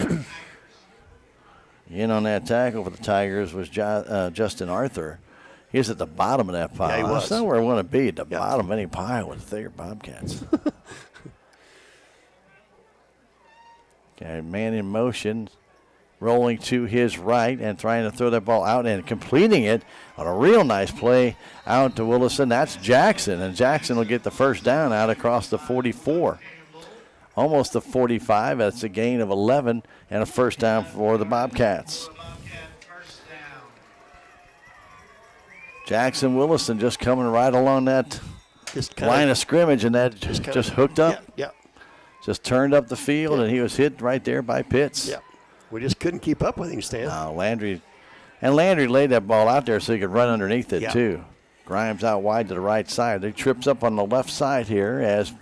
In on that tackle for the Tigers was Justin Arthur. He's at the bottom of that pile.
Yeah, he was.
That's not where I want to be, at the bottom of any pile with the Thayer Bobcats. Okay, man in motion, rolling to his right and trying to throw that ball out and completing it on a real nice play out to Willison. That's Jackson, and Jackson will get the first down out across the 44. Almost the 45. That's a gain of 11 and a first down for the Bobcats. Jackson Willison just coming right along that line of scrimmage, and that just hooked up.
Yeah.
Just turned up the field, and he was hit right there by Pitts.
Yeah. We just couldn't keep up with him, Stan.
No, Landry laid that ball out there so he could run underneath it, too. Grimes out wide to the right side. He trips up on the left side here as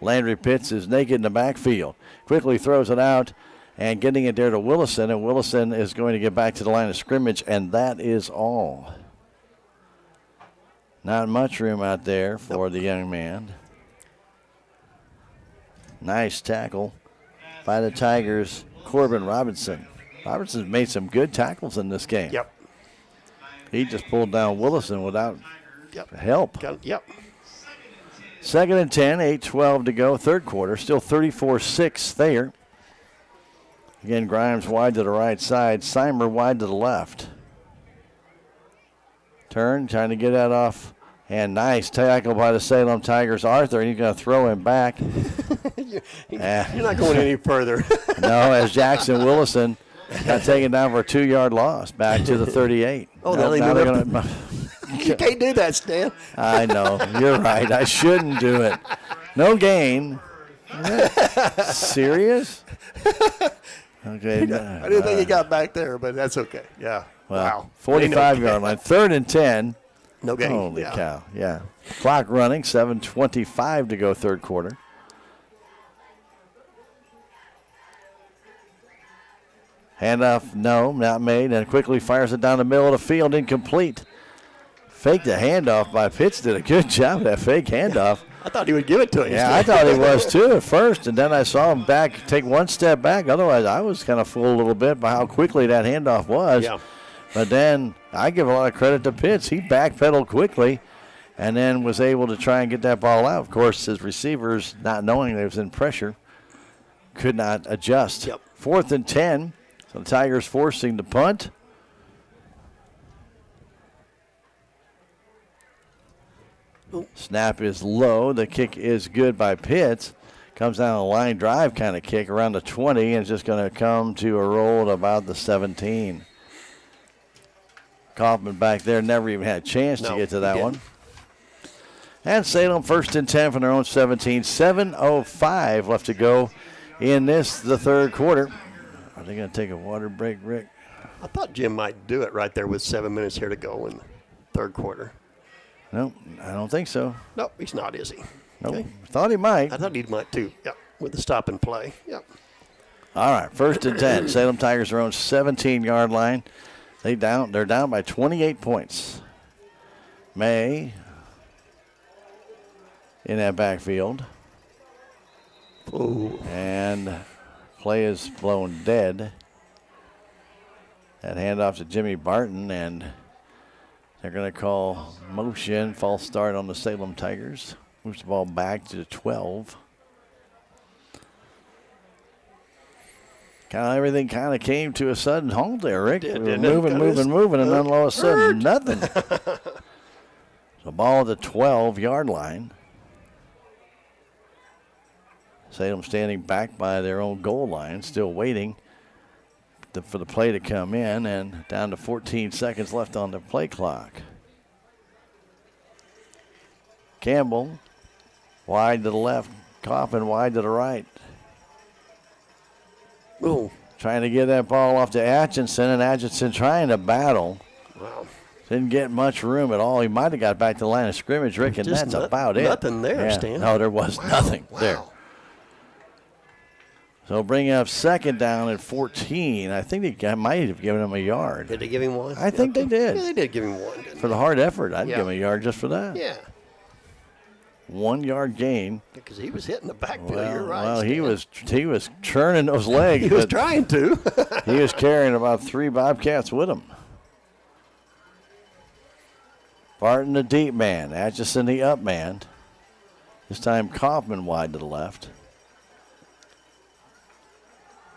Landry Pitts is naked in the backfield. Quickly throws it out and getting it there to Willison, and Willison is going to get back to the line of scrimmage, and that is all. Not much room out there for the young man. Nice tackle by the Tigers, Corbin Robinson. Robinson's made some good tackles in this game.
Yep.
He just pulled down Willison without help.
Yep.
Second and 10, 8:12 to go, third quarter. Still 34-6 Thayer. Again, Grimes wide to the right side. Seimer wide to the left. Turn, trying to get that off. And nice tackle by the Salem Tigers. Arthur, and he's going to throw him back.
You're not going any further.
No, as Jackson Willison got taken down for a 2-yard loss back to the 38.
Oh, now they're going to... You can't do that, Stan.
I know. You're right. I shouldn't do it. No gain. Serious? Okay.
I didn't think he got back there, but that's okay. Yeah.
Well,
Wow.
45-yard line. Third and 10.
No gain.
Holy cow. Yeah. Clock running. 7:25 to go third quarter. Handoff, no, not made, and quickly fires it down the middle of the field, incomplete. Faked the handoff by Pitts. Did a good job of that fake handoff.
I thought he would give it to him.
Yeah, I thought he was too at first, and then I saw him take one step back. Otherwise, I was kind of fooled a little bit by how quickly that handoff was.
Yeah.
But then I give a lot of credit to Pitts. He backpedaled quickly and then was able to try and get that ball out. Of course, his receivers, not knowing they was in pressure, could not adjust.
Yep.
4th and 10. So the Tigers forcing the punt. Snap is low. The kick is good by Pitts. Comes down a line drive kind of kick around the 20 and is just going to come to a roll at about the 17. Kaufman back there never even had a chance to get to that one. And Salem 1st and 10 from their own 17. 7:05 left to go in the third quarter. Are they going to take a water break, Rick?
I thought Jim might do it right there with 7 minutes here to go in the third quarter.
No, I don't think so.
No, he's not, is he?
Nope.
Okay.
Thought he might.
I thought he might too. Yep. With the stop and play. Yep.
All right, 1st and 10. Salem Tigers are on 17-yard line. They're down by 28 points. May in that backfield.
Ooh.
And play is blown dead. That handoff to Jimmy Barton, and they're going to call motion, false start on the Salem Tigers. Moves the ball back to the 12. Everything kind of came to a sudden halt there, Rick.
Did,
we were
didn't
moving, and then all of a sudden, nothing. The ball at the 12-yard line. Salem standing back by their own goal line, still waiting for the play to come in, and down to 14 seconds left on the play clock. Campbell wide to the left, Coffin wide to the right.
Ooh.
Trying to get that ball off to Atchison, and Atchison trying to battle.
Wow.
Didn't get much room at all. He might have got back to the line of scrimmage, Rick, and that's about it.
Nothing there, Stan.
No, there was nothing there. So bring up second down at 14. I think they might have given him a yard.
Did they give him one?
I think they did.
Yeah, they did give him one.
For the hard effort, I'd give him a yard just for that.
Yeah.
1 yard gain.
Because he was hitting the backfield.
Well,
You're right.
Well,
Stan.
he was churning those legs.
He was trying to.
He was carrying about 3 Bobcats with him. Barton the deep man, Atchison the up man. This time Kaufman wide to the left.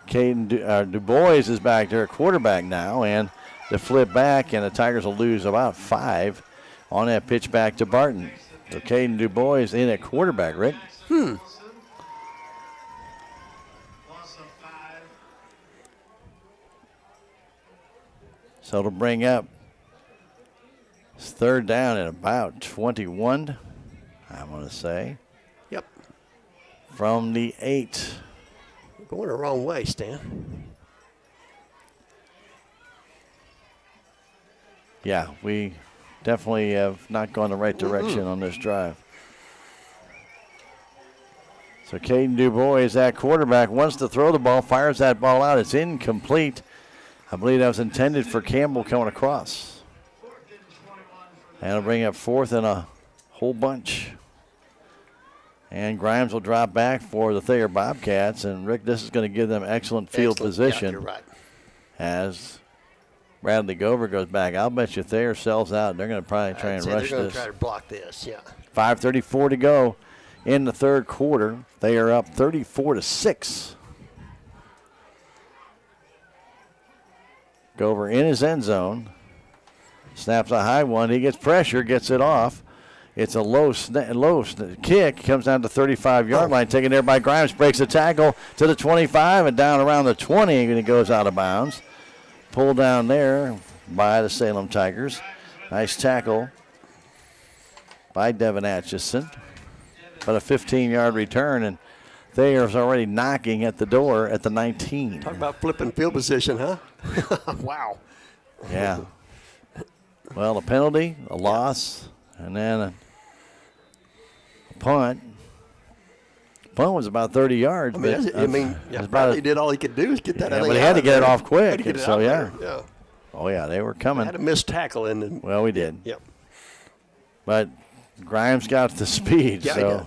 Caden Du Bois is back there, quarterback now, and the flip back, and the Tigers will lose about 5 on that pitch back to Barton. So Caden Du Bois in at quarterback, Rick. So to bring up third down at about 21, I'm going to say.
Yep.
From the 8.
Going the wrong way, Stan.
Yeah, we definitely have not gone the right direction on this drive. So Caden Du Bois, that quarterback, wants to throw the ball, fires that ball out. It's incomplete. I believe that was intended for Campbell coming across. And it'll bring up fourth and a whole bunch. And Grimes will drop back for the Thayer Bobcats. And, Rick, this is going to give them excellent field position.
Yeah, you're right.
As Bradley Gover goes back. I'll bet you Thayer sells out. They're going to probably try and rush this.
They're going to try to block this, yeah.
5:34 to go in the third quarter. They are up 34-6. Gover in his end zone. Snaps a high one. He gets pressure, gets it off. It's a low kick. Comes down to 35-yard line. Taken there by Grimes. Breaks the tackle to the 25 and down around the 20. And he goes out of bounds. Pulled down there by the Salem Tigers. Nice tackle by Devin Atchison. But a 15-yard return. And Thayer's already knocking at the door at the 19.
Talk about flipping field position, huh? Wow.
Yeah. Well, a penalty, a loss, and then a punt. Punt was about 30 yards.
Bradley did all he could do is get that out of there.
But he had to get it off quick. So, yeah.
Yeah.
Oh, yeah, they were coming.
Had a missed tackle in the.
Well, we did.
Yep.
But Grimes got the speed,
Yeah,
so
yeah.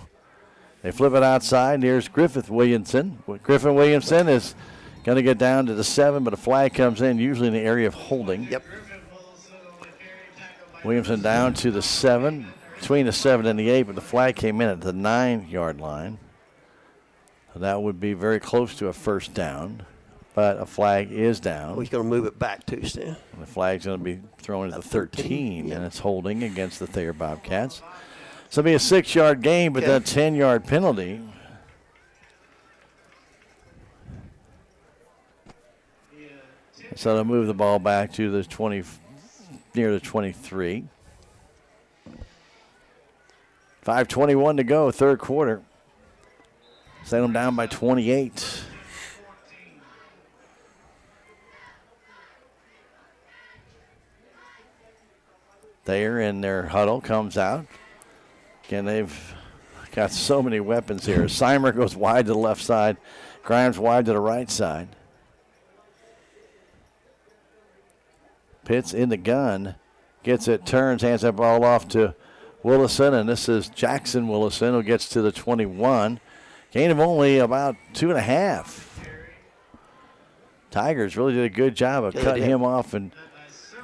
they flip it outside. And here's Griffith Williamson. Griffin Williamson is going to get down to the 7, but a flag comes in, usually in the area of holding.
Yep.
Williamson down to the 7, between the 7 and the 8, but the flag came in at the 9-yard line. So that would be very close to a first down, but a flag is down.
Well, he's going to move it back too, Stan.
And the flag's going to be thrown at the 13, and it's holding against the Thayer Bobcats. So it'll be a 6-yard gain, but that 10-yard penalty. So they'll move the ball back to the 20, near the 23. 5:21 to go, third quarter. Salem down by 28. Thayer in their huddle comes out. Again, they've got so many weapons here. Seimer goes wide to the left side. Grimes wide to the right side. Pitts in the gun. Gets it, turns, hands that ball off to Willison, and this is Jackson Willison who gets to the 21. Gain of only about 2.5. Tigers really did a good job of cutting him off and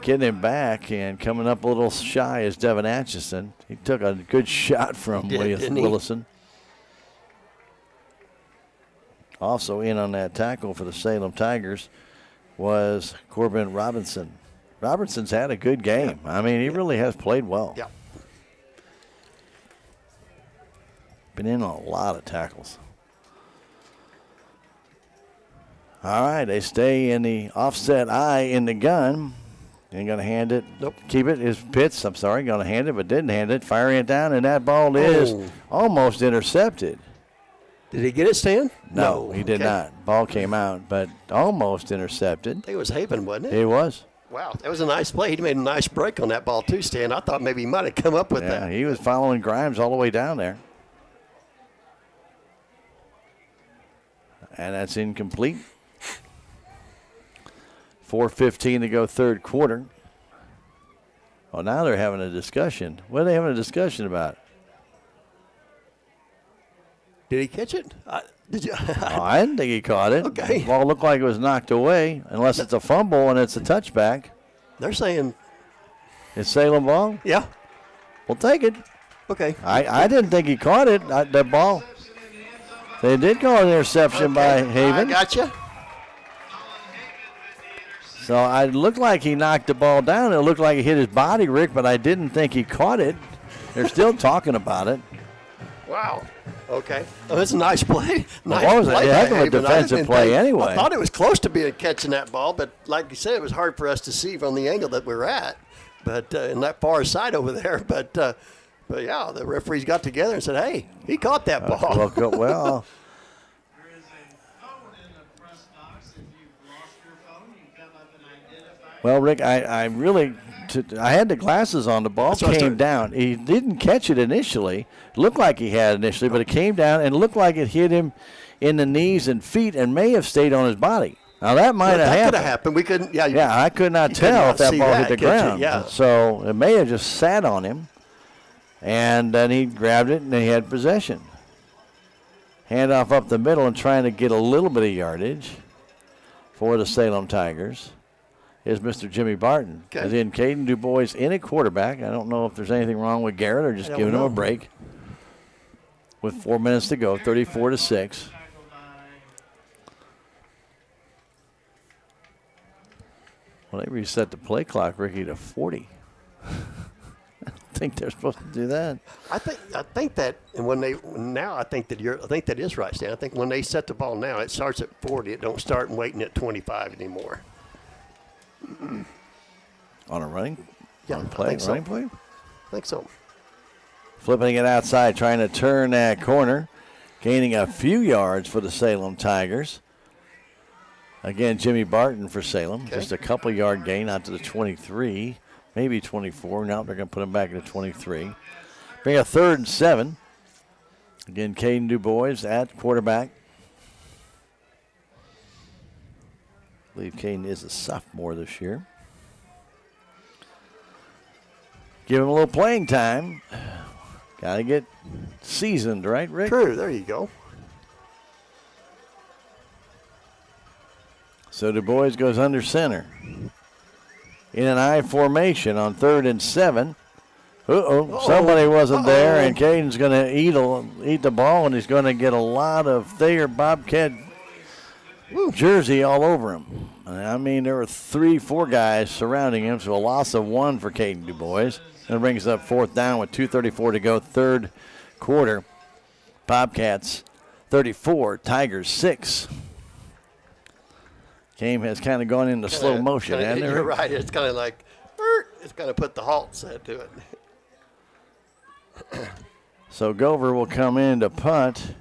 getting him back and coming up a little shy is Devin Atchison. He took a good shot from Willison. Also in on that tackle for the Salem Tigers was Corbin Robinson. Robertson's had a good game. I mean, he really has played well.
Yeah.
Been in on a lot of tackles. All right, they stay in the offset eye in the gun. Ain't going to hand it.
Nope.
Keep it. Is Pitts, I'm sorry, going to hand it, but didn't hand it. Firing it down, and that ball is almost intercepted.
Did he get it, Stan?
No, he did not. Ball came out, but almost intercepted.
I think it was Haven, wasn't it?
It was.
Wow, that was a nice play. He made a nice break on that ball, too, Stan. I thought maybe he might have come up with that.
Yeah, he was following Grimes all the way down there. And that's incomplete. 4:15 to go third quarter. Well, now they're having a discussion. What are they having a discussion about?
Did he catch it? Did you?
I didn't think he caught it.
Okay.
The ball looked like it was knocked away, unless it's a fumble and it's a touchback.
They're saying
it's Salem ball?
Yeah.
We'll take it.
Okay.
I didn't think he caught it, that ball. They did call an interception by Haven.
I gotcha.
So it looked like he knocked the ball down. It looked like it hit his body, Rick, but I didn't think he caught it. They're still talking about it.
Wow. Okay. Oh, that's a nice play. Nice
What was it?
play
A heck
by
of a
Haven.
defensive play anyway.
I thought it was close to being catching that ball, but like you said, it was hard for us to see from the angle that we were at. But in that far side over there, but yeah, the referees got together and said, "Hey, he caught that ball."
Well. Well, Rick, I really I had the glasses on. The ball came down. He didn't catch it initially. Looked like he had initially, but it came down and looked like it hit him in the knees and feet and may have stayed on his body. Now, that might have happened.
That could have happened. We couldn't. Yeah,
I could not tell if that ball hit the ground.
Yeah.
So it may have just sat on him, and then he grabbed it and he had possession. Handoff up the middle and trying to get a little bit of yardage for the Salem Tigers is Mr. Jimmy Barton. As in Caden DuBois in at quarterback. I don't know if there's anything wrong with Garrett or just giving him a break. With 4 minutes to go, 34-6. Well, they reset the play clock, Ricky, to 40. I don't think they're supposed to do that.
I think that, and I think that is right, Stan. I think when they set the ball now, it starts at 40. It don't start waiting at 25 anymore.
On a running?
Yeah,
on play,
I think so.
running play?
I think so.
Flipping it outside, trying to turn that corner. Gaining a few yards for the Salem Tigers. Again, Jimmy Barton for Salem. Just a couple yard gain out to the 23, maybe 24. Now they're going to put him back to 23. Bring a 3rd and 7. Again, Caden DuBois at quarterback. I believe Caden is a sophomore this year. Give him a little playing time. Got to get seasoned, right, Rick?
True, there you go.
So DuBois goes under center. In an I formation on 3rd and 7. Somebody wasn't there, and Caden's going to eat the ball, and he's going to get a lot of Thayer Bobcat jersey all over him. I mean, there were 3-4 guys surrounding him, so a loss of 1 for Caden DuBois. That brings up 4th down with 2:34 to go, third quarter. Bobcats 34, Tigers 6. Game has kind of gone into slow motion, hasn't it?
You're right. It's kind of like, it's kind of put the halt set to it.
So Gover will come in to punt.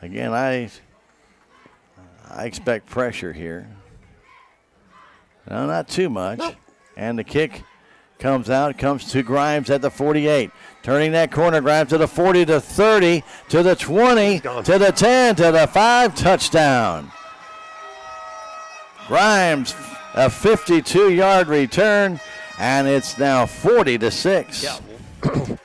Again, I expect pressure here. No, not too much. Nope. And the kick comes out, comes to Grimes at the 48. Turning that corner, Grimes to the 40, to 30, to the 20, to the 10, to the 5, touchdown. Grimes, a 52-yard return, and it's now 40-6.
Yeah.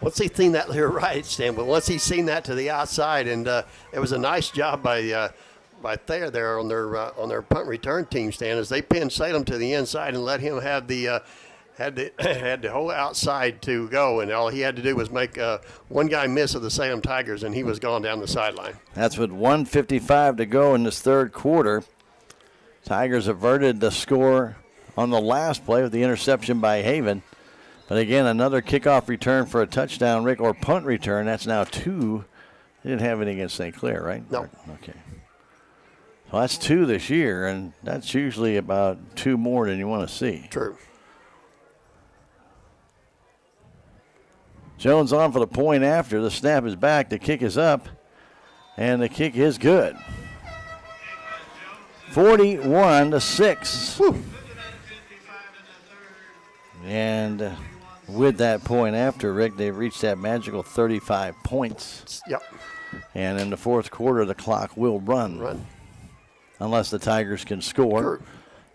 Once he's seen that, you're right, Stan, but once he's seen that to the outside, and it was a nice job by Thayer there on their punt return team stand, as they pinned Salem to the inside and let him have the had the whole outside to go, and all he had to do was make one guy miss of the Salem Tigers, and he was gone down the sideline.
That's with 1:55 to go in this third quarter. Tigers averted the score on the last play with the interception by Haven. But again, another kickoff return for a touchdown, Rick, or punt return. That's now 2. They didn't have any against St. Clair, right?
No.
Okay. Well, that's 2 this year, and that's usually about 2 more than you want to see.
True.
Jones on for the point after. The snap is back. The kick is up, and the kick is good. 41-6.
Woo.
And with that point after, Rick, they've reached that magical 35 points.
Yep.
And in the fourth quarter, the clock will run. Unless the Tigers can score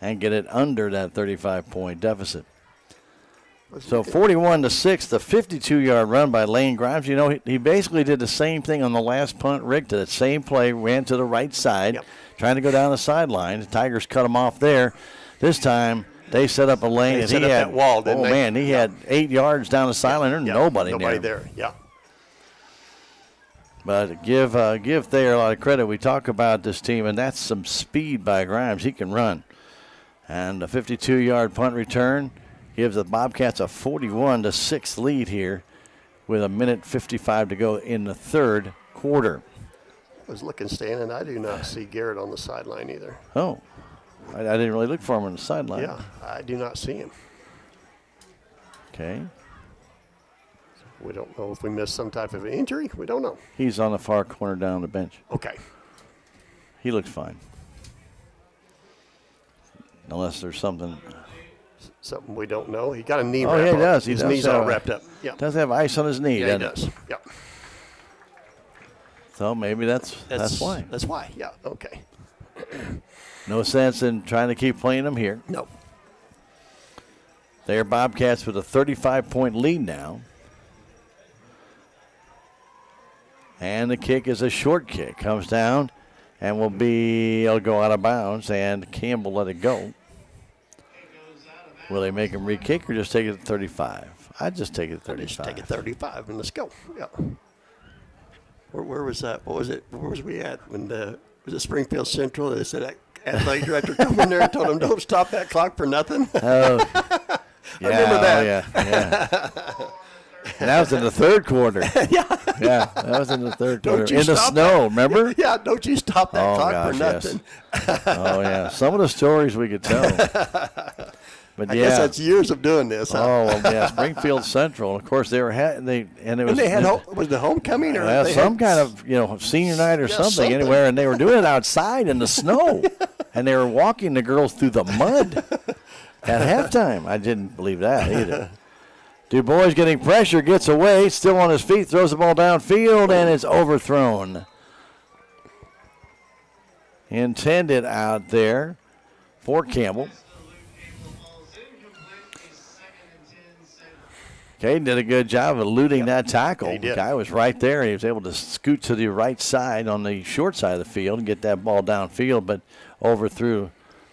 and get it under that 35-point deficit. So 41-6, the 52-yard run by Lane Grimes. You know, he basically did the same thing on the last punt, Rick. Did the same play, ran to the right side, trying to go down the sideline. The Tigers cut him off there. This time, they set up a lane.
They set up that wall, didn't they?
Oh, man, he had 8 yards down the sideline. There's nobody
there. Yeah.
But give Thayer a lot of credit. We talk about this team, and that's some speed by Grimes. He can run. And a 52-yard punt return gives the Bobcats a 41-6 lead here with 1:55 to go in the third quarter.
I was looking, Stan, and I do not see Garrett on the sideline either.
Oh, I didn't really look for him on the sideline.
Yeah, I do not see him.
Okay.
We don't know if we missed some type of injury. We don't know.
He's on the far corner down the bench.
Okay.
He looks fine. Unless there's something
we don't know. He got a knee wrap
up. Oh, yeah, he does.
His knee's all wrapped up. Yeah.
Does have ice on his knee,
yeah,
doesn't
he does.
it?
Yeah.
So maybe that's why.
That's why. Yeah. Okay.
No sense in trying to keep playing them here.
No.
They're Bobcats with a 35-point lead now. And the kick is a short kick. Comes down and it'll go out of bounds, and Campbell let it go. Will they make him re-kick or just take it to 35? I'd just take it to 35.
Just take it 35 and let's go. Yeah. Where was that? What was it? Where was we at when was it Springfield Central? They said that athletic director come in there and told him don't stop that clock for nothing.
Oh,
I remember that.
Yeah. And that was in the third quarter. Yeah, that was in the third quarter. In the snow, remember?
Yeah, don't you stop that clock for nothing.
Yes. Oh, yeah. Some of the stories we could tell. But
I guess that's years of doing this. Huh?
Oh, well, yeah, Springfield Central. Of course, they had
was the homecoming or
some kind of senior night or something anywhere, and they were doing it outside in the snow, and they were walking the girls through the mud at halftime. I didn't believe that either. DuBois getting pressure, gets away, still on his feet, throws the ball downfield, and it's overthrown. Intended out there for Campbell. Caden did a good job of eluding that tackle. The guy was right there. He was able to scoot to the right side on the short side of the field and get that ball downfield, but overthrew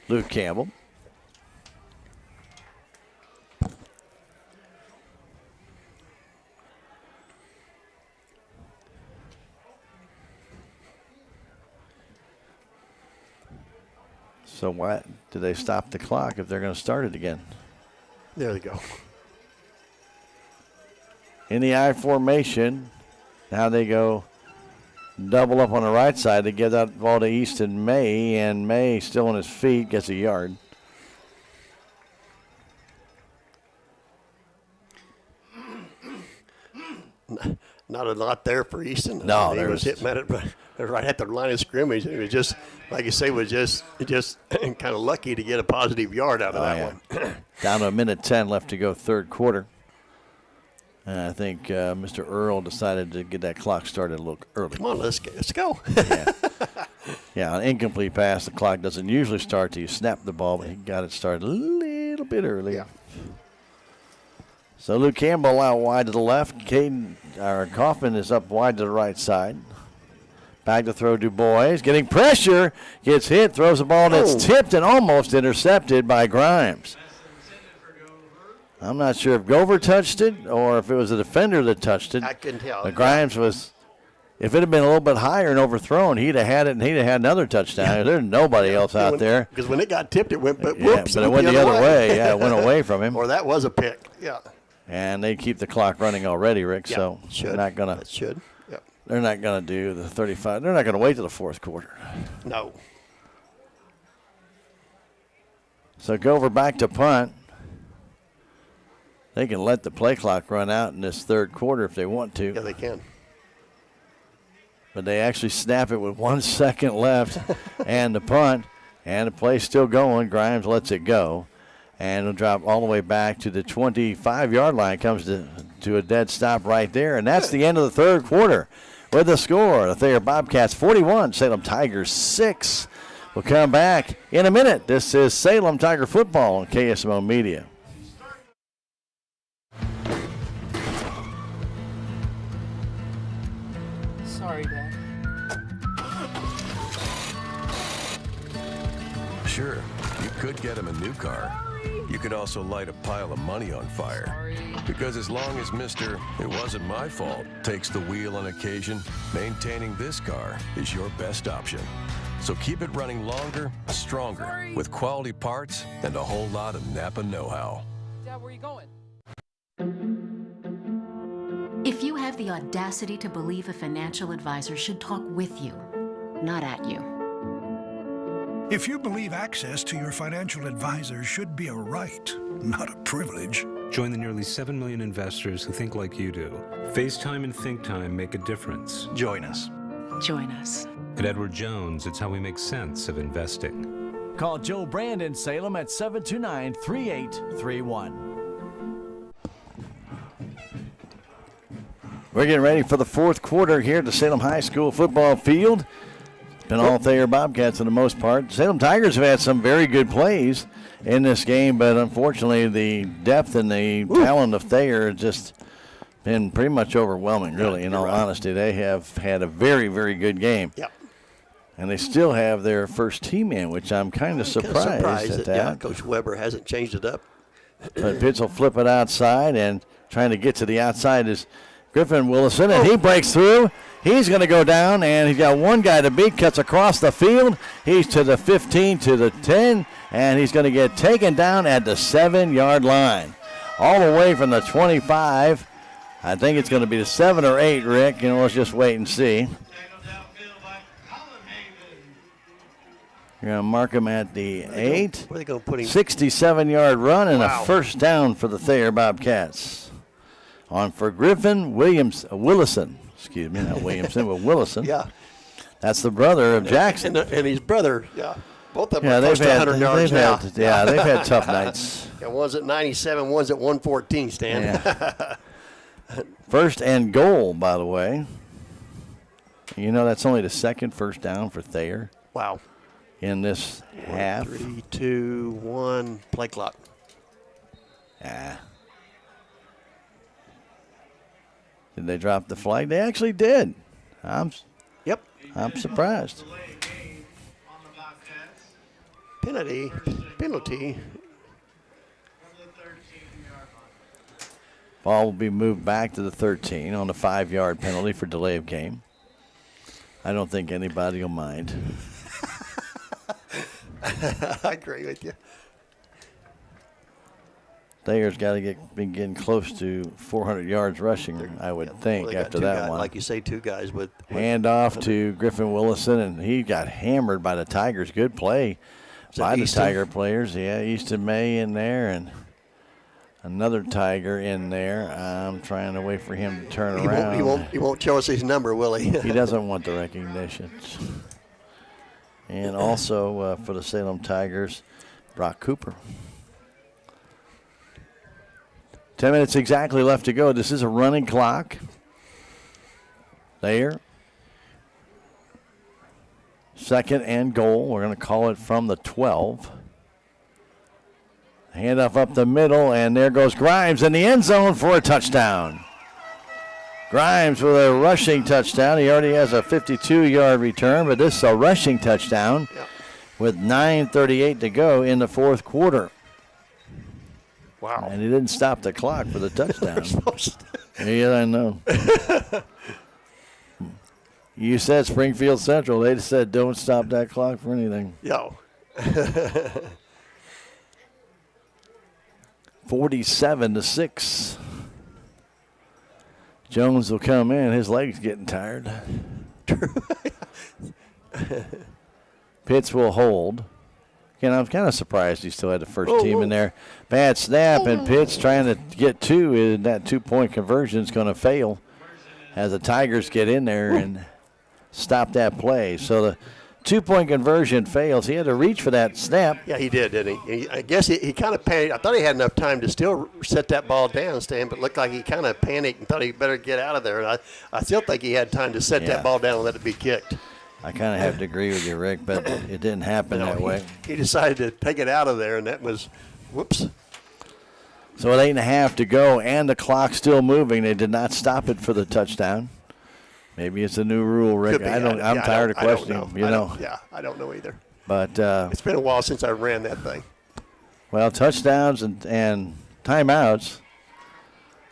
Luke Campbell. So why do they stop the clock if they're going to start it again?
There they go.
In the I formation, now they go double up on the right side to give that ball to Easton May, and May still on his feet, gets a yard.
Not a lot there for Easton.
No,
he was hitting at it right at the line of scrimmage. It was just, like you say, just kind of lucky to get a positive yard out of that one.
Down to 1:10 left to go, third quarter. And I think Mr. Earl decided to get that clock started a little early.
Come on, let's go.
Yeah, an incomplete pass. The clock doesn't usually start till you snap the ball, but he got it started a little bit early.
Yeah.
So Luke Campbell out wide to the left. Kaufman is up wide to the right side. Back to throw Du Bois. Getting pressure. Gets hit. Throws the ball that's tipped and almost intercepted by Grimes. I'm not sure if Gover touched it or if it was a defender that touched it.
I couldn't tell.
But Grimes was, if it had been a little bit higher and overthrown, he'd have had it and he'd have had another touchdown. There's nobody else out there.
Because when it got tipped, it went, but
Yeah,
whoops.
but it went the other way. Yeah, it went away from him.
Or that was a pick. Yeah.
And they keep the clock running already, Rick.
Yeah,
So
should.
they're not gonna.
That should. Yep.
They're not gonna do the 35. They're not gonna wait till the fourth quarter.
No.
So Gover back to punt. They can let the play clock run out in this third quarter if they want to.
Yeah, they can.
But they actually snap it with 1 second left and the punt, and the play's still going. Grimes lets it go, and it'll drop all the way back to the 25-yard line. Comes to a dead stop right there, and that's the end of the third quarter. With the score, the Thayer Bobcats 41, Salem Tigers 6. We'll come back in a minute. This is Salem Tiger Football on KSMO Media.
Sorry, Dad.
Sure, you could get him a new car. You could also light a pile of money on fire. Because as long as Mr. It wasn't my fault takes the wheel on occasion, maintaining this car is your best option. So keep it running longer, stronger, with quality parts and a whole lot of Napa know-how.
Dad, where are you going?
If you have the audacity to believe a financial advisor should talk with you, not at you.
If you believe access to your financial advisor should be a right, not a privilege.
Join the nearly 7 million investors who think like you do. FaceTime and Think Time make a difference.
Join us.
Join us.
At Edward Jones, it's how we make sense of investing.
Call Joe Brand in Salem at 729-3831.
We're getting ready for the fourth quarter here at the Salem High School football field. It's been all Thayer Bobcats for the most part. Salem Tigers have had some very good plays in this game, but unfortunately the depth and the talent of Thayer has just been pretty much overwhelming, really, in all honesty. They have had a very, very good game.
Yep.
And they still have their first team in, which I'm kind of surprised at that.
Yeah, Coach Weber hasn't changed it up.
But Pitts will flip it outside, and trying to get to the outside is Griffin Willison, and he breaks through. He's going to go down, and he's got one guy to beat, cuts across the field. He's to the 15, to the 10, and he's going to get taken down at the 7-yard line. All the way from the 25. I think it's going to be the 7 or 8, Rick. Let's just wait and see. You're going to mark him at the 8.
Where are they going to put him?
67-yard run and a first down for the Thayer Bobcats. On for Griffin Willison. Excuse me, not Williamson, but Willison.
Yeah.
That's the brother of Jackson.
And his brother, yeah. Both of them are close to 100 yards now.
They've had tough nights.
Yeah, one's at 97, one's at 114, Stan.
Yeah. First and goal, by the way. That's only the second first down for Thayer.
Wow.
In this half.
3, 2, 1, play clock.
Yeah. Did they drop the flag? They actually did. I'm surprised.
Penalty.
Ball will be moved back to the 13 on the 5-yard penalty for delay of game. I don't think anybody will mind.
I agree with you.
Thayer's got to be getting close to 400 yards rushing, I would think, after that one.
Like you say, two guys with
hand off to Griffin Willison, and he got hammered by the Tigers. Good play by the Tiger players. Yeah, Easton May in there, and another Tiger in there. I'm trying to wait for him to turn around.
He won't show us his number, will he?
He doesn't want the recognition. And also for the Salem Tigers, Brock Cooper. 10 minutes exactly left to go. This is a running clock. Thayer. Second and goal. We're going to call it from the 12. Handoff up the middle, and there goes Grimes in the end zone for a touchdown. Grimes with a rushing touchdown. He already has a 52-yard return, but this is a rushing touchdown with 9:38 to go in the fourth quarter.
Wow.
And he didn't stop the clock for the touchdown. Yeah, I know. You said Springfield Central. They just said don't stop that clock for anything.
Yo.
47-6. Jones will come in. His leg's getting tired. Pitts will hold. Again, I'm kind of surprised he still had the first team in there. Bad snap, and Pitts trying to get two. And that two-point conversion is going to fail as the Tigers get in there and stop that play. So the two-point conversion fails. He had to reach for that snap.
Yeah, he did, didn't he? I guess he kind of panicked. I thought he had enough time to still set that ball down, Stan, but it looked like he kind of panicked and thought he better get out of there. And I still think he had time to set that ball down and let it be kicked.
I kind of have to agree with you, Rick, but it didn't happen that way.
He decided to take it out of there, and that was, whoops.
So with 8.5 to go and the clock still moving, they did not stop it for the touchdown. Maybe it's a new rule, Rick. I'm tired of questioning.
I don't know either.
But
it's been a while since I ran that thing.
Well, touchdowns and timeouts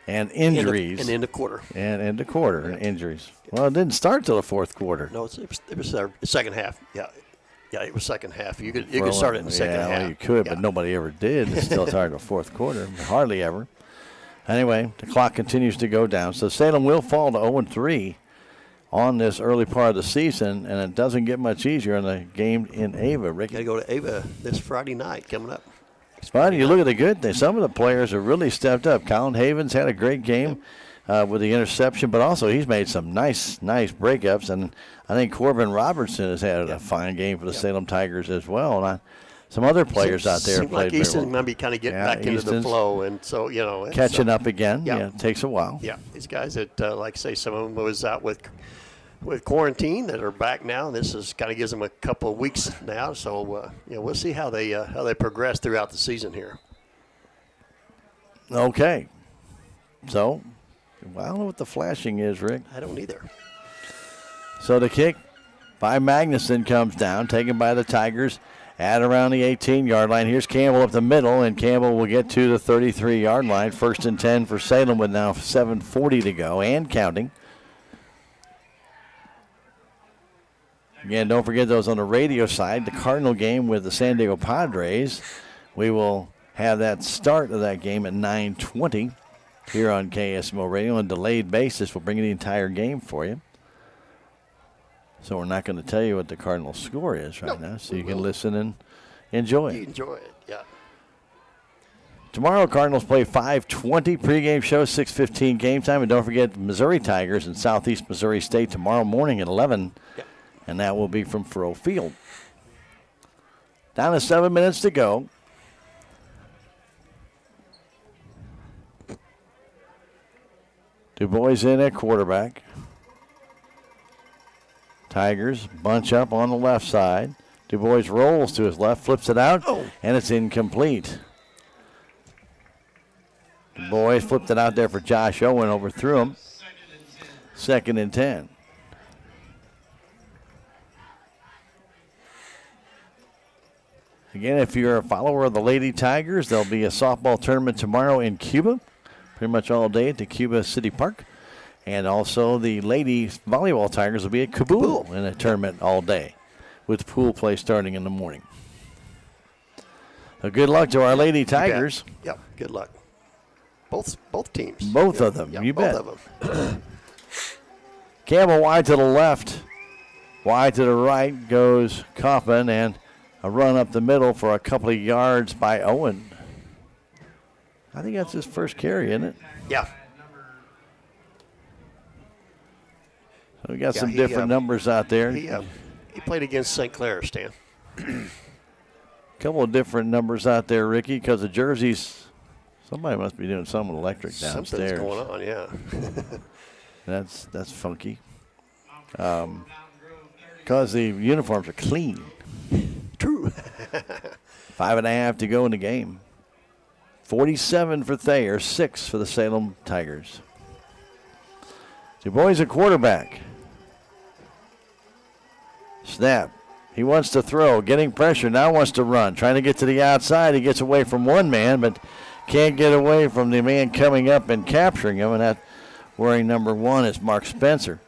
and injuries.
And in the quarter.
And in the quarter, and injuries. Well, it didn't start till the fourth quarter.
No, it was the second half. Yeah, it was second half. You could start it in the second half.
Well, you could, but nobody ever did. It still started the fourth quarter. Hardly ever. Anyway, the clock continues to go down. So Salem will fall to 0-3 on this early part of the season, and it doesn't get much easier in the game in Ava, Ricky.
Got to go to Ava this Friday night coming up.
But you look at the good thing. Some of the players have really stepped up. Colin Havens had a great game with the interception, but also he's made some nice breakups. And I think Corbin Robertson has had a fine game for the Salem Tigers as well. And some other players out there
seems
played
like Easton's going to be kind of getting back into the flow. And so, it's,
catching up again. Yeah, it takes a while.
Yeah, these guys that, like I say, some of them was out with quarantine that are back now. This is kind of gives them a couple of weeks now, so we'll see how they progress throughout the season here.
Okay, so I don't know what the flashing is, Rick.
I don't either.
So the kick by Magnuson comes down, taken by the Tigers at around the 18-yard line. Here's Campbell up the middle, and Campbell will get to the 33-yard line. 1st and 10 for Salem with now 7:40 to go and counting. Again, don't forget those on the radio side. The Cardinal game with the San Diego Padres. We will have that start of that game at 9:20 here on KSMO Radio. On a delayed basis, we'll bring the entire game for you. So we're not going to tell you what the Cardinal score is right now, so you can listen and enjoy it.
Enjoy it, yeah.
Tomorrow, Cardinals play 5:20 pregame show, 6:15 game time. And don't forget Missouri Tigers and Southeast Missouri State tomorrow morning at 11.
Yep.
And that will be from Furrow Field. Down to 7 minutes to go. Du Bois in at quarterback. Tigers bunch up on the left side. Du Bois rolls to his left, flips it out, and it's incomplete. Du Bois flipped it out there for Josh Owen, overthrew him. 2nd and 10. Again, if you're a follower of the Lady Tigers, there'll be a softball tournament tomorrow in Cuba, pretty much all day at the Cuba City Park. And also the Lady Volleyball Tigers will be at Kabul in a tournament all day with pool play starting in the morning. So good luck to our Lady Tigers.
Yep, good luck. Both teams.
Both of them, you bet.
Both of them.
Campbell wide to the left. Wide to the right goes Coffin, and a run up the middle for a couple of yards by Owen. I think that's his first carry, isn't it?
Yeah.
So we got some different numbers out there.
He played against St. Clair, Stan.
A couple of different numbers out there, Ricky, because the jerseys, somebody must be doing something electric downstairs.
Something's going on, yeah.
That's funky. Because the uniforms are clean.
True.
5.5 to go in the game. 47 for Thayer, 6 for the Salem Tigers. Du Bois at quarterback. Snap. He wants to throw, getting pressure, now wants to run. Trying to get to the outside. He gets away from one man, but can't get away from the man coming up and capturing him, and that wearing number 1 is Mark Spencer.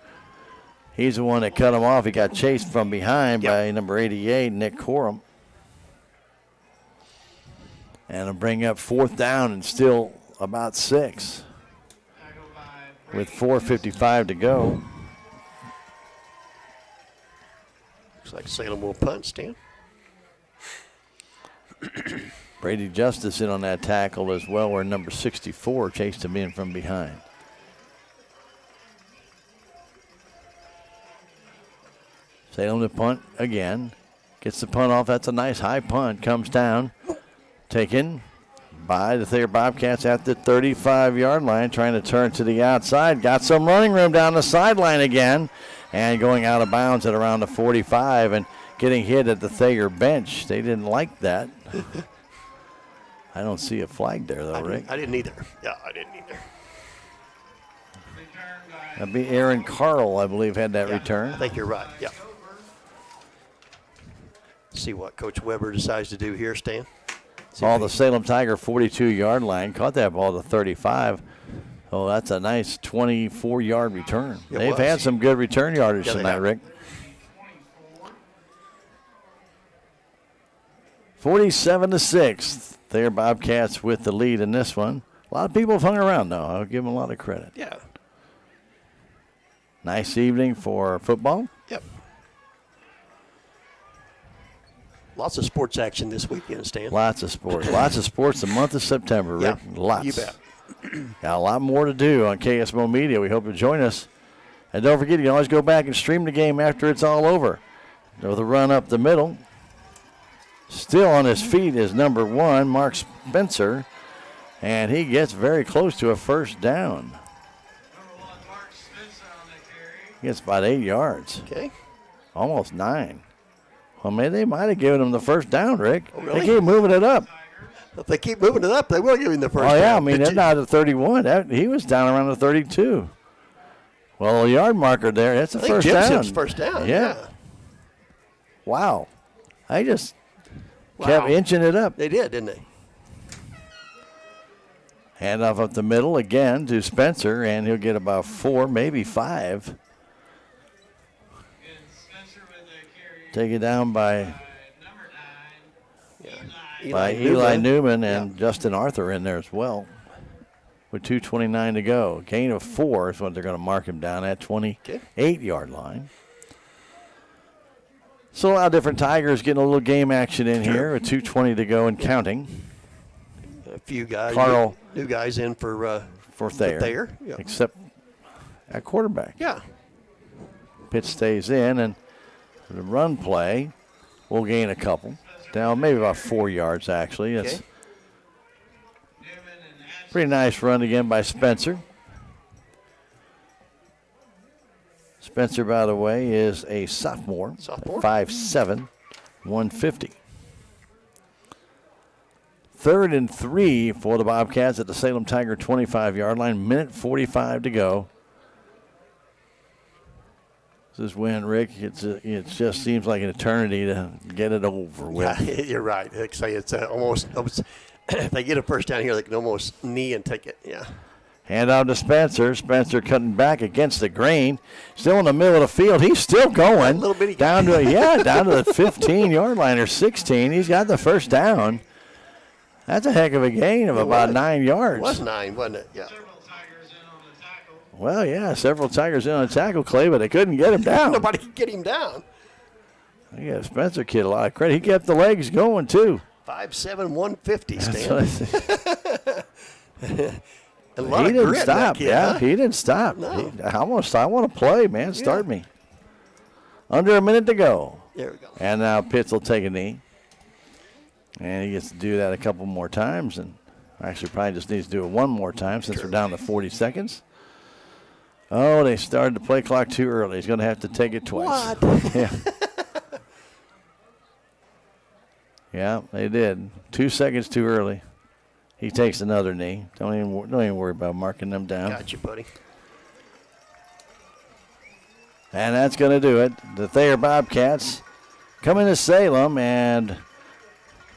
He's the one that cut him off. He got chased from behind by number 88, Nick Corum. And it'll bring up 4th down and still about 6 with 4:55 to go.
Looks like Salem will punt, Stan.
Brady Justice in on that tackle as well, where number 64 chased him in from behind. Salem to punt again. Gets the punt off. That's a nice high punt. Comes down. Taken by the Thayer Bobcats at the 35-yard line. Trying to turn to the outside. Got some running room down the sideline again. And going out of bounds at around the 45 and getting hit at the Thayer bench. They didn't like that. I don't see a flag there, though, Rick.
I didn't either. Yeah, I didn't either.
That'd be Aaron Carl, I believe, had that return.
I think you're right, yeah. See what Coach Weber decides to do here, Stan.
Ball the Salem Tiger 42-yard line. Caught that ball to 35. Oh, that's a nice 24-yard return. They've had some good return yardage tonight, Rick. 47-6. Thayer Bobcats with the lead in this one. A lot of people have hung around, though. I'll give them a lot of credit.
Yeah.
Nice evening for football.
Yep. Lots of sports action this weekend, Stan.
Lots of sports. Lots of sports the month of September, Rick.
Yeah,
lots.
you bet.
Got a lot more to do on KSMO Media. We hope you'll join us. And don't forget, you can always go back and stream the game after it's all over. With a run up the middle. Still on his feet is number 1, Mark Spencer. And he gets very close to a first down. He gets about 8 yards.
Okay.
Almost 9. Well, maybe they might have given him the first down, Rick.
Oh, really?
They keep moving it up.
If they keep moving it up, they will give him the first down.
Oh, yeah, I mean, they're not at 31. He was down around the 32. Well, a yard marker there. That's a first down.
First down.
Yeah. Wow. They just kept inching it up.
They did, didn't they?
Handoff up the middle again to Spencer, and he'll get about 4, maybe 5. Take it down by Eli Newman and Justin Arthur in there as well. With 2:29 to go. Gain of 4 is what they're going to mark him down at 28-yard line. So a lot of different Tigers getting a little game action in here with 2:20 to go and counting.
A few guys, new guys in for
Thayer.
Yeah.
Except at quarterback.
Yeah.
Pitch stays in, and the run play will gain a couple. Down maybe about 4 yards, actually. That's pretty nice run again by Spencer. Spencer, by the way, is a sophomore. 5'7", 150. 3rd and 3 for the Bobcats at the Salem Tiger 25-yard line. Minute 45 to go. This win, Rick, it just seems like an eternity to get it over with.
Yeah, you're right. Like say it's almost if they get a first down here, they can almost knee and take it. Yeah.
Hand out to Spencer. Spencer cutting back against the grain. Still in the middle of the field. He's still going.
Little bitty
down to the 15-yard line or 16. He's got the first down. That's a heck of a gain of about 9 yards.
It was 9, wasn't it? Yeah.
Well, yeah, several Tigers in on the tackle, Clay, but they couldn't get him down.
Nobody could get him down.
I give Spencer kid a lot of credit. He kept the legs going, too.
5'7", 150, Stan.
He didn't stop.
Kid, huh?
He didn't stop.
No.
I want to play, man. Start me. Under a minute to go.
There we go.
And now Pitts will take a knee. And he gets to do that a couple more times. And actually probably just needs to do it one more time since we're down to 40 seconds. Oh, they started the play clock too early. He's going to have to take it twice.
What?
Yeah. Yeah, they did. 2 seconds too early. He takes another knee. Don't even worry about marking them down.
Got you, buddy.
And that's going to do it. The Thayer Bobcats come into Salem and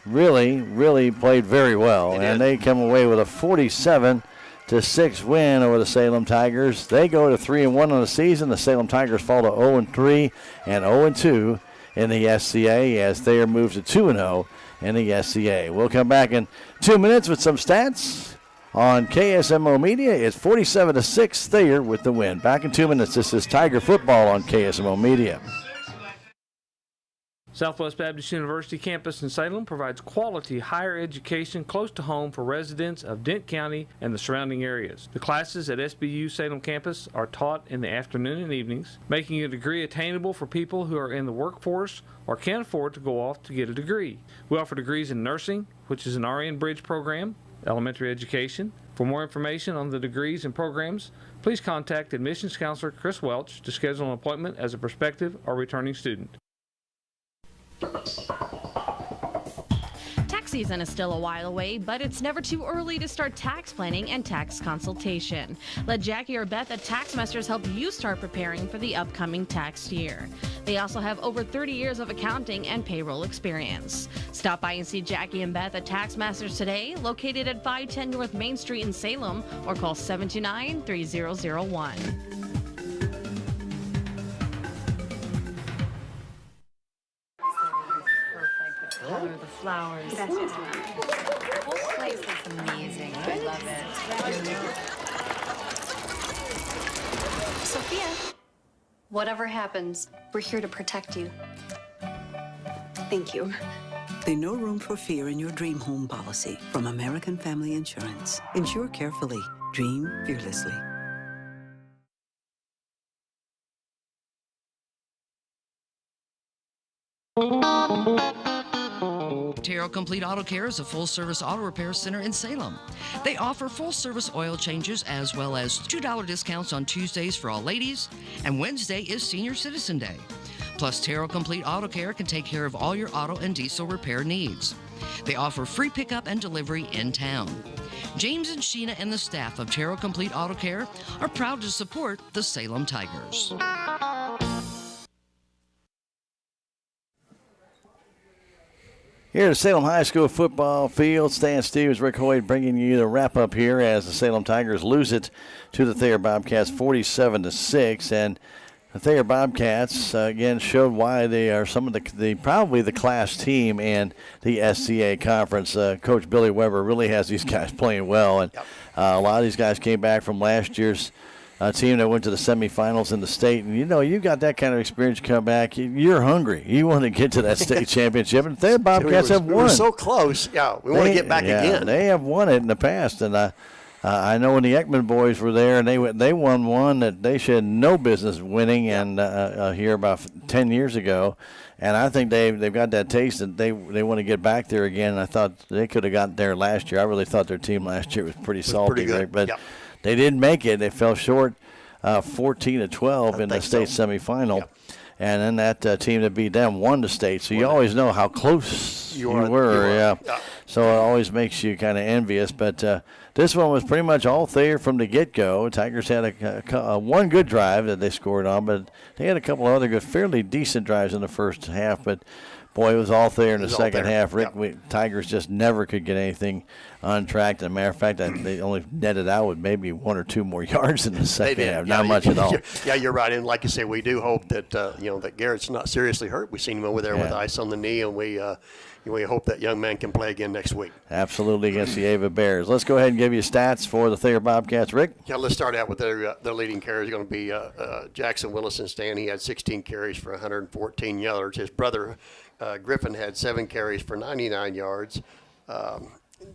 really played very well. And they come away with a 47-6 win over the Salem Tigers. They go to 3-1 on the season. The Salem Tigers fall to 0-3 and 0-2 in the SCA as Thayer moves to 2-0 in the SCA. We'll come back in 2 minutes with some stats. On KSMO Media, it's 47-6 Thayer with the win. Back in 2 minutes, this is Tiger Football on KSMO Media.
Southwest Baptist University campus in Salem provides quality higher education close to home for residents of Dent County and the surrounding areas. The classes at SBU Salem campus are taught in the afternoon and evenings, making a degree attainable for people who are in the workforce or can't afford to go off to get a degree. We offer degrees in nursing, which is an RN Bridge program, elementary education. For more information on the degrees and programs, please contact admissions counselor Chris Welch to schedule an appointment as a prospective or returning student.
Tax season is still a while away, but it's never too early to start tax planning and tax consultation. Let Jackie or Beth at Taxmasters help you start preparing for the upcoming tax year. They also have over 30 years of accounting and payroll experience. Stop by and see Jackie and Beth at Taxmasters today, located at 510 North Main Street in Salem, or call 729-3001.
Color the flowers.
That's just enough.
The whole place looks amazing. I love it.
Sophia, whatever happens, we're here to protect you. Thank you.
There's no room for fear in your dream home policy from American Family Insurance. Insure carefully. Dream fearlessly.
Thayer Complete Auto Care is a full-service auto repair center in Salem. They offer full-service oil changes as well as $2 discounts on Tuesdays for all ladies, and Wednesday is Senior Citizen Day. Plus, Thayer Complete Auto Care can take care of all your auto and diesel repair needs. They offer free pickup and delivery in town. James and Sheena and the staff of Thayer Complete Auto Care are proud to support the Salem Tigers.
Here at Salem High School football field, Stan Stevens, Rick Hoyt bringing you the wrap-up here as the Salem Tigers lose it to the Thayer Bobcats 47-6. And the Thayer Bobcats, again, showed why they are some of the probably the class team in the SCA conference. Coach Billy Weber really has these guys playing well. And a lot of these guys came back from last year's team that went to the semifinals in the state. And, you got that kind of experience come back. You're hungry. You want to get to that state championship. And the Bobcats have won.
We were so close. Yeah, we want to get back again.
They have won it in the past. And I know when the Ekman boys were there, and they won one that they should have no business winning and here about 10 years ago. And I think they've got that taste that they want to get back there again. And I thought they could have gotten there last year. I really thought their team last year was pretty salty.
Pretty good.
Right? But they didn't make it. They fell short 14-12 in the state semifinal. Yep. And then that team that beat them won the state. So you always know how close you were. Yeah. So it always makes you kind of envious. But this one was pretty much all Thayer from the get-go. Tigers had one good drive that they scored on, but they had a couple of other good, fairly decent drives in the first half. But boy, it was all Thayer in the second half. Tigers just never could get anything on track. As a matter of fact, they only netted out with maybe 1 or 2 more yards in the second half. Not much at all.
Yeah, you're right. And like you say, we do hope that that Garrett's not seriously hurt. We've seen him over there with ice on the knee, and we hope that young man can play again next week.
Absolutely, against the Ava Bears. Let's go ahead and give you stats for the Thayer Bobcats. Rick?
Yeah, let's start out with their leading carrier is going to be Jackson Willison Stan. He had 16 carries for 114 yards. His brother Griffin had 7 carries for 99 yards.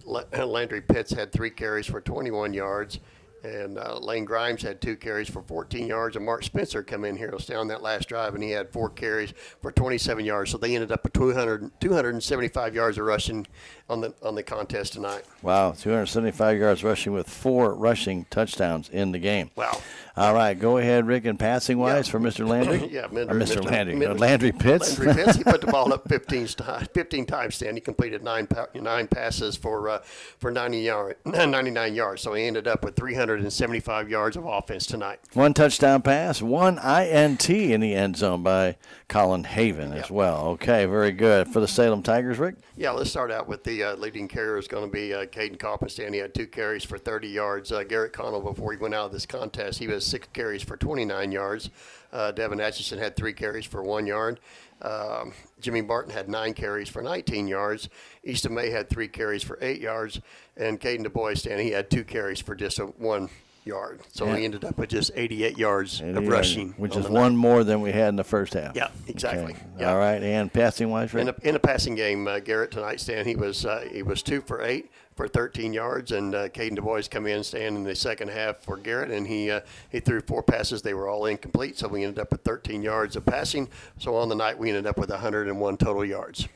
Landry Pitts had 3 carries for 21 yards. And Lane Grimes had 2 carries for 14 yards. And Mark Spencer come in here to stay on that last drive, and he had 4 carries for 27 yards. So they ended up with 275 yards of rushing on the contest tonight.
Wow, 275 yards rushing with 4 rushing touchdowns in the game.
Wow.
All right, go ahead, Rick, and passing-wise for Mr. Landry?
Yeah,
Mr. Landry. Landry Pitts?
Landry Pitts, he put the ball up 15 times, Stan. He completed nine passes for 99 yards. So he ended up with 375 yards of offense tonight.
1 touchdown pass, 1 INT in the end zone by Colin Haven as well. Okay, very good. For the Salem Tigers, Rick?
Yeah, let's start out with the leading carrier is going to be Caden Coppenstan. He had 2 carries for 30 yards. Garrett Connell, before he went out of this contest, he was 6 carries for 29 yards. Devin Atchison had 3 carries for 1 yard. Jimmy Barton had 9 carries for 19 yards. Easton May had 3 carries for 8 yards. And Caden DuBois, Stan, he had 2 carries for just 1 yard. So he ended up with just 88 yards of rushing.
Which is 1 more than we had in the first half.
Yeah, exactly.
Okay.
Yeah.
All right, and passing-wise, Rick?
In a passing game, Garrett tonight, Stan, he was 2 for 8 for 13 yards, and Caden DuBois come in, Stan, in the second half for Garrett, and he threw 4 passes. They were all incomplete, so we ended up with 13 yards of passing. So on the night, we ended up with 101 total yards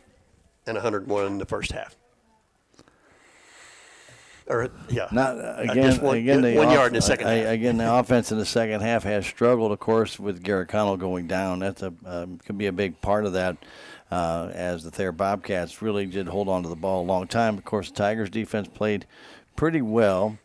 and 101 in the first half. Or
Not
just one yard in the second half.
Again, the offense in the second half has struggled, of course, with Garrett Connell going down. That's could be a big part of that, as the Thayer Bobcats really did hold on to the ball a long time. Of course, the Tigers' defense played pretty well,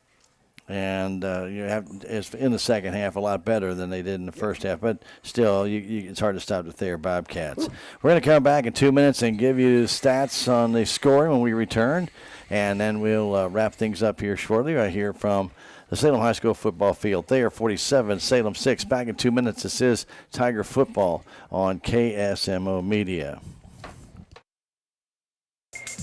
and it's in the second half a lot better than they did in the first half. But still, it's hard to stop the Thayer Bobcats. We're going to come back in 2 minutes and give you stats on the scoring when we return. And then we'll wrap things up here shortly right here from the Salem High School football field. Thayer 47, Salem 6. Back in 2 minutes. This is Tiger Football on KSMO Media.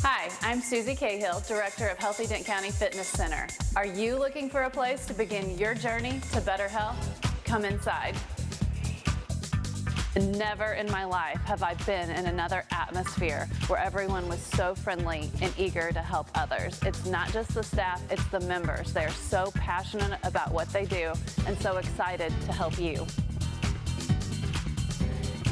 Hi, I'm Susie Cahill, Director of Healthy Dent County Fitness Center. Are you looking for a place to begin your journey to better health? Come inside. Never in my life have I been in another atmosphere where everyone was so friendly and eager to help others. It's not just the staff, it's the members. They're so passionate about what they do and so excited to help you.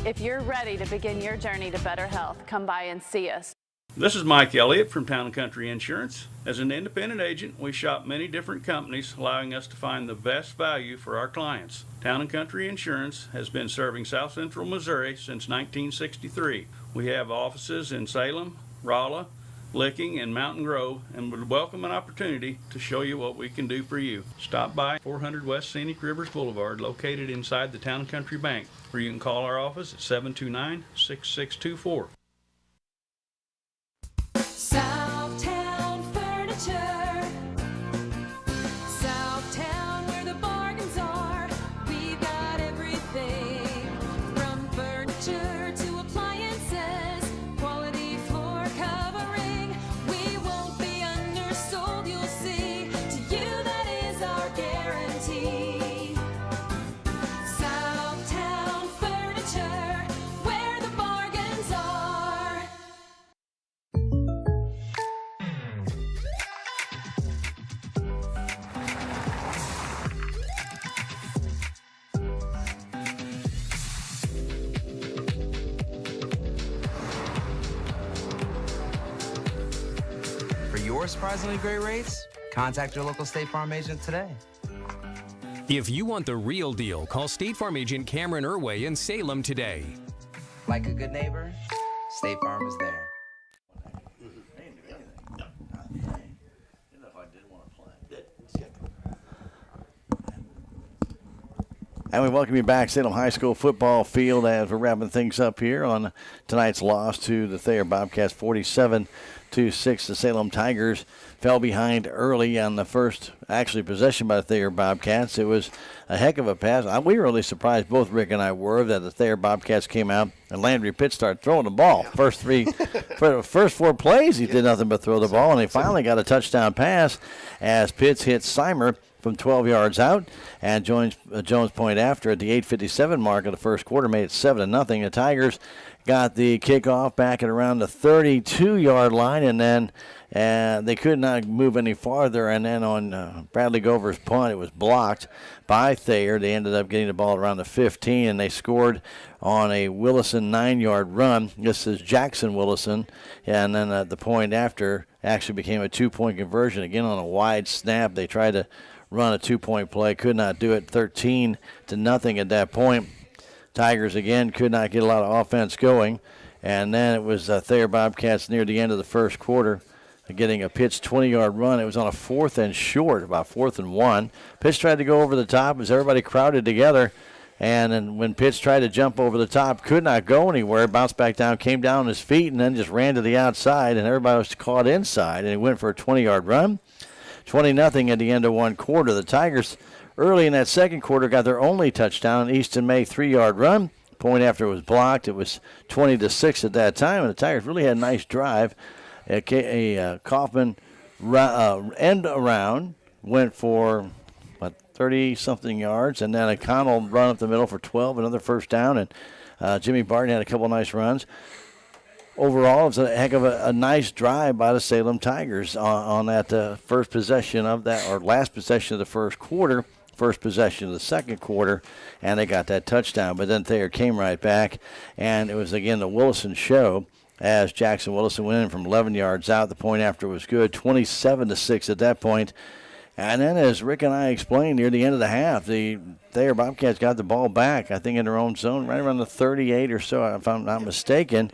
If you're ready to begin your journey to better health, come by and see us.
This is Mike Elliott from Town & Country Insurance. As an independent agent, we shop many different companies, allowing us to find the best value for our clients. Town & Country Insurance has been serving South Central Missouri since 1963. We have offices in Salem, Rolla, Licking, and Mountain Grove, and would welcome an opportunity to show you what we can do for you. Stop by 400 West Scenic Rivers Boulevard, located inside the Town & Country Bank, or you can call our office at 729-6624.
Southtown Furniture. Southtown, where the bargains are. We've got everything from furniture to appliances. Quality floor covering. We won't be undersold, you'll see. To you, that is our guarantee. Southtown Furniture, where the bargains are.
For your surprisingly great rates, contact your local State Farm agent today.
If you want the real deal, call State Farm agent Cameron Irway in Salem today.
Like a good neighbor, State Farm is there.
And we welcome you back, Salem High School football field, as we're wrapping things up here on tonight's loss to the Thayer Bobcats, 47-6. The Salem Tigers fell behind early on the first, possession by the Thayer Bobcats. It was a heck of a pass. We were really surprised, both Rick and I were, that the Thayer Bobcats came out and Landry Pitts started throwing the ball. For the first 4 plays, he did nothing but throw the ball, and he finally got a touchdown pass as Pitts hit Seimer from 12 yards out, and Jones point after at the 8:57 mark of the first quarter made it 7-0. The Tigers got the kickoff back at around the 32-yard line, and then they could not move any farther. And then on Bradley Gover's punt, it was blocked by Thayer. They ended up getting the ball around the 15, and they scored on a Willison 9-yard run. This is Jackson Willison, and then at the point after actually became a 2-point conversion. Again, on a wide snap, they tried to run a 2-point play. Could not do it. 13-0 at that point. Tigers, again, could not get a lot of offense going. And then it was Thayer Bobcats near the end of the first quarter getting a pitch 20-yard run. It was on a 4th and short, about 4th and 1. Pitch tried to go over the top as everybody crowded together. And then when Pitts tried to jump over the top, could not go anywhere, bounced back down, came down on his feet, and then just ran to the outside, and everybody was caught inside, and he went for a 20-yard run. 20-0 at the end of one quarter. The Tigers, early in that second quarter, got their only touchdown, Easton May 3-yard run. Point after it was blocked. It was 20-6 at that time, and the Tigers really had a nice drive. A Kaufman end around went for 30-something yards, and then a Connell run up the middle for 12, another first down, and Jimmy Barton had a couple nice runs. Overall, it was a heck of a nice drive by the Salem Tigers on that first possession of that, or last possession of the first quarter, first possession of the second quarter, and they got that touchdown. But then Thayer came right back, and it was, again, the Willison show as Jackson Willison went in from 11 yards out. The point after was good, 27-6 at that point. And then, as Rick and I explained, near the end of the half, the Thayer Bobcats got the ball back, I think, in their own zone, right around the 38 or so, if I'm not mistaken.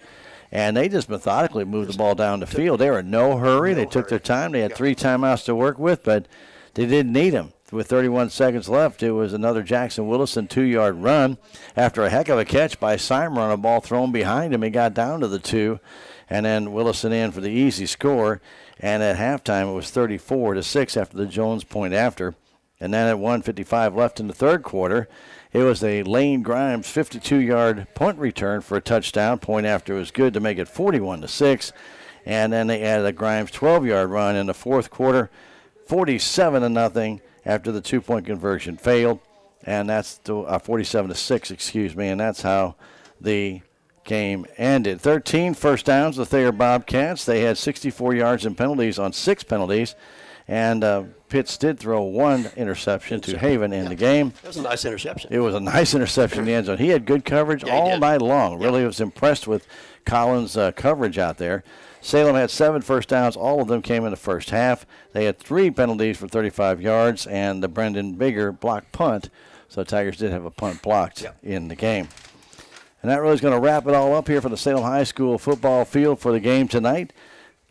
And they just methodically moved the ball down the field. They were in no hurry. They took their time. They had 3 timeouts to work with, but they didn't need them. With 31 seconds left, it was another Jackson Willison 2-yard run after a heck of a catch by Simer on a ball thrown behind him. He got down to the 2, and then Willison in for the easy score. And at halftime, it was 34-6 after the Jones point after. And then at 1:55 left in the third quarter, it was a Lane Grimes 52-yard punt return for a touchdown. Point after was good to make it 41-6. And then they added a Grimes 12-yard run in the fourth quarter, 47-0 after the 2-point conversion failed. And that's 47-6, excuse me. And that's how the game ended. 13 first downs, the Thayer Bobcats. They had 64 yards and penalties on 6 penalties. And Pitts did throw 1 interception to Haven in the game.
That was a nice interception.
It was a nice interception in the end zone. He had good coverage all night long. Really was impressed with Collins' coverage out there. Salem had 7 first downs. All of them came in the first half. They had 3 penalties for 35 yards and the Brendan Bigger block punt. So Tigers did have a punt blocked in the game. And that really is going to wrap it all up here for the Salem High School football field for the game tonight.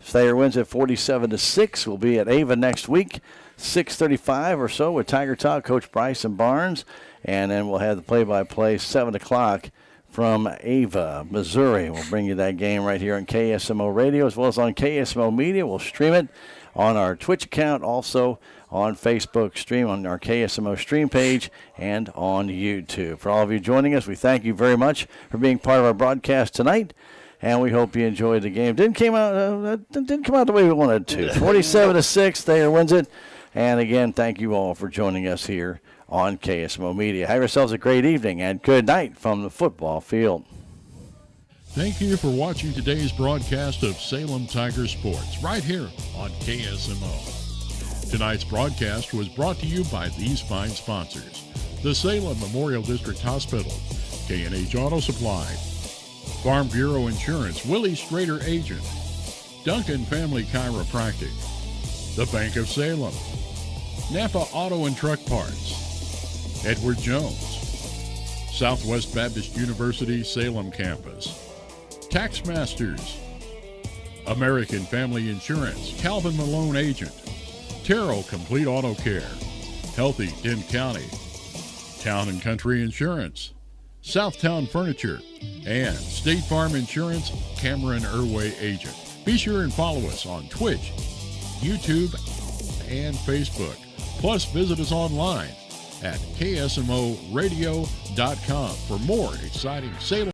Thayer wins at 47-6. We'll be at Ava next week, 6:35 or so with Tiger Talk, Coach Bryson Barnes. And then we'll have the play-by-play 7 o'clock from Ava, Missouri. We'll bring you that game right here on KSMO Radio as well as on KSMO Media. We'll stream it on our Twitch account, also on Facebook stream, on our KSMO stream page, and on YouTube. For all of you joining us, we thank you very much for being part of our broadcast tonight, and we hope you enjoyed the game. Didn't come out the way we wanted to. 47-6, Thayer wins it. And again, thank you all for joining us here on KSMO Media. Have yourselves a great evening and good night from the football field.
Thank you for watching today's broadcast of Salem Tiger Sports right here on KSMO. Tonight's broadcast was brought to you by these fine sponsors: the Salem Memorial District Hospital, K&H Auto Supply, Farm Bureau Insurance, Willie Strader Agent, Duncan Family Chiropractic, the Bank of Salem, Napa Auto and Truck Parts, Edward Jones, Southwest Baptist University Salem Campus, Tax Masters, American Family Insurance, Calvin Malone Agent, Terrell Complete Auto Care, Healthy Dent County, Town and Country Insurance, Southtown Furniture, and State Farm Insurance, Cameron Irway Agent. Be sure and follow us on Twitch, YouTube, and Facebook. Plus, visit us online at ksmoradio.com for more exciting Salem